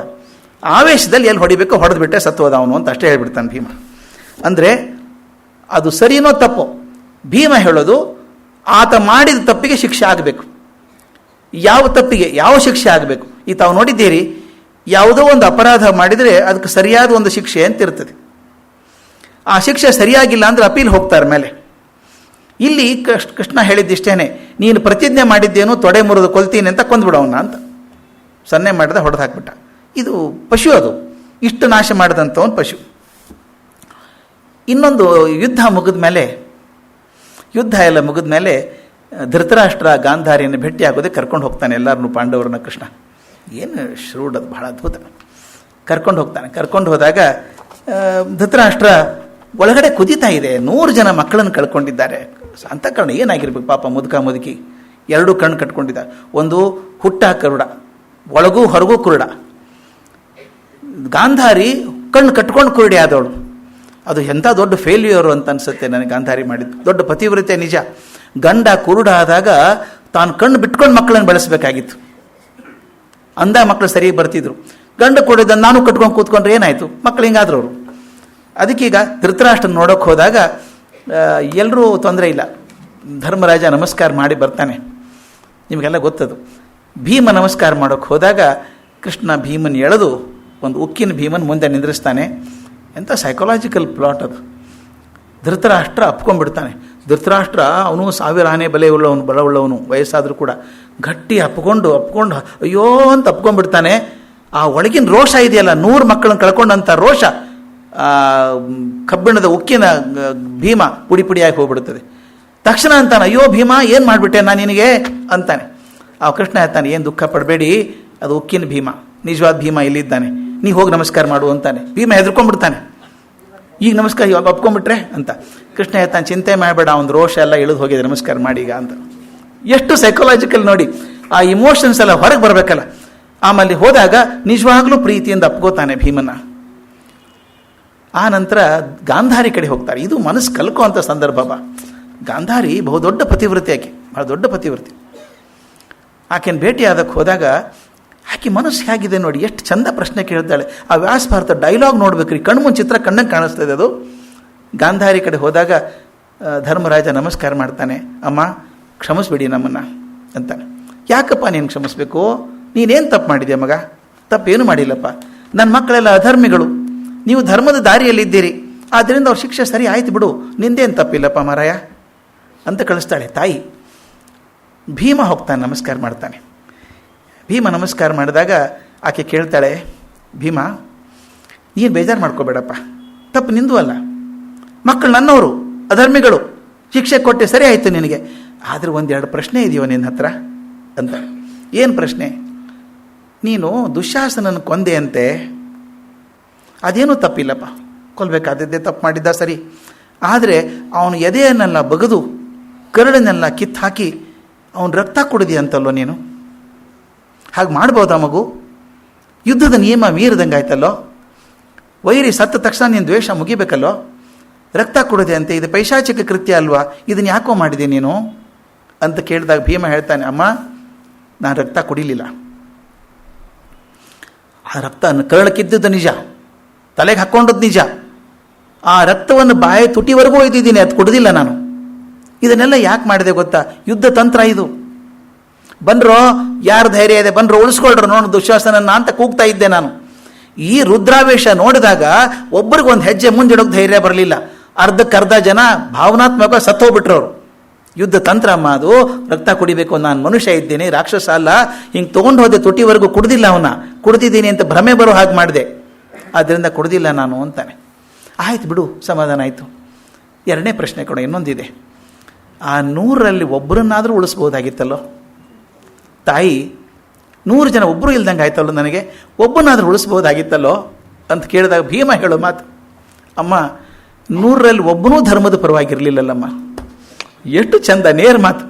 ಆವೇಶದಲ್ಲಿ ಎಲ್ಲಿ ಹೊಡಿಬೇಕು ಹೊಡೆದು ಬಿಟ್ಟೆ ಸತ್ತೋದ ಅವನು ಅಂತ ಅಷ್ಟೇ ಹೇಳ್ಬಿಡ್ತಾನೆ ಭೀಮ. ಅಂದರೆ ಅದು ಸರಿನೋ ತಪ್ಪೋ, ಭೀಮ ಹೇಳೋದು ಆತ ಮಾಡಿದ ತಪ್ಪಿಗೆ ಶಿಕ್ಷೆ ಆಗಬೇಕು. ಯಾವ ತಪ್ಪಿಗೆ ಯಾವ ಶಿಕ್ಷೆ ಆಗಬೇಕು? ಈ ತಾವು ನೋಡಿದ್ದೀರಿ, ಯಾವುದೋ ಒಂದು ಅಪರಾಧ ಮಾಡಿದರೆ ಅದಕ್ಕೆ ಸರಿಯಾದ ಒಂದು ಶಿಕ್ಷೆ ಅಂತ ಇರ್ತದೆ. ಆ ಶಿಕ್ಷೆ ಸರಿಯಾಗಿಲ್ಲ ಅಂದರೆ ಅಪೀಲ್ ಹೋಗ್ತಾರೆ ಮೇಲೆ. ಇಲ್ಲಿ ಕೃಷ್ಣ ಹೇಳಿದ್ದಿಷ್ಟೇನೆ, ನೀನು ಪ್ರತಿಜ್ಞೆ ಮಾಡಿದ್ದೇನು ತೊಡೆ ಮುರಿದು ಕೊಲ್ತೀನಿ ಅಂತ ಕೊಂದ್ಬಿಡೋಣ ಅಂತ ಸನ್ನೆ ಮಾಡಿದ ಹೊಡೆದು ಹಾಕ್ಬಿಟ್ಟ. ಇದು ಪಶು, ಅದು ಇಷ್ಟು ನಾಶ ಮಾಡಿದಂಥವನು ಪಶು. ಇನ್ನೊಂದು ಯುದ್ಧ ಎಲ್ಲ ಮುಗಿದ ಮೇಲೆ ಧೃತರಾಷ್ಟ್ರ ಗಾಂಧಾರಿಯನ್ನು ಭೇಟಿಯಾಗೋದೇ ಕರ್ಕೊಂಡು ಹೋಗ್ತಾನೆ ಎಲ್ಲರನ್ನು, ಪಾಂಡವರನ್ನ ಕೃಷ್ಣ. ಏನು ಶ್ರೂಡ್, ಅದು ಬಹಳ ಅದ್ಭುತ. ಕರ್ಕೊಂಡು ಹೋದಾಗ ಧೃತರಾಷ್ಟ್ರ ಒಳಗಡೆ ಕುದೀತಾ ಇದೆ. 100 ಜನ ಮಕ್ಕಳನ್ನು ಕಳ್ಕೊಂಡಿದ್ದಾರೆ. ಅಂತಃಕರಣ ಏನಾಗಿರ್ಬೇಕು ಪಾಪ, ಮುದುಕಿ 2 ಕಣ್ಣು ಕಟ್ಕೊಂಡಿದ್ದ. ಒಂದು ಹುಟ್ಟ ಕರುಡ, ಒಳಗೂ ಹೊರಗೂ ಕುರುಡ. ಗಾಂಧಾರಿ ಕಣ್ಣು ಕಟ್ಕೊಂಡು ಕುರುಡಿ ಆದವಳು. ಅದು ಎಂಥ ದೊಡ್ಡ ಫೇಲ್ಯೂರು ಅಂತ ಅನಿಸುತ್ತೆ ನನಗೆ. ಗಾಂಧಾರಿ ಮಾಡಿದ್ದು ದೊಡ್ಡ ಪತಿವ್ರತೆ ನಿಜ. ಗಂಡ ಕುರುಡ ಆದಾಗ ತಾನು ಕಣ್ಣು ಬಿಟ್ಕೊಂಡು ಮಕ್ಕಳನ್ನು ಬೆಳೆಸಬೇಕಾಗಿತ್ತು. ಅಂದ ಮಕ್ಕಳು ಸರಿಯಾಗಿ ಬರ್ತಿದ್ರು. ಗಂಡ ಕುಡಿದ ನಾನು ಕಟ್ಕೊಂಡು ಕೂತ್ಕೊಂಡ್ರೆ ಏನಾಯಿತು? ಮಕ್ಕಳು ಹಿಂಗಾದ್ರು ಅವರು. ಅದಕ್ಕೀಗ ಧೃತರಾಷ್ಟ್ರನ ನೋಡೋಕೆ ಹೋದಾಗ ಎಲ್ಲರೂ ತೊಂದರೆ ಇಲ್ಲ. ಧರ್ಮರಾಜ ನಮಸ್ಕಾರ ಮಾಡಿ ಬರ್ತಾನೆ, ನಿಮಗೆಲ್ಲ ಗೊತ್ತದು. ಭೀಮ ನಮಸ್ಕಾರ ಮಾಡೋಕ್ಕೆ ಹೋದಾಗ ಕೃಷ್ಣ ಭೀಮನ್ ಎಳೆದು ಒಂದು ಉಕ್ಕಿನ ಭೀಮನ್ ಮುಂದೆ ನಿಂದ್ರಿಸ್ತಾನೆ. ಎಂಥ ಸೈಕಾಲಜಿಕಲ್ ಪ್ಲಾಟ್ ಅದು. ಧೃತರಾಷ್ಟ್ರ ಅಪ್ಕೊಂಡ್ಬಿಡ್ತಾನೆ. ಧೃತರಾಷ್ಟ್ರ ಅವನು 1000 ಆನೆ ಬಲವುಳ್ಳವನು ವಯಸ್ಸಾದರೂ ಕೂಡ ಗಟ್ಟಿ ಅಪ್ಕೊಂಡು ಅಯ್ಯೋ ಅಂತ ಅಪ್ಕೊಂಡ್ಬಿಡ್ತಾನೆ. ಆ ಒಳಗಿನ ರೋಷ ಇದೆಯಲ್ಲ, 100 ಮಕ್ಕಳನ್ನು ಕಳ್ಕೊಂಡಂಥ ರೋಷ, ಕಬ್ಬಿಣದ ಉಕ್ಕಿನ ಭೀಮ ಪುಡಿ ಪುಡಿಯಾಗಿ ಹೋಗ್ಬಿಡ್ತದೆ. ತಕ್ಷಣ ಅಂತಾನೆ, ಅಯ್ಯೋ ಭೀಮ ಏನು ಮಾಡಿಬಿಟ್ಟೆ ನಾನು ನಿನಗೆ ಅಂತಾನೆ. ಆ ಕೃಷ್ಣ ಹೇಳ್ತಾನೆ, ಏನು ದುಃಖ ಪಡಬೇಡಿ, ಅದು ಉಕ್ಕಿನ ಭೀಮ, ನಿಜವಾದ ಭೀಮ ಇಲ್ಲಿದ್ದಾನೆ, ನೀ ಹೋಗಿ ನಮಸ್ಕಾರ ಮಾಡು ಅಂತಾನೆ. ಭೀಮ ಹೆದರ್ಕೊಂಡ್ಬಿಡ್ತಾನೆ, ಈಗ ನಮಸ್ಕಾರ ಇವಾಗ ಒಪ್ಕೊಂಡ್ಬಿಟ್ರೆ ಅಂತ. ಕೃಷ್ಣ ಹೇಳ್ತಾನೆ, ಚಿಂತೆ ಮಾಡಬೇಡ, ಒಂದು ರೋಷ ಎಲ್ಲ ಇಳಿದು ಹೋಗಿದೆ, ನಮಸ್ಕಾರ ಮಾಡಿ ಈಗ ಅಂತ. ಎಷ್ಟು ಸೈಕಾಲಜಿಕಲ್ ನೋಡಿ, ಆ ಇಮೋಷನ್ಸ್ ಎಲ್ಲ ಹೊರಗೆ ಬರಬೇಕಲ್ಲ. ಆಮೇಲೆ ಹೋದಾಗ ನಿಜವಾಗ್ಲೂ ಪ್ರೀತಿಯಿಂದ ಅಪ್ಕೋತಾನೆ ಭೀಮನ. ಆ ನಂತರ ಗಾಂಧಾರಿ ಕಡೆ ಹೋಗ್ತಾರೆ. ಇದು ಮನಸ್ಸು ಕಲ್ಕುವಂಥ ಸಂದರ್ಭ. ಗಾಂಧಾರಿ ಬಹುದೊಡ್ಡ ಪತಿವ್ರತೆ, ಆಕೆ ಬಹಳ ದೊಡ್ಡ ಪತಿವ್ರತೆ. ಆಕೆನ ಭೇಟಿ ಆದಕ್ಕೆ ಹೋದಾಗ ಆಕೆ ಮನಸ್ಸು ಹೇಗಿದೆ ನೋಡಿ, ಎಷ್ಟು ಚಂದ ಪ್ರಶ್ನೆ ಕೇಳ್ತಾಳೆ. ಆ ವ್ಯಾಸ ಭಾರತ ಡೈಲಾಗ್ ನೋಡ್ಬೇಕ್ರಿ, ಕಣ್ಮುಂದ್ ಚಿತ್ರ ಕಣ್ಣಂಗೆ ಕಾಣಿಸ್ತಾ ಇದೆ ಅದು. ಗಾಂಧಾರಿ ಕಡೆ ಹೋದಾಗ ಧರ್ಮರಾಜ ನಮಸ್ಕಾರ ಮಾಡ್ತಾನೆ, ಅಮ್ಮ ಕ್ಷಮಿಸ್ಬಿಡಿ ನಮ್ಮನ್ನು ಅಂತಾನೆ. ಯಾಕಪ್ಪ ನೀನು ಕ್ಷಮಿಸ್ಬೇಕು, ನೀನೇನು ತಪ್ಪು ಮಾಡಿದೆ ಮಗ? ತಪ್ಪೇನು ಮಾಡಿಲ್ಲಪ್ಪ, ನನ್ನ ಮಕ್ಕಳೆಲ್ಲ ಅಧರ್ಮಿಗಳು, ನೀವು ಧರ್ಮದ ದಾರಿಯಲ್ಲಿದ್ದೀರಿ, ಆದ್ದರಿಂದ ಅವ್ರ ಶಿಕ್ಷೆ ಸರಿ ಆಯ್ತು ಬಿಡು, ನಿಂದೇನು ತಪ್ಪಿಲ್ಲಪ್ಪ ಮಾರಾಯ ಅಂತ ಕಳಿಸ್ತಾಳೆ ತಾಯಿ. ಭೀಮ ಹೋಗ್ತಾನೆ, ನಮಸ್ಕಾರ ಮಾಡ್ತಾನೆ. ಭೀಮ ನಮಸ್ಕಾರ ಮಾಡಿದಾಗ ಆಕೆ ಕೇಳ್ತಾಳೆ, ಭೀಮ ನೀನು ಬೇಜಾರು ಮಾಡ್ಕೋಬೇಡಪ್ಪ, ತಪ್ಪು ನಿಂದು ಅಲ್ಲ, ಮಕ್ಕಳು ನನ್ನವರು, ಅಧರ್ಮಿಗಳು, ಶಿಕ್ಷೆ ಕೊಟ್ಟೆ ಸರಿ ಆಯಿತು ನಿನಗೆ, ಆದರೆ 1-2 ಪ್ರಶ್ನೆ ಇದೆಯೋ ನಿನ್ನ ಹತ್ರ ಅಂತ. ಏನು ಪ್ರಶ್ನೆ? ನೀನು ದುಶ್ಯಾಸನನ್ನು ಕೊಂದೆ ಅಂತೆ, ಅದೇನೂ ತಪ್ಪಿಲ್ಲಪ್ಪ, ಕೊಲ್ಲಬೇಕಾದದ್ದೇ ತಪ್ಪು ಮಾಡಿದ್ದ ಸರಿ, ಆದರೆ ಅವನು ಎದೆಯನ್ನೆಲ್ಲ ಬಗೆದು ಕರಳನ್ನೆಲ್ಲ ಕಿತ್ತು ಹಾಕಿ ಅವನು ರಕ್ತ ಕುಡಿದೆಯಂತಲ್ಲೋ ನೀನು, ಹಾಗೆ ಮಾಡ್ಬೋದಾ ಮಗು? ಯುದ್ಧದ ನಿಯಮ ಮೀರಿದಂಗೆ ಆಯ್ತಲ್ಲೋ, ವೈರಿ ಸತ್ತ ತಕ್ಷಣ ನೀನು ದ್ವೇಷ ಮುಗಿಬೇಕಲ್ಲೋ, ರಕ್ತ ಕುಡಿದೆ ಅಂತೆ, ಇದು ಪೈಶಾಚಿಕ ಕೃತ್ಯ ಅಲ್ವಾ, ಇದನ್ನು ಯಾಕೋ ಮಾಡಿದೆ ನೀನು ಅಂತ ಕೇಳಿದಾಗ ಭೀಮ ಹೇಳ್ತಾನೆ, ಅಮ್ಮ ನಾನು ರಕ್ತ ಕುಡಿಲಿಲ್ಲ, ಆ ರಕ್ತ ಕರಳಕ್ಕಿದ್ದದ್ದು ನಿಜ, ತಲೆಗೆ ಹಾಕ್ಕೊಂಡದ್ದು ನಿಜ, ಆ ರಕ್ತವನ್ನು ಬಾಯಿ ತುಟಿವರೆಗೂ ಒಯ್ದಿದ್ದೀನಿ, ಅದು ಕುಡಿದಿಲ್ಲ ನಾನು. ಇದನ್ನೆಲ್ಲ ಯಾಕೆ ಮಾಡಿದೆ ಗೊತ್ತಾ? ಯುದ್ಧ ತಂತ್ರ ಇದು. ಬನ್ರೋ, ಯಾರು ಧೈರ್ಯ ಇದೆ ಬನ್ರೋ, ಉಳಿಸ್ಕೊಳ್ರು ನೋಡು ದುಶ್ಯಾಸನನ್ನ ಅಂತ ಕೂಗ್ತಾ ಇದ್ದೆ ನಾನು. ಈ ರುದ್ರಾವೇಶ ನೋಡಿದಾಗ ಒಬ್ಬರಿಗೊಂದು ಹೆಜ್ಜೆ ಮುಂದಿಡೋಕೆ ಧೈರ್ಯ ಬರಲಿಲ್ಲ. ಅರ್ಧಕ್ಕರ್ಧ ಜನ ಭಾವನಾತ್ಮಕ ಸತ್ತೋಗ್ಬಿಟ್ರು ಅವರು. ಯುದ್ಧ ತಂತ್ರ ಅಮ್ಮ ಅದು, ರಕ್ತ ಕುಡಿಬೇಕು, ನಾನು ಮನುಷ್ಯ ಇದ್ದೇನೆ, ರಾಕ್ಷಸ ಅಲ್ಲ, ಹಿಂಗೆ ತೊಗೊಂಡು ಹೋದೆ, ತುಟಿವರೆಗೂ ಕುಡ್ದಿಲ್ಲ, ಅವನ್ನ ಕುಡ್ದಿದ್ದೀನಿ ಅಂತ ಭ್ರಮೆ ಬರೋ ಹಾಗೆ ಮಾಡಿದೆ, ಆದ್ದರಿಂದ ಕುಡ್ದಿಲ್ಲ ನಾನು ಅಂತಾನೆ. ಆಯ್ತು ಬಿಡು, ಸಮಾಧಾನ ಆಯಿತು. 2ನೇ ಪ್ರಶ್ನೆ ಕೂಡ ಇನ್ನೊಂದಿದೆ, ಆ 100ರಲ್ಲಿ ಒಬ್ಬರನ್ನಾದರೂ ಉಳಿಸ್ಬೋದಾಗಿತ್ತಲ್ಲೋ ತಾಯಿ, 100 ಜನ ಒಬ್ಬರು ಇಲ್ದಂಗೆ ಆಯ್ತಲ್ಲೋ, ನನಗೆ ಒಬ್ಬನಾದರೂ ಉಳಿಸ್ಬೋದಾಗಿತ್ತಲ್ಲೋ ಅಂತ ಕೇಳಿದಾಗ ಭೀಮ ಹೇಳೋ ಮಾತು, ಅಮ್ಮ 100ರಲ್ಲಿ ಒಬ್ಬನೂ ಧರ್ಮದ ಪರವಾಗಿರಲಿಲ್ಲಲ್ಲಮ್ಮ. ಎಷ್ಟು ಚಂದ ನೇರ ಮಾತು.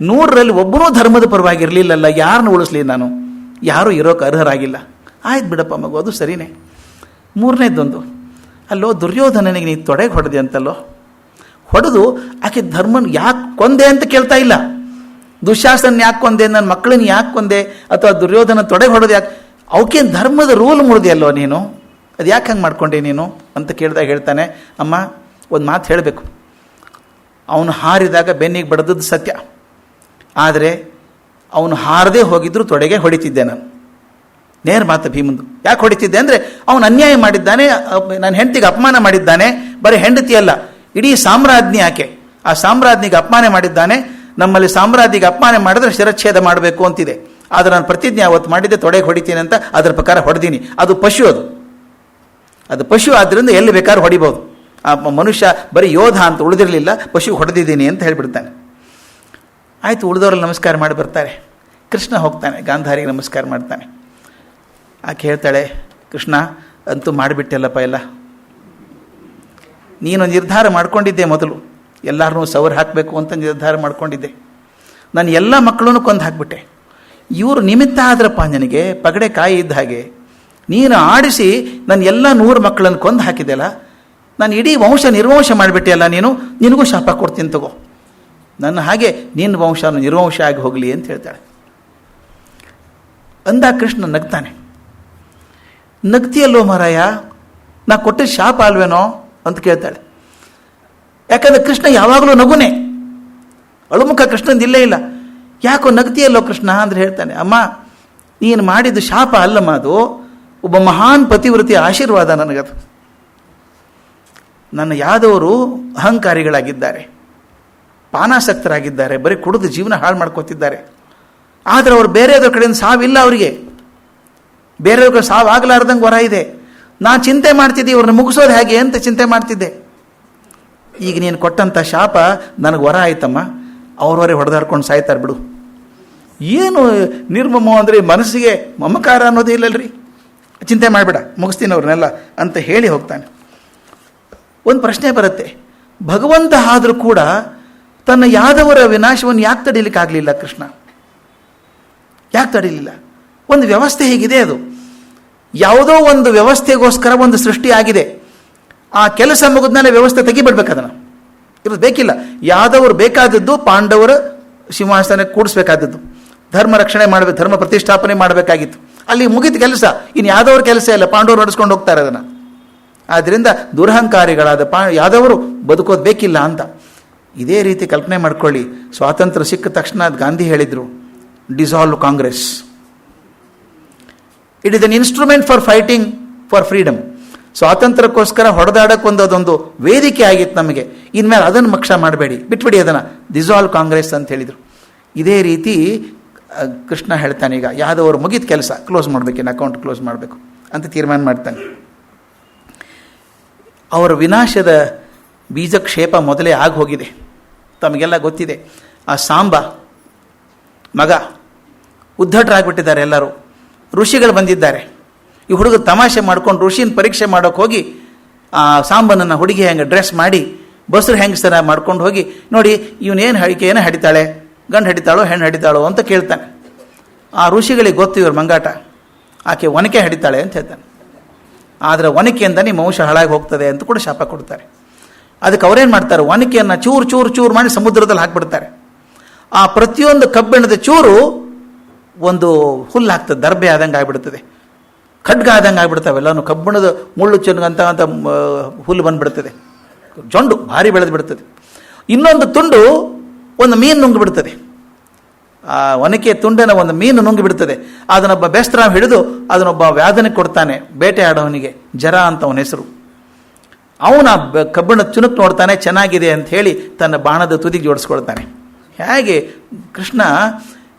100ರಲ್ಲಿ ಒಬ್ಬನೂ ಧರ್ಮದ ಪರವಾಗಿರಲಿಲ್ಲಲ್ಲ, ಯಾರನ್ನು ಉಳಿಸ್ಲಿ ನಾನು? ಯಾರೂ ಇರೋಕೆ ಅರ್ಹರಾಗಿಲ್ಲ. ಆಯ್ತು ಬಿಡಪ್ಪ ಮಗು, ಅದು ಸರಿನೇ. 3ನೇದೊಂದು, ಅಲ್ಲೋ ದುರ್ಯೋಧನನಿಗೆ ನೀನು ತೊಡೆಗೆ ಹೊಡೆದೆ ಅಂತಲ್ಲೋ, ಹೊಡೆದು ಆಕೆ ಧರ್ಮನ ಯಾಕೆ ಕೊಂದೆ ಅಂತ ಕೇಳ್ತಾ ಇಲ್ಲ, ದುಶ್ಯಾಸನ ಯಾಕೆ ಕೊಂದೆ, ನನ್ನ ಮಕ್ಕಳನ್ನ ಯಾಕೆ ಕೊಂದೆ, ಅಥವಾ ದುರ್ಯೋಧನ ತೊಡೆಗೆ ಹೊಡೆದು ಯಾಕೆ, ಅವಕ್ಕೆ ಧರ್ಮದ ರೂಲ್ ಮುರಿದೆಯಲ್ಲೋ ನೀನು, ಅದು ಯಾಕೆ ಹಂಗೆ ಮಾಡ್ಕೊಂಡೆ ನೀನು ಅಂತ ಕೇಳಿದಾಗ ಹೇಳ್ತಾನೆ, ಅಮ್ಮ ಒಂದು ಮಾತು ಹೇಳಬೇಕು, ಅವನು ಹಾರಿದಾಗ ಬೆನ್ನಿಗೆ ಬಡದದ್ದು ಸತ್ಯ, ಆದರೆ ಅವನು ಹಾರದೇ ಹೋಗಿದ್ರು ತೊಡೆಗೆ ಹೊಡಿತಿದ್ದೆ ನಾನು. ನೇರ ಮಾತು ಭೀಮಂದು. ಯಾಕೆ ಹೊಡಿತಿದ್ದೆ ಅಂದರೆ ಅವನು ಅನ್ಯಾಯ ಮಾಡಿದ್ದಾನೆ, ನನ್ನ ಹೆಂಡತಿಗೆ ಅಪಮಾನ ಮಾಡಿದ್ದಾನೆ, ಬರೀ ಹೆಂಡತಿ ಅಲ್ಲ ಇಡೀ ಸಾಮ್ರಾಜ್ಞಿ ಆಕೆ, ಆ ಸಾಮ್ರಾಜ್ಞಿಗೆ ಅಪಮಾನ ಮಾಡಿದ್ದಾನೆ. ನಮ್ಮಲ್ಲಿ ಸಾಮ್ರಾಜ್ಞಿಗೆ ಅಪಮಾನ ಮಾಡಿದ್ರೆ ಶಿರಚ್ಛೇದ ಮಾಡಬೇಕು ಅಂತಿದೆ, ಆದರೆ ನಾನು ಪ್ರತಿಜ್ಞೆ ಅವತ್ತು ಮಾಡಿದ್ದೆ ತೊಡೆಗೆ ಹೊಡಿತೀನಿ ಅಂತ, ಅದರ ಪ್ರಕಾರ ಹೊಡೆದೀನಿ. ಅದು ಪಶು, ಅದು ಪಶು, ಆದ್ದರಿಂದ ಎಲ್ಲಿ ಬೇಕಾದ್ರೂ ಹೊಡಿಬೋದು. ಆ ಮನುಷ್ಯ ಬರೀ ಯೋಧ ಅಂತ ಉಳಿದಿರಲಿಲ್ಲ, ಪಶು ಹೊಡೆದಿದ್ದೀನಿ ಅಂತ ಹೇಳಿಬಿಡ್ತಾನೆ. ಆಯಿತು, ಉಳಿದವರಲ್ಲಿ ನಮಸ್ಕಾರ ಮಾಡಿ ಬರ್ತಾರೆ. ಕೃಷ್ಣ ಹೋಗ್ತಾನೆ, ಗಾಂಧಾರಿಗೆ ನಮಸ್ಕಾರ ಮಾಡ್ತಾನೆ. ಆಕೆ ಹೇಳ್ತಾಳೆ, ಕೃಷ್ಣ ಅಂತೂ ಮಾಡಿಬಿಟ್ಟೆಲ್ಲಪ್ಪ ಎಲ್ಲ, ನೀನು ನಿರ್ಧಾರ ಮಾಡ್ಕೊಂಡಿದ್ದೆ ಮೊದಲು, ಎಲ್ಲರನ್ನೂ ಸವರ್ ಹಾಕಬೇಕು ಅಂತ ನಿರ್ಧಾರ ಮಾಡ್ಕೊಂಡಿದ್ದೆ, ನಾನು ಎಲ್ಲ ಮಕ್ಕಳನ್ನು ಕೊಂದು ಹಾಕಿಬಿಟ್ಟೆ, ಇವರು ನಿಮಿತ್ತ ಆದ್ರಪ್ಪ ನನಗೆ ಪಗಡೆ ಕಾಯಿ ಇದ್ದ ಹಾಗೆ, ನೀನು ಆಡಿಸಿ ನನ್ನ ಎಲ್ಲ 100 ಮಕ್ಕಳನ್ನು ಕೊಂದು ಹಾಕಿದೆಲ್ಲ, ನಾನು ಇಡೀ ವಂಶ ನಿರ್ವಂಶ ಮಾಡಿಬಿಟ್ಟೆಲ್ಲ, ನಿನಗೂ ಶಾಪ ಕೊಡ್ತೀನಿ ತಗೋ, ನನ್ನ ಹಾಗೆ ನಿನ್ನ ವಂಶನು ನಿರ್ವಂಶ ಆಗಿ ಹೋಗಲಿ ಅಂತ ಹೇಳ್ತಾಳೆ. ಅಂದ ಕೃಷ್ಣ ನಗ್ತಾನೆ. ನಗ್ತಿಯಲ್ಲೋ ಮಾರಾಯ, ನಾ ಕೊಟ್ಟ ಶಾಪ ಅಲ್ವೇನೋ ಅಂತ ಕೇಳ್ತಾಳೆ. ಯಾಕಂದ್ರೆ ಕೃಷ್ಣ ಯಾವಾಗಲೂ ನಗುನೇ, ಅಳುಮುಖ ಕೃಷ್ಣಂದಿಲ್ಲೇ ಇಲ್ಲ. ಯಾಕೋ ನಗ್ತಿಯಲ್ಲೋ ಕೃಷ್ಣ ಅಂದ್ರೆ ಹೇಳ್ತಾನೆ, ಅಮ್ಮ ನೀನು ಮಾಡಿದ್ದು ಶಾಪ ಅಲ್ಲಮ್ಮ, ಅದು ಒಬ್ಬ ಮಹಾನ್ ಪತಿವ್ರತಿಯ ಆಶೀರ್ವಾದ ನನಗದು. ನನ್ನ ಯಾದವರು ಅಹಂಕಾರಿಗಳಾಗಿದ್ದಾರೆ, ಪಾನಾಸಕ್ತರಾಗಿದ್ದಾರೆ, ಬರೀ ಕುಡಿದು ಜೀವನ ಹಾಳು ಮಾಡ್ಕೋತಿದ್ದಾರೆ. ಆದರೆ ಅವ್ರು ಬೇರೆಯವ್ರ ಕಡೆಯಿಂದ ಸಾವಿಲ್ಲ, ಅವರಿಗೆ ಬೇರೆಯವ್ರ ಸಾವು ಆಗಲಾರ್ದಂಗೆ ವರ ಇದೆ. ನಾನು ಚಿಂತೆ ಮಾಡ್ತಿದ್ದೆ ಇವ್ರನ್ನ ಮುಗಿಸೋದು ಹೇಗೆ ಅಂತ ಚಿಂತೆ ಮಾಡ್ತಿದ್ದೆ. ಈಗ ನೀನು ಕೊಟ್ಟಂಥ ಶಾಪ ನನಗೆ ವರ ಆಯ್ತಮ್ಮ, ಅವ್ರವರೇ ಹೊಡೆದಾಡ್ಕೊಂಡು ಸಾಯ್ತಾರೆ ಬಿಡು. ಏನು ನಿರ್ಮಮ ಅಂದರೆ ಮನಸ್ಸಿಗೆ ಮಮಕಾರ ಅನ್ನೋದೇ ಇಲ್ಲಲ್ರಿ. ಚಿಂತೆ ಮಾಡಿಬಿಡ, ಮುಗಿಸ್ತೀನಿ ಅವ್ರನ್ನೆಲ್ಲ ಅಂತ ಹೇಳಿ ಹೋಗ್ತಾನೆ. ಒಂದು ಪ್ರಶ್ನೆ ಬರುತ್ತೆ, ಭಗವಂತ ಆದರೂ ಕೂಡ ತನ್ನ ಯಾದವರ ವಿನಾಶವನ್ನು ಯಾಕೆ ತಡೀಲಿಕ್ಕಾಗಲಿಲ್ಲ ಕೃಷ್ಣ? ಯಾಕೆ ತಡೀಲಿಲ್ಲ? ಒಂದು ವ್ಯವಸ್ಥೆ ಹೇಗಿದೆ, ಅದು ಯಾವುದೋ ಒಂದು ವ್ಯವಸ್ಥೆಗೋಸ್ಕರ ಒಂದು ಸೃಷ್ಟಿ ಆಗಿದೆ. ಆ ಕೆಲಸ ಮುಗಿದ್ಮೇಲೆ ವ್ಯವಸ್ಥೆ ತೆಗಿಬಿಡ್ಬೇಕು, ಅದನ್ನು ಇರೋದು ಬೇಕಿಲ್ಲ. ಯಾದವರು ಬೇಕಾದದ್ದು ಪಾಂಡವರ ಸಿಂಹಾಸನ ಕೂಡಿಸ್ಬೇಕಾದದ್ದು, ಧರ್ಮ ರಕ್ಷಣೆ ಮಾಡಬೇಕು, ಧರ್ಮ ಪ್ರತಿಷ್ಠಾಪನೆ ಮಾಡಬೇಕಾಗಿತ್ತು. ಅಲ್ಲಿ ಮುಗಿದ ಕೆಲಸ. ಇನ್ನು ಯಾದವ್ರ ಕೆಲಸ ಇಲ್ಲ, ಪಾಂಡವರು ನಡೆಸ್ಕೊಂಡು ಹೋಗ್ತಾರೆ ಅದನ್ನು. ಆದ್ದರಿಂದ ದುರಹಂಕಾರಿಗಳಾದ ಯಾದವರು ಬದುಕೋದು ಬೇಕಿಲ್ಲ ಅಂತ. ಇದೇ ರೀತಿ ಕಲ್ಪನೆ ಮಾಡ್ಕೊಳ್ಳಿ. ಸ್ವಾತಂತ್ರ್ಯ ಸಿಕ್ಕ ತಕ್ಷಣ ಗಾಂಧಿ ಹೇಳಿದರು, dissolve Congress. It is an instrument for fighting for freedom. ಸ್ವಾತಂತ್ರ್ಯಕ್ಕೋಸ್ಕರ ಹೊಡೆದಾಡಕ್ಕೆ ಅದೊಂದು ವೇದಿಕೆ ಆಗಿತ್ತು ನಮಗೆ. ಇನ್ಮೇಲೆ ಅದನ್ನು ಮಕ್ಷ ಮಾಡಬೇಡಿ, ಬಿಟ್ಬಿಡಿ ಅದನ್ನು, ಡಿಸಾಲ್ವ್ ಕಾಂಗ್ರೆಸ್ ಅಂತ ಹೇಳಿದರು. ಇದೇ ರೀತಿ ಕೃಷ್ಣ ಹೇಳ್ತಾನೆ, ಈಗ ಯಾದವರು ಮುಗಿದ ಕೆಲಸ, ಕ್ಲೋಸ್ ಮಾಡಬೇಕೇನು, ಅಕೌಂಟ್ ಕ್ಲೋಸ್ ಮಾಡಬೇಕು ಅಂತ ತೀರ್ಮಾನ ಮಾಡ್ತಾನೆ. ಅವರ ವಿನಾಶದ ಬೀಜಕ್ಷೇಪ ಮೊದಲೇ ಆಗಿ ಹೋಗಿದೆ, ತಮಗೆಲ್ಲ ಗೊತ್ತಿದೆ. ಆ ಸಾಂಬ ಮಗ ಉದ್ಧಟರಾಗ್ಬಿಟ್ಟಿದ್ದಾರೆ ಎಲ್ಲರೂ. ಋಷಿಗಳು ಬಂದಿದ್ದಾರೆ. ಈ ಹುಡುಗ ತಮಾಷೆ ಮಾಡ್ಕೊಂಡು ಋಷಿನ ಪರೀಕ್ಷೆ ಮಾಡೋಕೆ ಹೋಗಿ ಆ ಸಾಂಬನನ್ನು ಹುಡುಗಿ ಹೆಂಗೆ ಡ್ರೆಸ್ ಮಾಡಿ ಬಸ್ರು ಹೆಂಗಸರ ಮಾಡ್ಕೊಂಡು ಹೋಗಿ, ನೋಡಿ ಇವನೇನು ಏನು ಹಡಿತಾಳೆ, ಗಂಡು ಹಡಿತಾಳೋ ಹೆಣ್ಣು ಹಡಿತಾಳೋ ಅಂತ ಕೇಳ್ತಾನೆ. ಆ ಋಷಿಗಳಿಗೆ ಗೊತ್ತು ಇವ್ರ ಮಂಗಾಟ, ಆಕೆ ಒನಕೆ ಹಡಿತಾಳೆ ಅಂತ ಹೇಳ್ತಾನೆ. ಆದರೆ ಒನಕೆಯಿಂದ ನಿಮ್ಮ ವಂಶ ಹಾಳಾಗಿ ಹೋಗ್ತದೆ ಅಂತ ಕೂಡ ಶಾಪ ಕೊಡ್ತಾರೆ. ಅದಕ್ಕೆ ಅವರೇನು ಮಾಡ್ತಾರೆ, ಒನಕೆಯನ್ನು ಚೂರು ಚೂರು ಚೂರು ಮಾಡಿ ಸಮುದ್ರದಲ್ಲಿ ಹಾಕಿಬಿಡ್ತಾರೆ. ಆ ಪ್ರತಿಯೊಂದು ಕಬ್ಬಿಣದ ಚೂರು ಒಂದು ಹುಲ್ಲು ಆಗ್ತದೆ, ದರ್ಬೆ ಆದಂಗೆ ಆಗಿಬಿಡ್ತದೆ, ಖಡ್ಗ ಆದಂಗೆ ಆಗಿಬಿಡ್ತಾವೆ ಎಲ್ಲನೂ. ಕಬ್ಬಿಣದ ಮುಳ್ಳು ಚೆನ್ನಂತ ಹುಲ್ಲು ಬಂದುಬಿಡ್ತದೆ, ಜೊಂಡು ಭಾರಿ ಬೆಳೆದು ಬಿಡ್ತದೆ. ಇನ್ನೊಂದು ತುಂಡು ಒಂದು ಮೀನು ನುಂಗಿಬಿಡ್ತದೆ. ಆ ಒನಕೆ ತುಂಡನ ಒಂದು ಮೀನು ನುಂಗಿಬಿಡ್ತದೆ. ಅದನ್ನೊಬ್ಬ ಬೆಸ್ತ್ರಾವ್ ಹಿಡಿದು ಅದನ್ನೊಬ್ಬ ವ್ಯಾಧನಿಗೆ ಕೊಡ್ತಾನೆ, ಬೇಟೆ ಆಡೋವನಿಗೆ, ಜರ ಅಂತ ಅವನ ಹೆಸರು. ಅವನ ಕಬ್ಬಿಣದ ಚುನುಕ್ ನೋಡ್ತಾನೆ, ಚೆನ್ನಾಗಿದೆ ಅಂತ ಹೇಳಿ ತನ್ನ ಬಾಣದ ತುದಿಗೆ ಜೋಡಿಸ್ಕೊಳ್ತಾನೆ. ಹೇಗೆ Krishna,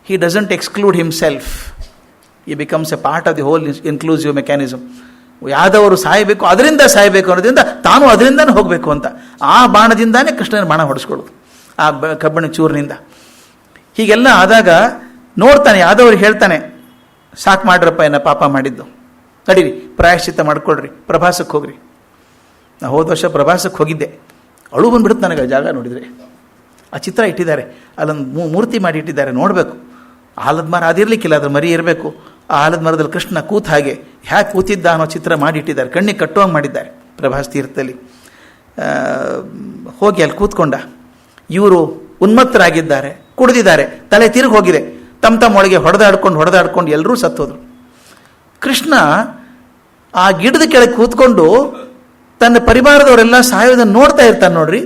he doesn't exclude himself, he becomes a part of the whole inclusive mechanism. ಯಾದವರು ಸಾಯಬೇಕು, ಅದರಿಂದ ಸಾಯಬೇಕು ಅನ್ನೋದ್ರಿಂದ ತಾನು ಅದರಿಂದನೇ ಹೋಗಬೇಕು ಅಂತ ಆ ಬಾಣದಿಂದಾನೇ ಕೃಷ್ಣನ ಬಾಣ ಹೊಡೆಸ್ಕೊಳ್ಳೋದು, ಆ ಕಬ್ಬಿಣ ಚೂರಿನಿಂದ. ಹೀಗೆಲ್ಲ ಆದಾಗ ನೋಡ್ತಾನೆ, ಯಾದವ್ರಿಗೆ ಹೇಳ್ತಾನೆ, ಸಾಕು ಮಾಡ್ರಪ್ಪ, ಏನ ಪಾಪ ಮಾಡಿದ್ದು, ನಡೀರಿ ಪ್ರಾಯಶ್ಚಿತ್ತ ಮಾಡ್ಕೊಳ್ರಿ, ಪ್ರಭಾಸಕ್ಕೆ ಹೋಗ್ರಿ. ನಾ ಹೋದ ವರ್ಷ ಪ್ರಭಾಸಕ್ಕೆ ಹೋಗಿದ್ದೆ, ಅಳು ಬಂದ್ಬಿಡುತ್ತೆ ನನಗೆ ಆ ಜಾಗ ನೋಡಿದರೆ. ಆ ಚಿತ್ರ ಇಟ್ಟಿದ್ದಾರೆ, ಅಲ್ಲೊಂದು ಮೂರ್ತಿ ಮಾಡಿ ಇಟ್ಟಿದ್ದಾರೆ, ನೋಡಬೇಕು. ಆಲದ ಮರ ಅದಿರಲಿಕ್ಕಿಲ್ಲ, ಅದ್ರ ಮರಿ ಇರಬೇಕು. ಆ ಆಲದ ಮರದಲ್ಲಿ ಕೃಷ್ಣ ಕೂತ ಹಾಗೆ ಹ್ಯಾಕೆ ಕೂತಿದ್ದ ಅನ್ನೋ ಚಿತ್ರ ಮಾಡಿಟ್ಟಿದ್ದಾರೆ, ಕಣ್ಣಿಗೆ ಕಟ್ಟುವಂಗೆ ಮಾಡಿದ್ದಾರೆ ಪ್ರಭಾಸ್ ತೀರ್ಥದಲ್ಲಿ. ಹೋಗಿ ಅಲ್ಲಿ ಕೂತ್ಕೊಂಡ. ಇವರು ಉನ್ಮತ್ತರಾಗಿದ್ದಾರೆ, ಕುಡಿದಿದ್ದಾರೆ, ತಲೆ ತಿರುಗಿ ಹೋಗಿದೆ, ತಮ್ಮ ಒಳಗೆ ಹೊಡೆದಾಡ್ಕೊಂಡು ಎಲ್ಲರೂ ಸತ್ತೋದ್ರು. ಕೃಷ್ಣ ಆ ಗಿಡದ ಕೆಳಗೆ ಕೂತ್ಕೊಂಡು ತನ್ನ ಪರಿವಾರದವರೆಲ್ಲ ಸಾಯೋದನ್ನು ನೋಡ್ತಾ ಇರ್ತಾನೆ ನೋಡ್ರಿ.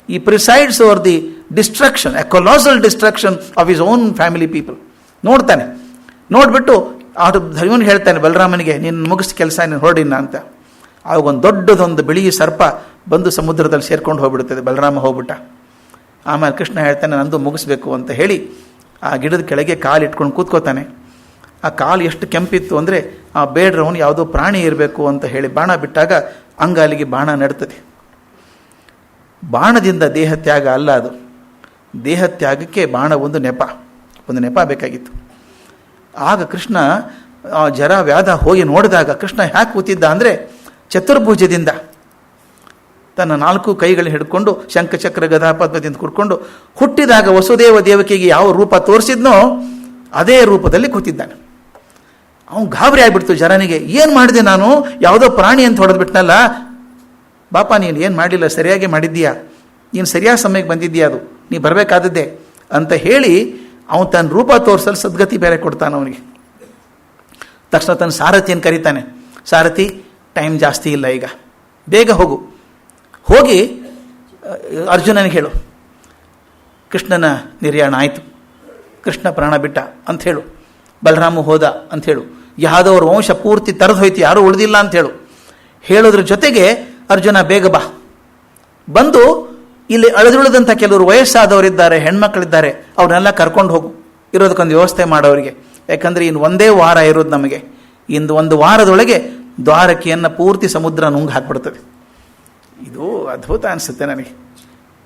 He presides over the destruction, a colossal destruction of his own family people. ನೋಡ್ತಾನೆ, ನೋಡ್ಬಿಟ್ಟು ಇವನು ಹೇಳ್ತಾನೆ ಬಲರಾಮನಿಗೆ, ನೀನು ಮುಗಿಸ್ ಕೆಲಸ, ನೀನು ಹೊರಡಿನ ಅಂತ. ಆವಾಗ ಒಂದು ದೊಡ್ಡದೊಂದು ಬಿಳಿ ಸರ್ಪ ಬಂದು ಸಮುದ್ರದಲ್ಲಿ ಸೇರ್ಕೊಂಡು ಹೋಗ್ಬಿಡ್ತದೆ. ಬಲರಾಮ ಹೋಗ್ಬಿಟ್ಟ. ಆಮೇಲೆ ಕೃಷ್ಣ ಹೇಳ್ತಾನೆ, ನಂದು ಮುಗಿಸ್ಬೇಕು ಅಂತ ಹೇಳಿ ಆ ಗಿಡದ ಕೆಳಗೆ ಕಾಲು ಇಟ್ಕೊಂಡು ಕೂತ್ಕೋತಾನೆ. ಆ ಕಾಲು ಎಷ್ಟು ಕೆಂಪಿತ್ತು ಅಂದರೆ ಆ ಬೇಡ್ರವನು ಯಾವುದೋ ಪ್ರಾಣಿ ಇರಬೇಕು ಅಂತ ಹೇಳಿ ಬಾಣ ಬಿಟ್ಟಾಗ ಅಂಗಾಲಿಗೆ ಬಾಣ ನಡ್ತದೆ. ಬಾಣದಿಂದ ದೇಹತ್ಯಾಗ ಅಲ್ಲ ಅದು, ದೇಹತ್ಯಾಗಕ್ಕೆ ಬಾಣ ಒಂದು ನೆಪ ಬೇಕಾಗಿತ್ತು. ಆಗ ಕೃಷ್ಣ ಜರ ವ್ಯಾಧ ಹೋಗಿ ನೋಡಿದಾಗ ಕೃಷ್ಣ ಹ್ಯಾಕೆ ಕೂತಿದ್ದ ಅಂದರೆ, ಚತುರ್ಭುಜದಿಂದ ತನ್ನ 4 ಕೈಗಳು ಹಿಡ್ಕೊಂಡು ಶಂಖಚಕ್ರ ಗದಾ ಪದ್ಮದಿಂದ ಕುಡ್ಕೊಂಡು ಹುಟ್ಟಿದಾಗ ವಸುದೇವ ದೇವಕಿಗೆ ಯಾವ ರೂಪ ತೋರಿಸಿದ್ನೋ ಅದೇ ರೂಪದಲ್ಲಿ ಕೂತಿದ್ದಾನೆ. ಅವನು ಗಾಬರಿ ಆಗಿಬಿಡ್ತು ಜರನಿಗೆ. ಏನು ಮಾಡಿದೆ ನಾನು, ಯಾವುದೋ ಪ್ರಾಣಿ ಅಂತ ಹೊಡೆದ್ಬಿಟ್ನಲ್ಲ. ಬಾಪ, ನೀನು ಏನು ಮಾಡಲಿಲ್ಲ, ಸರಿಯಾಗಿ ಮಾಡಿದ್ದೀಯಾ, ನೀನು ಸರಿಯಾದ ಸಮಯಕ್ಕೆ ಬಂದಿದ್ದೀಯಾ, ಅದು ನೀ ಬರಬೇಕಾದದ್ದೇ ಅಂತ ಹೇಳಿ ಅವನು ತನ್ನ ರೂಪ ತೋರಿಸಲು ಸದ್ಗತಿ ಬೇರೆ ಕೊಡ್ತಾನೆ ಅವನಿಗೆ. ತಕ್ಷಣ ತನ್ನ ಸಾರಥಿಯನ್ನು ಕರೀತಾನೆ, ಸಾರಥಿ ಟೈಮ್ ಜಾಸ್ತಿ ಇಲ್ಲ, ಈಗ ಬೇಗ ಹೋಗಿ ಅರ್ಜುನನಿಗೆ ಹೇಳು, ಕೃಷ್ಣನ ನಿರ್ಯಾಣ ಆಯಿತು, ಕೃಷ್ಣ ಪ್ರಾಣ ಬಿಟ್ಟ ಅಂತ ಹೇಳು, ಬಲರಾಮ ಹೋದ ಅಂತ ಹೇಳು, ಯಾದವ್ರ ವಂಶ ಪೂರ್ತಿ ತರದು ಹೋಯ್ತು, ಯಾರೂ ಉಳಿದಿಲ್ಲ ಅಂತ ಹೇಳೋದ್ರ ಜೊತೆಗೆ ಅರ್ಜುನ ಬೇಗ ಬಾ, ಬಂದು ಇಲ್ಲಿ ಅಳೆದುಳಿದಂಥ ಕೆಲವರು ವಯಸ್ಸಾದವರಿದ್ದಾರೆ, ಹೆಣ್ಮಕ್ಳಿದ್ದಾರೆ, ಅವ್ರನ್ನೆಲ್ಲ ಕರ್ಕೊಂಡು ಹೋಗು, ಇರೋದಕ್ಕೊಂದು ವ್ಯವಸ್ಥೆ ಮಾಡೋರಿಗೆ. ಯಾಕಂದರೆ ಇನ್ನು ಒಂದೇ ವಾರ ಇರೋದು ನಮಗೆ. ಇಂದು ಒಂದು ವಾರದೊಳಗೆ ದ್ವಾರಕೆಯನ್ನು ಪೂರ್ತಿ ಸಮುದ್ರ ನುಂಗಿ ಹಾಕ್ಬಿಡ್ತದೆ. ಇದು ಅದ್ಭುತ ಅನಿಸುತ್ತೆ ನನಗೆ.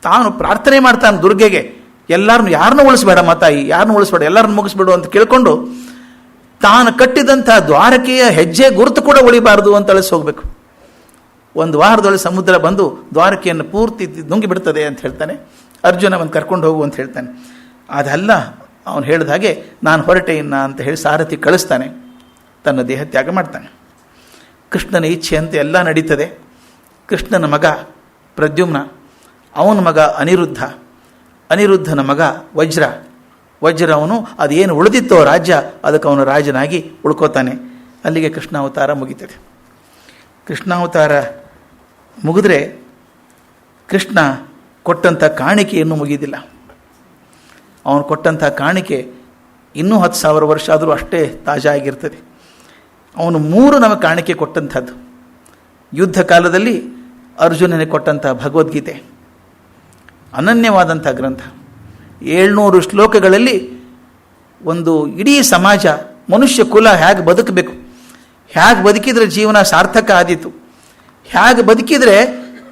ತಾನು ಪ್ರಾರ್ಥನೆ ಮಾಡ್ತಾನೆ ದುರ್ಗೆಗೆ, ಎಲ್ಲರನ್ನು ಯಾರನ್ನೂ ಉಳಿಸ್ಬೇಡ ಮಾತಾಯಿ, ಯಾರನ್ನೂ ಉಳಿಸ್ಬೇಡ, ಎಲ್ಲರನ್ನು ಮುಗಿಸ್ಬಿಡು ಅಂತ ಕೇಳ್ಕೊಂಡು ತಾನು ಕಟ್ಟಿದಂಥ ದ್ವಾರಕೆಯ ಹೆಜ್ಜೆ ಗುರುತು ಕೂಡ ಉಳಿಬಾರ್ದು ಅಂತ ಅಳಿಸಿ ಹೋಗಬೇಕು. ಒಂದು ವಾರದೊಳಗೆ ಸಮುದ್ರ ಬಂದು ದ್ವಾರಕೆಯನ್ನು ಪೂರ್ತಿ ನುಂಗಿ ಬಿಡ್ತದೆ ಅಂತ ಹೇಳ್ತಾನೆ. ಅರ್ಜುನ ಒಂದು ಕರ್ಕೊಂಡು ಹೋಗು ಅಂತ ಹೇಳ್ತಾನೆ. ಅದಲ್ಲ, ಅವನು ಹೇಳಿದ ಹಾಗೆ ನಾನು ಹೊರಟೆ ಇನ್ನ ಅಂತ ಹೇಳಿ ಸಾರಥಿ ಕಳಿಸ್ತಾನೆ, ತನ್ನ ದೇಹ ತ್ಯಾಗ ಮಾಡ್ತಾನೆ. ಕೃಷ್ಣನ ಇಚ್ಛೆಯಂತೆ ಎಲ್ಲ ನಡೀತದೆ. ಕೃಷ್ಣನ ಮಗ ಪ್ರದ್ಯುಮ್ನ, ಅವನ ಮಗ ಅನಿರುದ್ಧ, ಅನಿರುದ್ಧನ ಮಗ ವಜ್ರ, ವಜ್ರ ಅವನು ಅದೇನು ಉಳಿದಿತ್ತೋ ರಾಜ್ಯ ಅದಕ್ಕೆ ಅವನು ರಾಜನಾಗಿ ಉಳ್ಕೋತಾನೆ. ಅಲ್ಲಿಗೆ ಕೃಷ್ಣಾವತಾರ ಮುಗಿತದೆ. ಕೃಷ್ಣಾವತಾರ ಮುಗಿದ್ರೆ ಕೃಷ್ಣ ಕೊಟ್ಟಂಥ ಕಾಣಿಕೆ ಇನ್ನೂ ಮುಗಿದಿಲ್ಲ. ಅವನು ಕೊಟ್ಟಂಥ ಕಾಣಿಕೆ ಇನ್ನೂ 10,000 ವರ್ಷ ಆದರೂ ಅಷ್ಟೇ ತಾಜಾ ಆಗಿರ್ತದೆ. ಅವನು 3 ನಮಗೆ ಕಾಣಿಕೆ ಕೊಟ್ಟಂಥದ್ದು. ಯುದ್ಧ ಕಾಲದಲ್ಲಿ ಅರ್ಜುನನಿಗೆ ಕೊಟ್ಟಂಥ ಭಗವದ್ಗೀತೆ ಅನನ್ಯವಾದಂಥ ಗ್ರಂಥ. 700 ಶ್ಲೋಕಗಳಲ್ಲಿ ಒಂದು ಇಡೀ ಸಮಾಜ, ಮನುಷ್ಯ ಕುಲ ಹೇಗೆ ಬದುಕಬೇಕು, ಹೇಗೆ ಬದುಕಿದರೆ ಜೀವನ ಸಾರ್ಥಕ ಆದೀತು, ಹೇಗೆ ಬದುಕಿದರೆ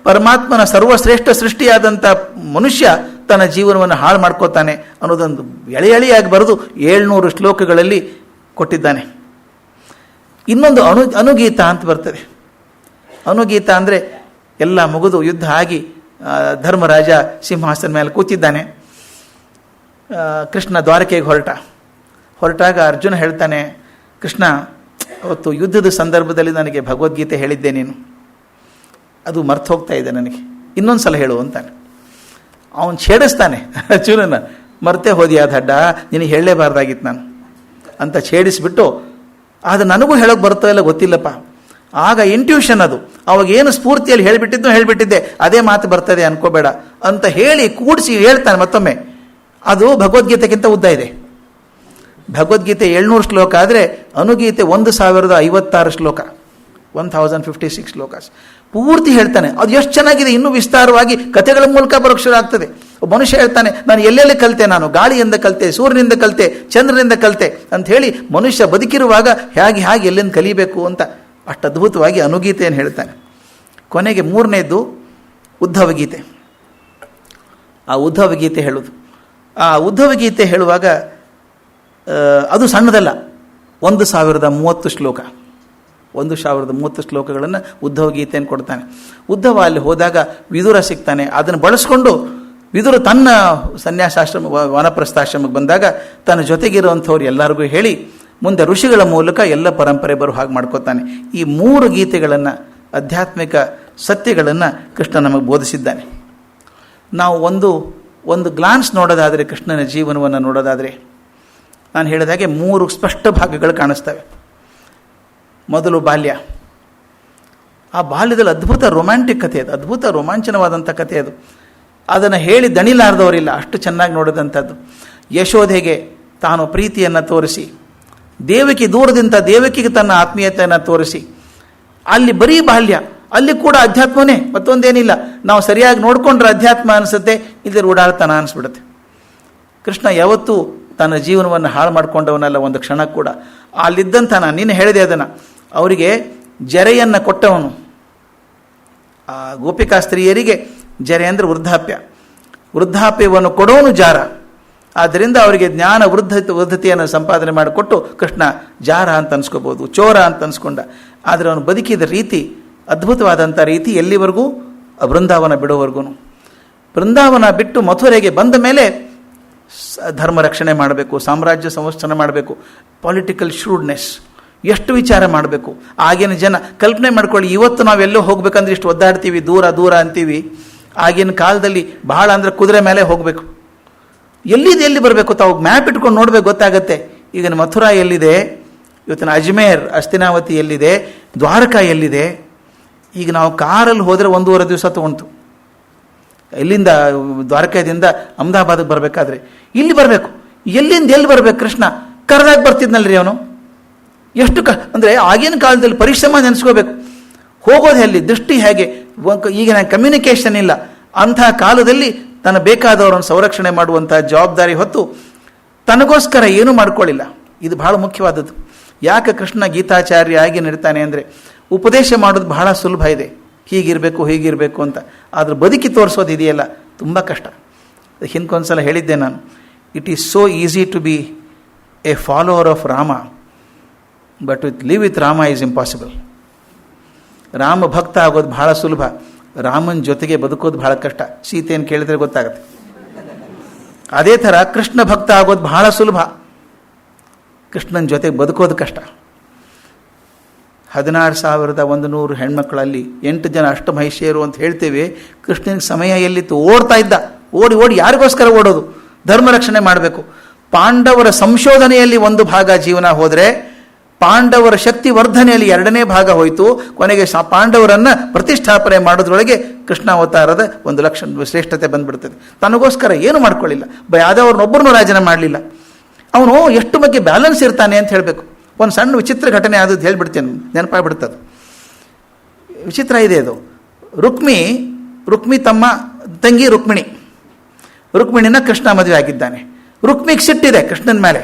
ಪರಮಾತ್ಮನ ಸರ್ವಶ್ರೇಷ್ಠ ಸೃಷ್ಟಿಯಾದಂಥ ಮನುಷ್ಯ ತನ್ನ ಜೀವನವನ್ನು ಹಾಳು ಮಾಡ್ಕೋತಾನೆ ಅನ್ನೋದೊಂದು ಎಳೆಯಾಗಿ ಬರೆದು 700 ಶ್ಲೋಕಗಳಲ್ಲಿ ಕೊಟ್ಟಿದ್ದಾನೆ. ಇನ್ನೊಂದು ಅನುಗೀತ ಅಂತ ಬರ್ತದೆ. ಅನುಗೀತ ಅಂದರೆ ಎಲ್ಲ ಮುಗಿದು ಯುದ್ಧ ಆಗಿ ಧರ್ಮರಾಜ ಸಿಂಹಾಸನ ಮೇಲೆ ಕೂತಿದ್ದಾನೆ. ಕೃಷ್ಣ ದ್ವಾರಕೆಗೆ ಹೊರಟಾಗ ಅರ್ಜುನ ಹೇಳ್ತಾನೆ, ಕೃಷ್ಣ ಅವತ್ತು ಯುದ್ಧದ ಸಂದರ್ಭದಲ್ಲಿ ನನಗೆ ಭಗವದ್ಗೀತೆ ಹೇಳಿದ್ದೆ ನೀನು, ಅದು ಮರ್ತು ಹೋಗ್ತಾ ಇದೆ ನನಗೆ, ಇನ್ನೊಂದು ಸಲ ಹೇಳು ಅಂತಾನೆ. ಅವನು ಛೇಡಿಸ್ತಾನೆ ಅರ್ಜುನನ, ಮರ್ತೇ ಹೋದಿ ಆ ದಡ್ಡ, ನಿನಗೆ ಹೇಳಲೇಬಾರ್ದಾಗಿತ್ತು ನಾನು ಅಂತ ಛೇಡಿಸ್ಬಿಟ್ಟು, ಅದು ನನಗೂ ಹೇಳೋಕೆ ಬರ್ತೋ ಇಲ್ಲ ಗೊತ್ತಿಲ್ಲಪ್ಪ, ಆಗ ಇಂಟ್ಯೂಷನ್ ಅದು, ಅವಾಗ ಏನು ಸ್ಫೂರ್ತಿಯಲ್ಲಿ ಹೇಳಿಬಿಟ್ಟಿದ್ದೆ ಅದೇ ಮಾತು ಬರ್ತದೆ ಅನ್ಕೋಬೇಡ ಅಂತ ಹೇಳಿ ಕೂಡಿಸಿ ಹೇಳ್ತಾನೆ ಮತ್ತೊಮ್ಮೆ. ಅದು ಭಗವದ್ಗೀತೆಗಿಂತ ಉದ್ದ ಇದೆ. ಭಗವದ್ಗೀತೆ 700 ಶ್ಲೋಕ ಆದರೆ ಅನುಗೀತೆ 1056 ಶ್ಲೋಕ, 1056 ಶ್ಲೋಕಾಸ್ ಪೂರ್ತಿ ಹೇಳ್ತಾನೆ. ಅದು ಎಷ್ಟು ಚೆನ್ನಾಗಿದೆ, ಇನ್ನೂ ವಿಸ್ತಾರವಾಗಿ ಕಥೆಗಳ ಮೂಲಕ ಪರೋಕ್ಷರ ಆಗ್ತದೆ. ಒಬ್ಬ ಮನುಷ್ಯ ಹೇಳ್ತಾನೆ, ನಾನು ಎಲ್ಲೆಲ್ಲಿ ಕಲಿತೆ, ನಾನು ಗಾಳಿಯಿಂದ ಕಲಿತೆ, ಸೂರ್ಯನಿಂದ ಕಲಿತೆ, ಚಂದ್ರನಿಂದ ಕಲಿತೆ ಅಂತ ಹೇಳಿ ಮನುಷ್ಯ ಬದುಕಿರುವಾಗ ಹೇಗೆ ಎಲ್ಲಿಂದ ಕಲಿಬೇಕು ಅಂತ ಅಷ್ಟು ಅದ್ಭುತವಾಗಿ ಅನುಗೀತೆಯನ್ನು ಹೇಳ್ತಾನೆ. ಕೊನೆಗೆ 3ನೇದ್ದು ಉದ್ಧವಗೀತೆ. ಆ ಉದ್ಧವಗೀತೆ ಹೇಳೋದು, ಆ ಉದ್ಧವಗೀತೆ ಹೇಳುವಾಗ ಅದು ಸಣ್ಣದಲ್ಲ, 1030 ಶ್ಲೋಕ, 1030 ಶ್ಲೋಕಗಳನ್ನು ಉದ್ಧವಗೀತೆಯನ್ನು ಕೊಡ್ತಾನೆ. ಉದ್ಧವ ಅಲ್ಲಿ ಹೋದಾಗ ವಿದುರ ಸಿಗ್ತಾನೆ. ಅದನ್ನು ಬಳಸ್ಕೊಂಡು ವಿದುರ ತನ್ನ ಸನ್ಯಾಸಾಶ್ರಮ ವನಪ್ರಸ್ಥಾಶ್ರಮಕ್ಕೆ ಬಂದಾಗ ತನ್ನ ಜೊತೆಗಿರುವಂಥವ್ರು ಎಲ್ಲರಿಗೂ ಹೇಳಿ ಮುಂದೆ ಋಷಿಗಳ ಮೂಲಕ ಎಲ್ಲ ಪರಂಪರೆ ಬರೋ ಹಾಗೆ ಮಾಡ್ಕೋತಾನೆ. ಈ 3 ಗೀತೆಗಳನ್ನು, ಆಧ್ಯಾತ್ಮಿಕ ಸತ್ಯಗಳನ್ನು ಕೃಷ್ಣ ನಮಗೆ ಬೋಧಿಸಿದ್ದಾನೆ. ನಾವು ಒಂದು ಗ್ಲಾನ್ಸ್ ನೋಡೋದಾದರೆ, ಕೃಷ್ಣನ ಜೀವನವನ್ನು ನೋಡೋದಾದರೆ, ನಾನು ಹೇಳಿದಾಗೆ 3 ಸ್ಪಷ್ಟ ಭಾಗಗಳು ಕಾಣಿಸ್ತವೆ. ಮೊದಲು ಬಾಲ್ಯ. ಆ ಬಾಲ್ಯದಲ್ಲಿ ಅದ್ಭುತ ರೊಮ್ಯಾಂಟಿಕ್ ಕಥೆ ಅದು, ಅದ್ಭುತ ರೋಮಾಂಚನವಾದಂಥ ಕಥೆ ಅದು. ಅದನ್ನು ಹೇಳಿ ದಣಿಲಾರ್ದವರಿಲ್ಲ, ಅಷ್ಟು ಚೆನ್ನಾಗಿ ನೋಡಿದಂಥದ್ದು. ಯಶೋಧೆಗೆ ತಾನು ಪ್ರೀತಿಯನ್ನು ತೋರಿಸಿ, ದೇವಕಿ ದೂರದಿಂದ ದೇವಕಿಗೆ ತನ್ನ ಆತ್ಮೀಯತೆಯನ್ನು ತೋರಿಸಿ, ಅಲ್ಲಿ ಬರೀ ಬಾಲ್ಯ, ಅಲ್ಲಿ ಕೂಡ ಅಧ್ಯಾತ್ಮನೇ, ಮತ್ತೊಂದೇನಿಲ್ಲ. ನಾವು ಸರಿಯಾಗಿ ನೋಡಿಕೊಂಡ್ರೆ ಅಧ್ಯಾತ್ಮ ಅನಿಸುತ್ತೆ, ಇಲ್ಲದೆ ಓಡಾಡ್ತಾನ ಅನಿಸ್ಬಿಡುತ್ತೆ. ಕೃಷ್ಣ ಯಾವತ್ತೂ ತನ್ನ ಜೀವನವನ್ನು ಹಾಳು ಮಾಡ್ಕೊಂಡವನಲ್ಲ ಒಂದು ಕ್ಷಣ ಕೂಡ. ಅಲ್ಲಿದ್ದಂಥ ನಾನು ನಿನ್ನೆ ಹೇಳಿದೆ ಅದನ್ನು, ಅವರಿಗೆ ಜರೆಯನ್ನು ಕೊಟ್ಟವನು. ಆ ಗೋಪಿಕಾ ಸ್ತ್ರೀಯರಿಗೆ ಜರೆ ಅಂದರೆ ವೃದ್ಧಾಪ್ಯವನ್ನು ಕೊಡೋನು ಜಾರ. ಆದ್ದರಿಂದ ಅವರಿಗೆ ಜ್ಞಾನ ವೃದ್ಧತೆಯನ್ನು ಸಂಪಾದನೆ ಮಾಡಿಕೊಟ್ಟು ಕೃಷ್ಣ ಜಾರ ಅಂತ ಅನ್ಸ್ಕೋಬೋದು, ಚೋರ ಅಂತ ಅನ್ಸ್ಕೊಂಡ. ಆದರೆ ಅವನು ಬದುಕಿದ ರೀತಿ ಅದ್ಭುತವಾದಂಥ ರೀತಿ, ಎಲ್ಲಿವರೆಗೂ ಬೃಂದಾವನ ಬಿಡೋವರೆಗೂ. ಬೃಂದಾವನ ಬಿಟ್ಟು ಮಥುರೆಗೆ ಬಂದ ಮೇಲೆ ಧರ್ಮ ರಕ್ಷಣೆ ಮಾಡಬೇಕು, ಸಾಮ್ರಾಜ್ಯ ಸಂವರ್ಧನೆ ಮಾಡಬೇಕು, ಪೊಲಿಟಿಕಲ್ ಶ್ರೂಡ್ನೆಸ್, ಎಷ್ಟು ವಿಚಾರ ಮಾಡಬೇಕು. ಆಗಿನ ಜನ ಕಲ್ಪನೆ ಮಾಡ್ಕೊಳ್ಳಿ, ಇವತ್ತು ನಾವೆಲ್ಲೋ ಹೋಗ್ಬೇಕಂದ್ರೆ ಇಷ್ಟು ಒದ್ದಾಡ್ತೀವಿ, ದೂರ ಅಂತೀವಿ. ಆಗಿನ ಕಾಲದಲ್ಲಿ ಬಹಳ ಅಂದರೆ ಕುದುರೆ ಮೇಲೆ ಹೋಗಬೇಕು. ಎಲ್ಲಿ ಬರಬೇಕು, ತಾವು ಮ್ಯಾಪ್ ಇಟ್ಕೊಂಡು ನೋಡ್ಬೇಕು, ಗೊತ್ತಾಗತ್ತೆ. ಈಗ ಮಥುರಾ ಎಲ್ಲಿದೆ, ಇವತ್ತಿನ ಅಜ್ಮೇರ್ ಅಸ್ತಿನಾವತಿ ಎಲ್ಲಿದೆ, ದ್ವಾರಕಾ ಎಲ್ಲಿದೆ. ಈಗ ನಾವು ಕಾರಲ್ಲಿ ಹೋದರೆ 1.5 ದಿವಸ ತೊಗೊಂಡು, ಇಲ್ಲಿಂದ ದ್ವಾರಕಾದಿಂದ ಅಹಮದಾಬಾದ್ಗೆ ಬರಬೇಕಾದ್ರೆ ಇಲ್ಲಿ ಬರಬೇಕು. ಎಲ್ಲಿಂದ ಎಲ್ಲಿ ಬರಬೇಕು? ಕೃಷ್ಣ ಕರೆದಾಗ ಬರ್ತಿದ್ನಲ್ರಿ ಅವನು. ಎಷ್ಟು ಅಂದರೆ ಆಗಿನ ಕಾಲದಲ್ಲಿ ಪರಿಶ್ರಮ ನೆನೆಸ್ಕೋಬೇಕು. ಹೋಗೋದು ಎಲ್ಲಿ, ದೃಷ್ಟಿ ಹೇಗೆ, ಈಗಿನ ಕಮ್ಯುನಿಕೇಷನ್ ಇಲ್ಲ. ಅಂಥ ಕಾಲದಲ್ಲಿ ತನ್ನ ಬೇಕಾದವರನ್ನು ಸಂರಕ್ಷಣೆ ಮಾಡುವಂಥ ಜವಾಬ್ದಾರಿ ಹೊತ್ತು ತನಗೋಸ್ಕರ ಏನೂ ಮಾಡ್ಕೊಳ್ಳಿಲ್ಲ. ಇದು ಬಹಳ ಮುಖ್ಯವಾದದ್ದು. ಯಾಕೆ ಕೃಷ್ಣ ಗೀತಾಚಾರ್ಯ ಆಗಿ ನಡೀತಾನೆ ಅಂದರೆ ಉಪದೇಶ ಮಾಡೋದು ಬಹಳ ಸುಲಭ ಇದೆ, ಹೀಗಿರಬೇಕು ಅಂತ. ಆದರೆ ಬದುಕಿ ತೋರಿಸೋದು ಇದೆಯಲ್ಲ ತುಂಬ ಕಷ್ಟ. ಹಿಂದೊಂದ್ಸಲ ಹೇಳಿದ್ದೆ ನಾನು, it is so easy to be a follower of Rama, but live with Rama is impossible. Rama ಭಕ್ತ ಆಗೋದು ಬಹಳ ಸುಲಭ, ರಾಮನ ಜೊತೆಗೆ ಬದುಕೋದು ಬಹಳ ಕಷ್ಟ. ಸೀತೆಯನ್ನು ಕೇಳಿದ್ರೆ ಗೊತ್ತಾಗುತ್ತೆ. ಅದೇ ಥರ ಕೃಷ್ಣ ಭಕ್ತ ಆಗೋದು ಬಹಳ ಸುಲಭ, ಕೃಷ್ಣನ ಜೊತೆಗೆ ಬದುಕೋದು ಕಷ್ಟ. 16,100 ಹೆಣ್ಮಕ್ಕಳಲ್ಲಿ 8 ಜನ ಅಷ್ಟಮಹಿಷಿಯರು ಅಂತ ಹೇಳ್ತೇವೆ. ಕೃಷ್ಣನಿಗೆ ಸಮಯ ಎಲ್ಲಿತ್ತು? ಓಡ್ತಾ ಇದ್ದ. ಓಡಿ ಯಾರಿಗೋಸ್ಕರ ಓಡೋದು? ಧರ್ಮ ರಕ್ಷಣೆ ಮಾಡಬೇಕು. ಪಾಂಡವರ ಸಂಶೋಧನೆಯಲ್ಲಿ ಒಂದು ಭಾಗ ಜೀವನ ಹೋದರೆ, ಪಾಂಡವರ ಶಕ್ತಿ ವರ್ಧನೆಯಲ್ಲಿ 2ನೇ ಭಾಗ ಹೋಯಿತು. ಕೊನೆಗೆ ಪಾಂಡವರನ್ನು ಪ್ರತಿಷ್ಠಾಪನೆ ಮಾಡೋದ್ರೊಳಗೆ ಕೃಷ್ಣಾವತಾರದ ಒಂದು ಲಕ್ಷಣ ಶ್ರೇಷ್ಠತೆ ಬಂದ್ಬಿಡ್ತದೆ. ತನಗೋಸ್ಕರ ಏನು ಮಾಡ್ಕೊಳ್ಳಿಲ್ಲ, ಯಾವ್ದವ್ರನ್ನೊಬ್ಬರನ್ನೂ ರಾಜನ ಮಾಡಲಿಲ್ಲ. ಅವನು ಎಷ್ಟು ಬಗ್ಗೆ ಬ್ಯಾಲೆನ್ಸ್ ಇರ್ತಾನೆ ಅಂತ ಹೇಳಬೇಕು. ಒಂದು ಸಣ್ಣ ವಿಚಿತ್ರ ಘಟನೆ ಆದದ್ದು ಹೇಳ್ಬಿಡ್ತೇನೆ, ನೆನಪಾಗ್ಬಿಡ್ತದೆ. ವಿಚಿತ್ರ ಇದೆ ಅದು. ರುಕ್ಮಿ ತಮ್ಮ ತಂಗಿ ರುಕ್ಮಿಣಿನ ಕೃಷ್ಣ ಮದುವೆ ಆಗಿದ್ದಾನೆ. ರುಕ್ಮಿಗೆ ಸಿಟ್ಟಿದೆ ಕೃಷ್ಣನ ಮೇಲೆ.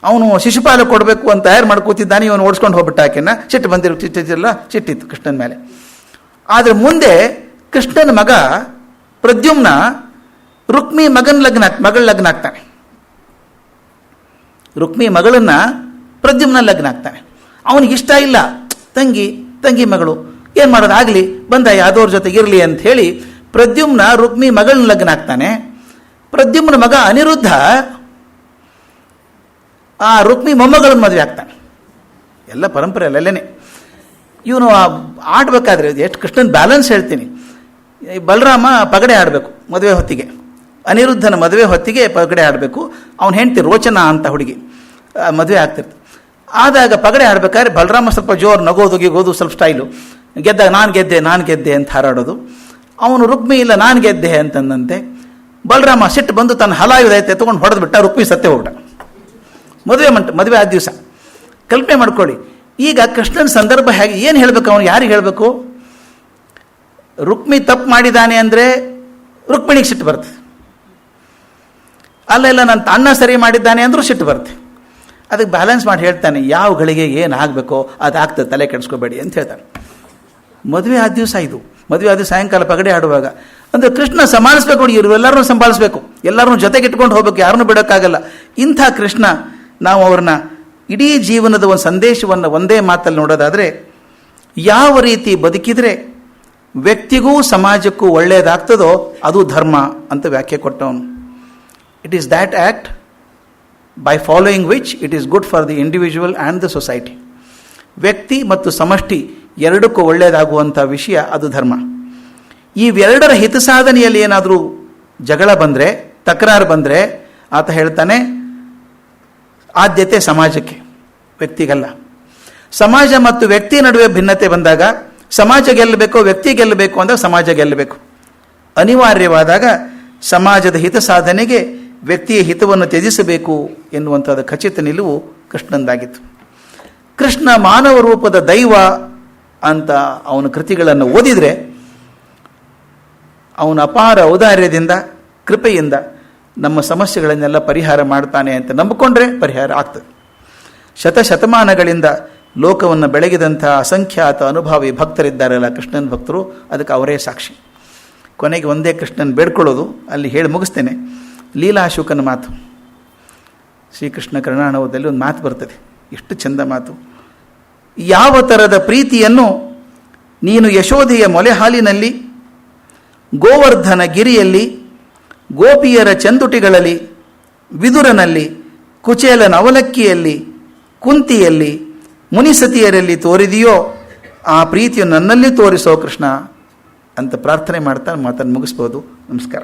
ಅವನು ಶಿಶುಪಾಲ ಕೊಡಬೇಕು ಅಂತ ತಯಾರು ಮಾಡ್ಕೋತಿದ್ದಾನೆ. ಇವನು ಓಡಿಸ್ಕೊಂಡು ಹೋಗ್ಬಿಟ್ಟ ಆಕೆನ. ಸಿಟ್ಟಿತ್ತು ಕೃಷ್ಣನ ಮೇಲೆ. ಆದರೆ ಮುಂದೆ ಕೃಷ್ಣನ ಮಗ ಪ್ರದ್ಯುಮ್ನ ರುಕ್ಮಿ ಮಗಳ ಲಗ್ನ ಆಗ್ತಾನೆ. ರುಕ್ಮಿ ಮಗಳನ್ನ ಪ್ರದ್ಯುಮ್ನ ಲಗ್ನ ಆಗ್ತಾನೆ. ಅವನಿಗೆ ಇಷ್ಟ ಇಲ್ಲ, ತಂಗಿ ಮಗಳು ಏನು ಮಾಡೋದು, ಆಗಲಿ ಬಂದ ಯಾವ್ದವ್ರ ಜೊತೆಗೆ ಇರಲಿ ಅಂತ ಹೇಳಿ ಪ್ರದ್ಯುಮ್ನ ರುಕ್ಮಿ ಮಗಳನ್ನ ಲಗ್ನ ಆಗ್ತಾನೆ. ಪ್ರದ್ಯುಮ್ನ ಮಗ ಅನಿರುದ್ಧ ಆ ರುಕ್ಮಿ ಮೊಮ್ಮಗಳನ್ನ ಮದುವೆ ಆಗ್ತಾನೆ. ಎಲ್ಲ ಪರಂಪರೆ ಅಲ್ಲೇನೆ. ಇವನು ಆಡಬೇಕಾದ್ರೆ ಎಷ್ಟು ಕೃಷ್ಣನ ಬ್ಯಾಲೆನ್ಸ್ ಹೇಳ್ತೀನಿ. ಬಲರಾಮ ಪಗಡೆ ಆಡಬೇಕು ಮದುವೆ ಹೊತ್ತಿಗೆ, ಅನಿರುದ್ಧನ ಮದುವೆ ಹೊತ್ತಿಗೆ ಪಗಡೆ ಆಡಬೇಕು. ಅವನು ಹೆಂಡ್ತಿ ರೋಚನಾ ಅಂತ ಹುಡುಗಿ ಮದುವೆ ಆಗ್ತಿರ್ತ. ಆದಾಗ ಪಗಡೆ ಆಡಬೇಕಾದ್ರೆ ಬಲರಾಮ ಸ್ವಲ್ಪ ಜೋರು ನಗೋದು ಸ್ವಲ್ಪ ಸ್ಟೈಲು. ಗೆದ್ದಾಗ ನಾನು ಗೆದ್ದೆ ಅಂತ ಹಾರಾಡೋದು. ಅವನು ರುಕ್ಮಿ ಇಲ್ಲ ನಾನು ಗೆದ್ದೆ ಅಂತಂದಂತೆ. ಬಲರಾಮ ಸಿಟ್ಟು ಬಂದು ತನ್ನ ಹಲಾಯುಧೈತೆ ತೊಗೊಂಡು ಹೊಡೆದ್ಬಿಟ್ಟ. ರುಕ್ಮಿ ಸತ್ತೇ ಹೋಗ್ಬಿಟ್ಟ. ಮದುವೆ ಆದ ದಿವಸ ಕಲ್ಪನೆ ಮಾಡ್ಕೊಳ್ಳಿ. ಈಗ ಕೃಷ್ಣನ ಸಂದರ್ಭ ಹೇಗೆ, ಏನು ಹೇಳಬೇಕು, ಅವನು ಯಾರಿಗೆ ಹೇಳಬೇಕು? ರುಕ್ಮಿ ತಪ್ಪು ಮಾಡಿದ್ದಾನೆ ಅಂದರೆ ರುಕ್ಮಿಣಿಗೆ ಸಿಟ್ಟು ಬರ್ತದೆ. ಅಲ್ಲ ನನ್ನ ಅಣ್ಣ ಸರಿ ಮಾಡಿದ್ದಾನೆ ಅಂದರೂ ಸಿಟ್ಟು ಬರುತ್ತೆ. ಅದಕ್ಕೆ ಬ್ಯಾಲೆನ್ಸ್ ಮಾಡಿ ಹೇಳ್ತಾನೆ, ಯಾವ ಗಳಿಗೆ ಏನು ಆಗಬೇಕೋ ಅದಾಗ್ತದೆ, ತಲೆ ಕೆಡಿಸ್ಕೋಬೇಡಿ ಅಂತ ಹೇಳ್ತಾನೆ. ಮದುವೆ ಆದ ದಿವಸ ಸಾಯಂಕಾಲ ಪಗಡೆ ಆಡುವಾಗ ಅಂದರೆ ಕೃಷ್ಣ ಸಂಭಾಳಿಸ್ಬೇಕು. ನೋಡಿ, ಇವರೆಲ್ಲರನ್ನೂ ಸಂಭಾಳಿಸ್ಬೇಕು, ಎಲ್ಲರನ್ನೂ ಜೊತೆಗೆ ಇಟ್ಕೊಂಡು ಹೋಗ್ಬೇಕು, ಯಾರನ್ನೂ ಬಿಡೋಕ್ಕಾಗಲ್ಲ. ಇಂಥ ಕೃಷ್ಣ, ನಾವು ಅವ್ರನ್ನ ಇಡೀ ಜೀವನದ ಒಂದು ಸಂದೇಶವನ್ನು ಒಂದೇ ಮಾತಲ್ಲಿ ನೋಡೋದಾದರೆ, ಯಾವ ರೀತಿ ಬದುಕಿದರೆ ವ್ಯಕ್ತಿಗೂ ಸಮಾಜಕ್ಕೂ ಒಳ್ಳೆಯದಾಗ್ತದೋ ಅದು ಧರ್ಮ ಅಂತ ವ್ಯಾಖ್ಯೆ ಕೊಟ್ಟವನು. It is that act by following which it is good for the individual and the society. ವ್ಯಕ್ತಿ ಮತ್ತು ಸಮಷ್ಟಿ ಎರಡಕ್ಕೂ ಒಳ್ಳೆಯದಾಗುವಂಥ ವಿಷಯ ಅದು ಧರ್ಮ. ಇವೆರಡರ ಹಿತಸಾಧನೆಯಲ್ಲಿ ಏನಾದರೂ ಜಗಳ ಬಂದರೆ, ತಕರಾರು ಬಂದರೆ, ಆತ ಹೇಳ್ತಾನೆ ಆದ್ಯತೆ ಸಮಾಜಕ್ಕೆ, ವ್ಯಕ್ತಿಗಲ್ಲ. ಸಮಾಜ ಮತ್ತು ವ್ಯಕ್ತಿ ನಡುವೆ ಭಿನ್ನತೆ ಬಂದಾಗ ಸಮಾಜ ಗೆಲ್ಲಬೇಕು, ವ್ಯಕ್ತಿ ಗೆಲ್ಲಬೇಕು ಅಂದಾಗ ಸಮಾಜ ಗೆಲ್ಲಬೇಕು. ಅನಿವಾರ್ಯವಾದಾಗ ಸಮಾಜದ ಹಿತ ಸಾಧನೆಗೆ ವ್ಯಕ್ತಿಯ ಹಿತವನ್ನು ತ್ಯಜಿಸಬೇಕು ಎನ್ನುವಂಥದ್ದು ಖಚಿತ ನಿಲುವು ಕೃಷ್ಣಂದಾಗಿತ್ತು. ಕೃಷ್ಣ ಮಾನವ ರೂಪದ ದೈವ ಅಂತ ಅವನ ಕೃತಿಗಳನ್ನು ಓದಿದರೆ ಅವನ ಅಪಾರ ಔದಾರ್ಯದಿಂದ, ಕೃಪೆಯಿಂದ ನಮ್ಮ ಸಮಸ್ಯೆಗಳನ್ನೆಲ್ಲ ಪರಿಹಾರ ಮಾಡ್ತಾನೆ ಅಂತ ನಂಬಿಕೊಂಡ್ರೆ ಪರಿಹಾರ ಆಗ್ತದೆ. ಶತಶತಮಾನಗಳಿಂದ ಲೋಕವನ್ನು ಬೆಳಗಿದಂಥ ಅಸಂಖ್ಯಾತ ಅನುಭವಿ ಭಕ್ತರಿದ್ದಾರಲ್ಲ ಕೃಷ್ಣನ ಭಕ್ತರು, ಅದಕ್ಕೆ ಅವರೇ ಸಾಕ್ಷಿ. ಕೊನೆಗೆ ಒಂದೇ ಕೃಷ್ಣನ ಬೇಡ್ಕೊಳ್ಳೋದು, ಅಲ್ಲಿ ಹೇಳಿ ಮುಗಿಸ್ತೇನೆ. ಲೀಲಾಶುಕನ ಮಾತು, ಶ್ರೀಕೃಷ್ಣ ಕರ್ಣಾಣವದಲ್ಲಿ ಒಂದು ಮಾತು ಬರ್ತದೆ, ಎಷ್ಟು ಚಂದ ಮಾತು. ಯಾವ ಥರದ ಪ್ರೀತಿಯನ್ನು ನೀನು ಯಶೋಧೆಯ ಮೊಲೆ ಹಾಲಿನಲ್ಲಿ, ಗೋವರ್ಧನ ಗಿರಿಯಲ್ಲಿ, ಗೋಪಿಯರ ಚಂದುಟಿಗಳಲ್ಲಿ, ವಿದುರನಲ್ಲಿ, ಕುಚೇಲನ ಅವಲಕ್ಕಿಯಲ್ಲಿ, ಕುಂತಿಯಲ್ಲಿ, ಮುನಿಸತಿಯರಲ್ಲಿ ತೋರಿದೆಯೋ ಆ ಪ್ರೀತಿಯನ್ನು ನನ್ನಲ್ಲಿ ತೋರಿಸೋ ಕೃಷ್ಣ ಅಂತ ಪ್ರಾರ್ಥನೆ ಮಾಡ್ತಾ ಮಾತನ್ನು ಮುಗಿಸ್ಬೋದು. ನಮಸ್ಕಾರ.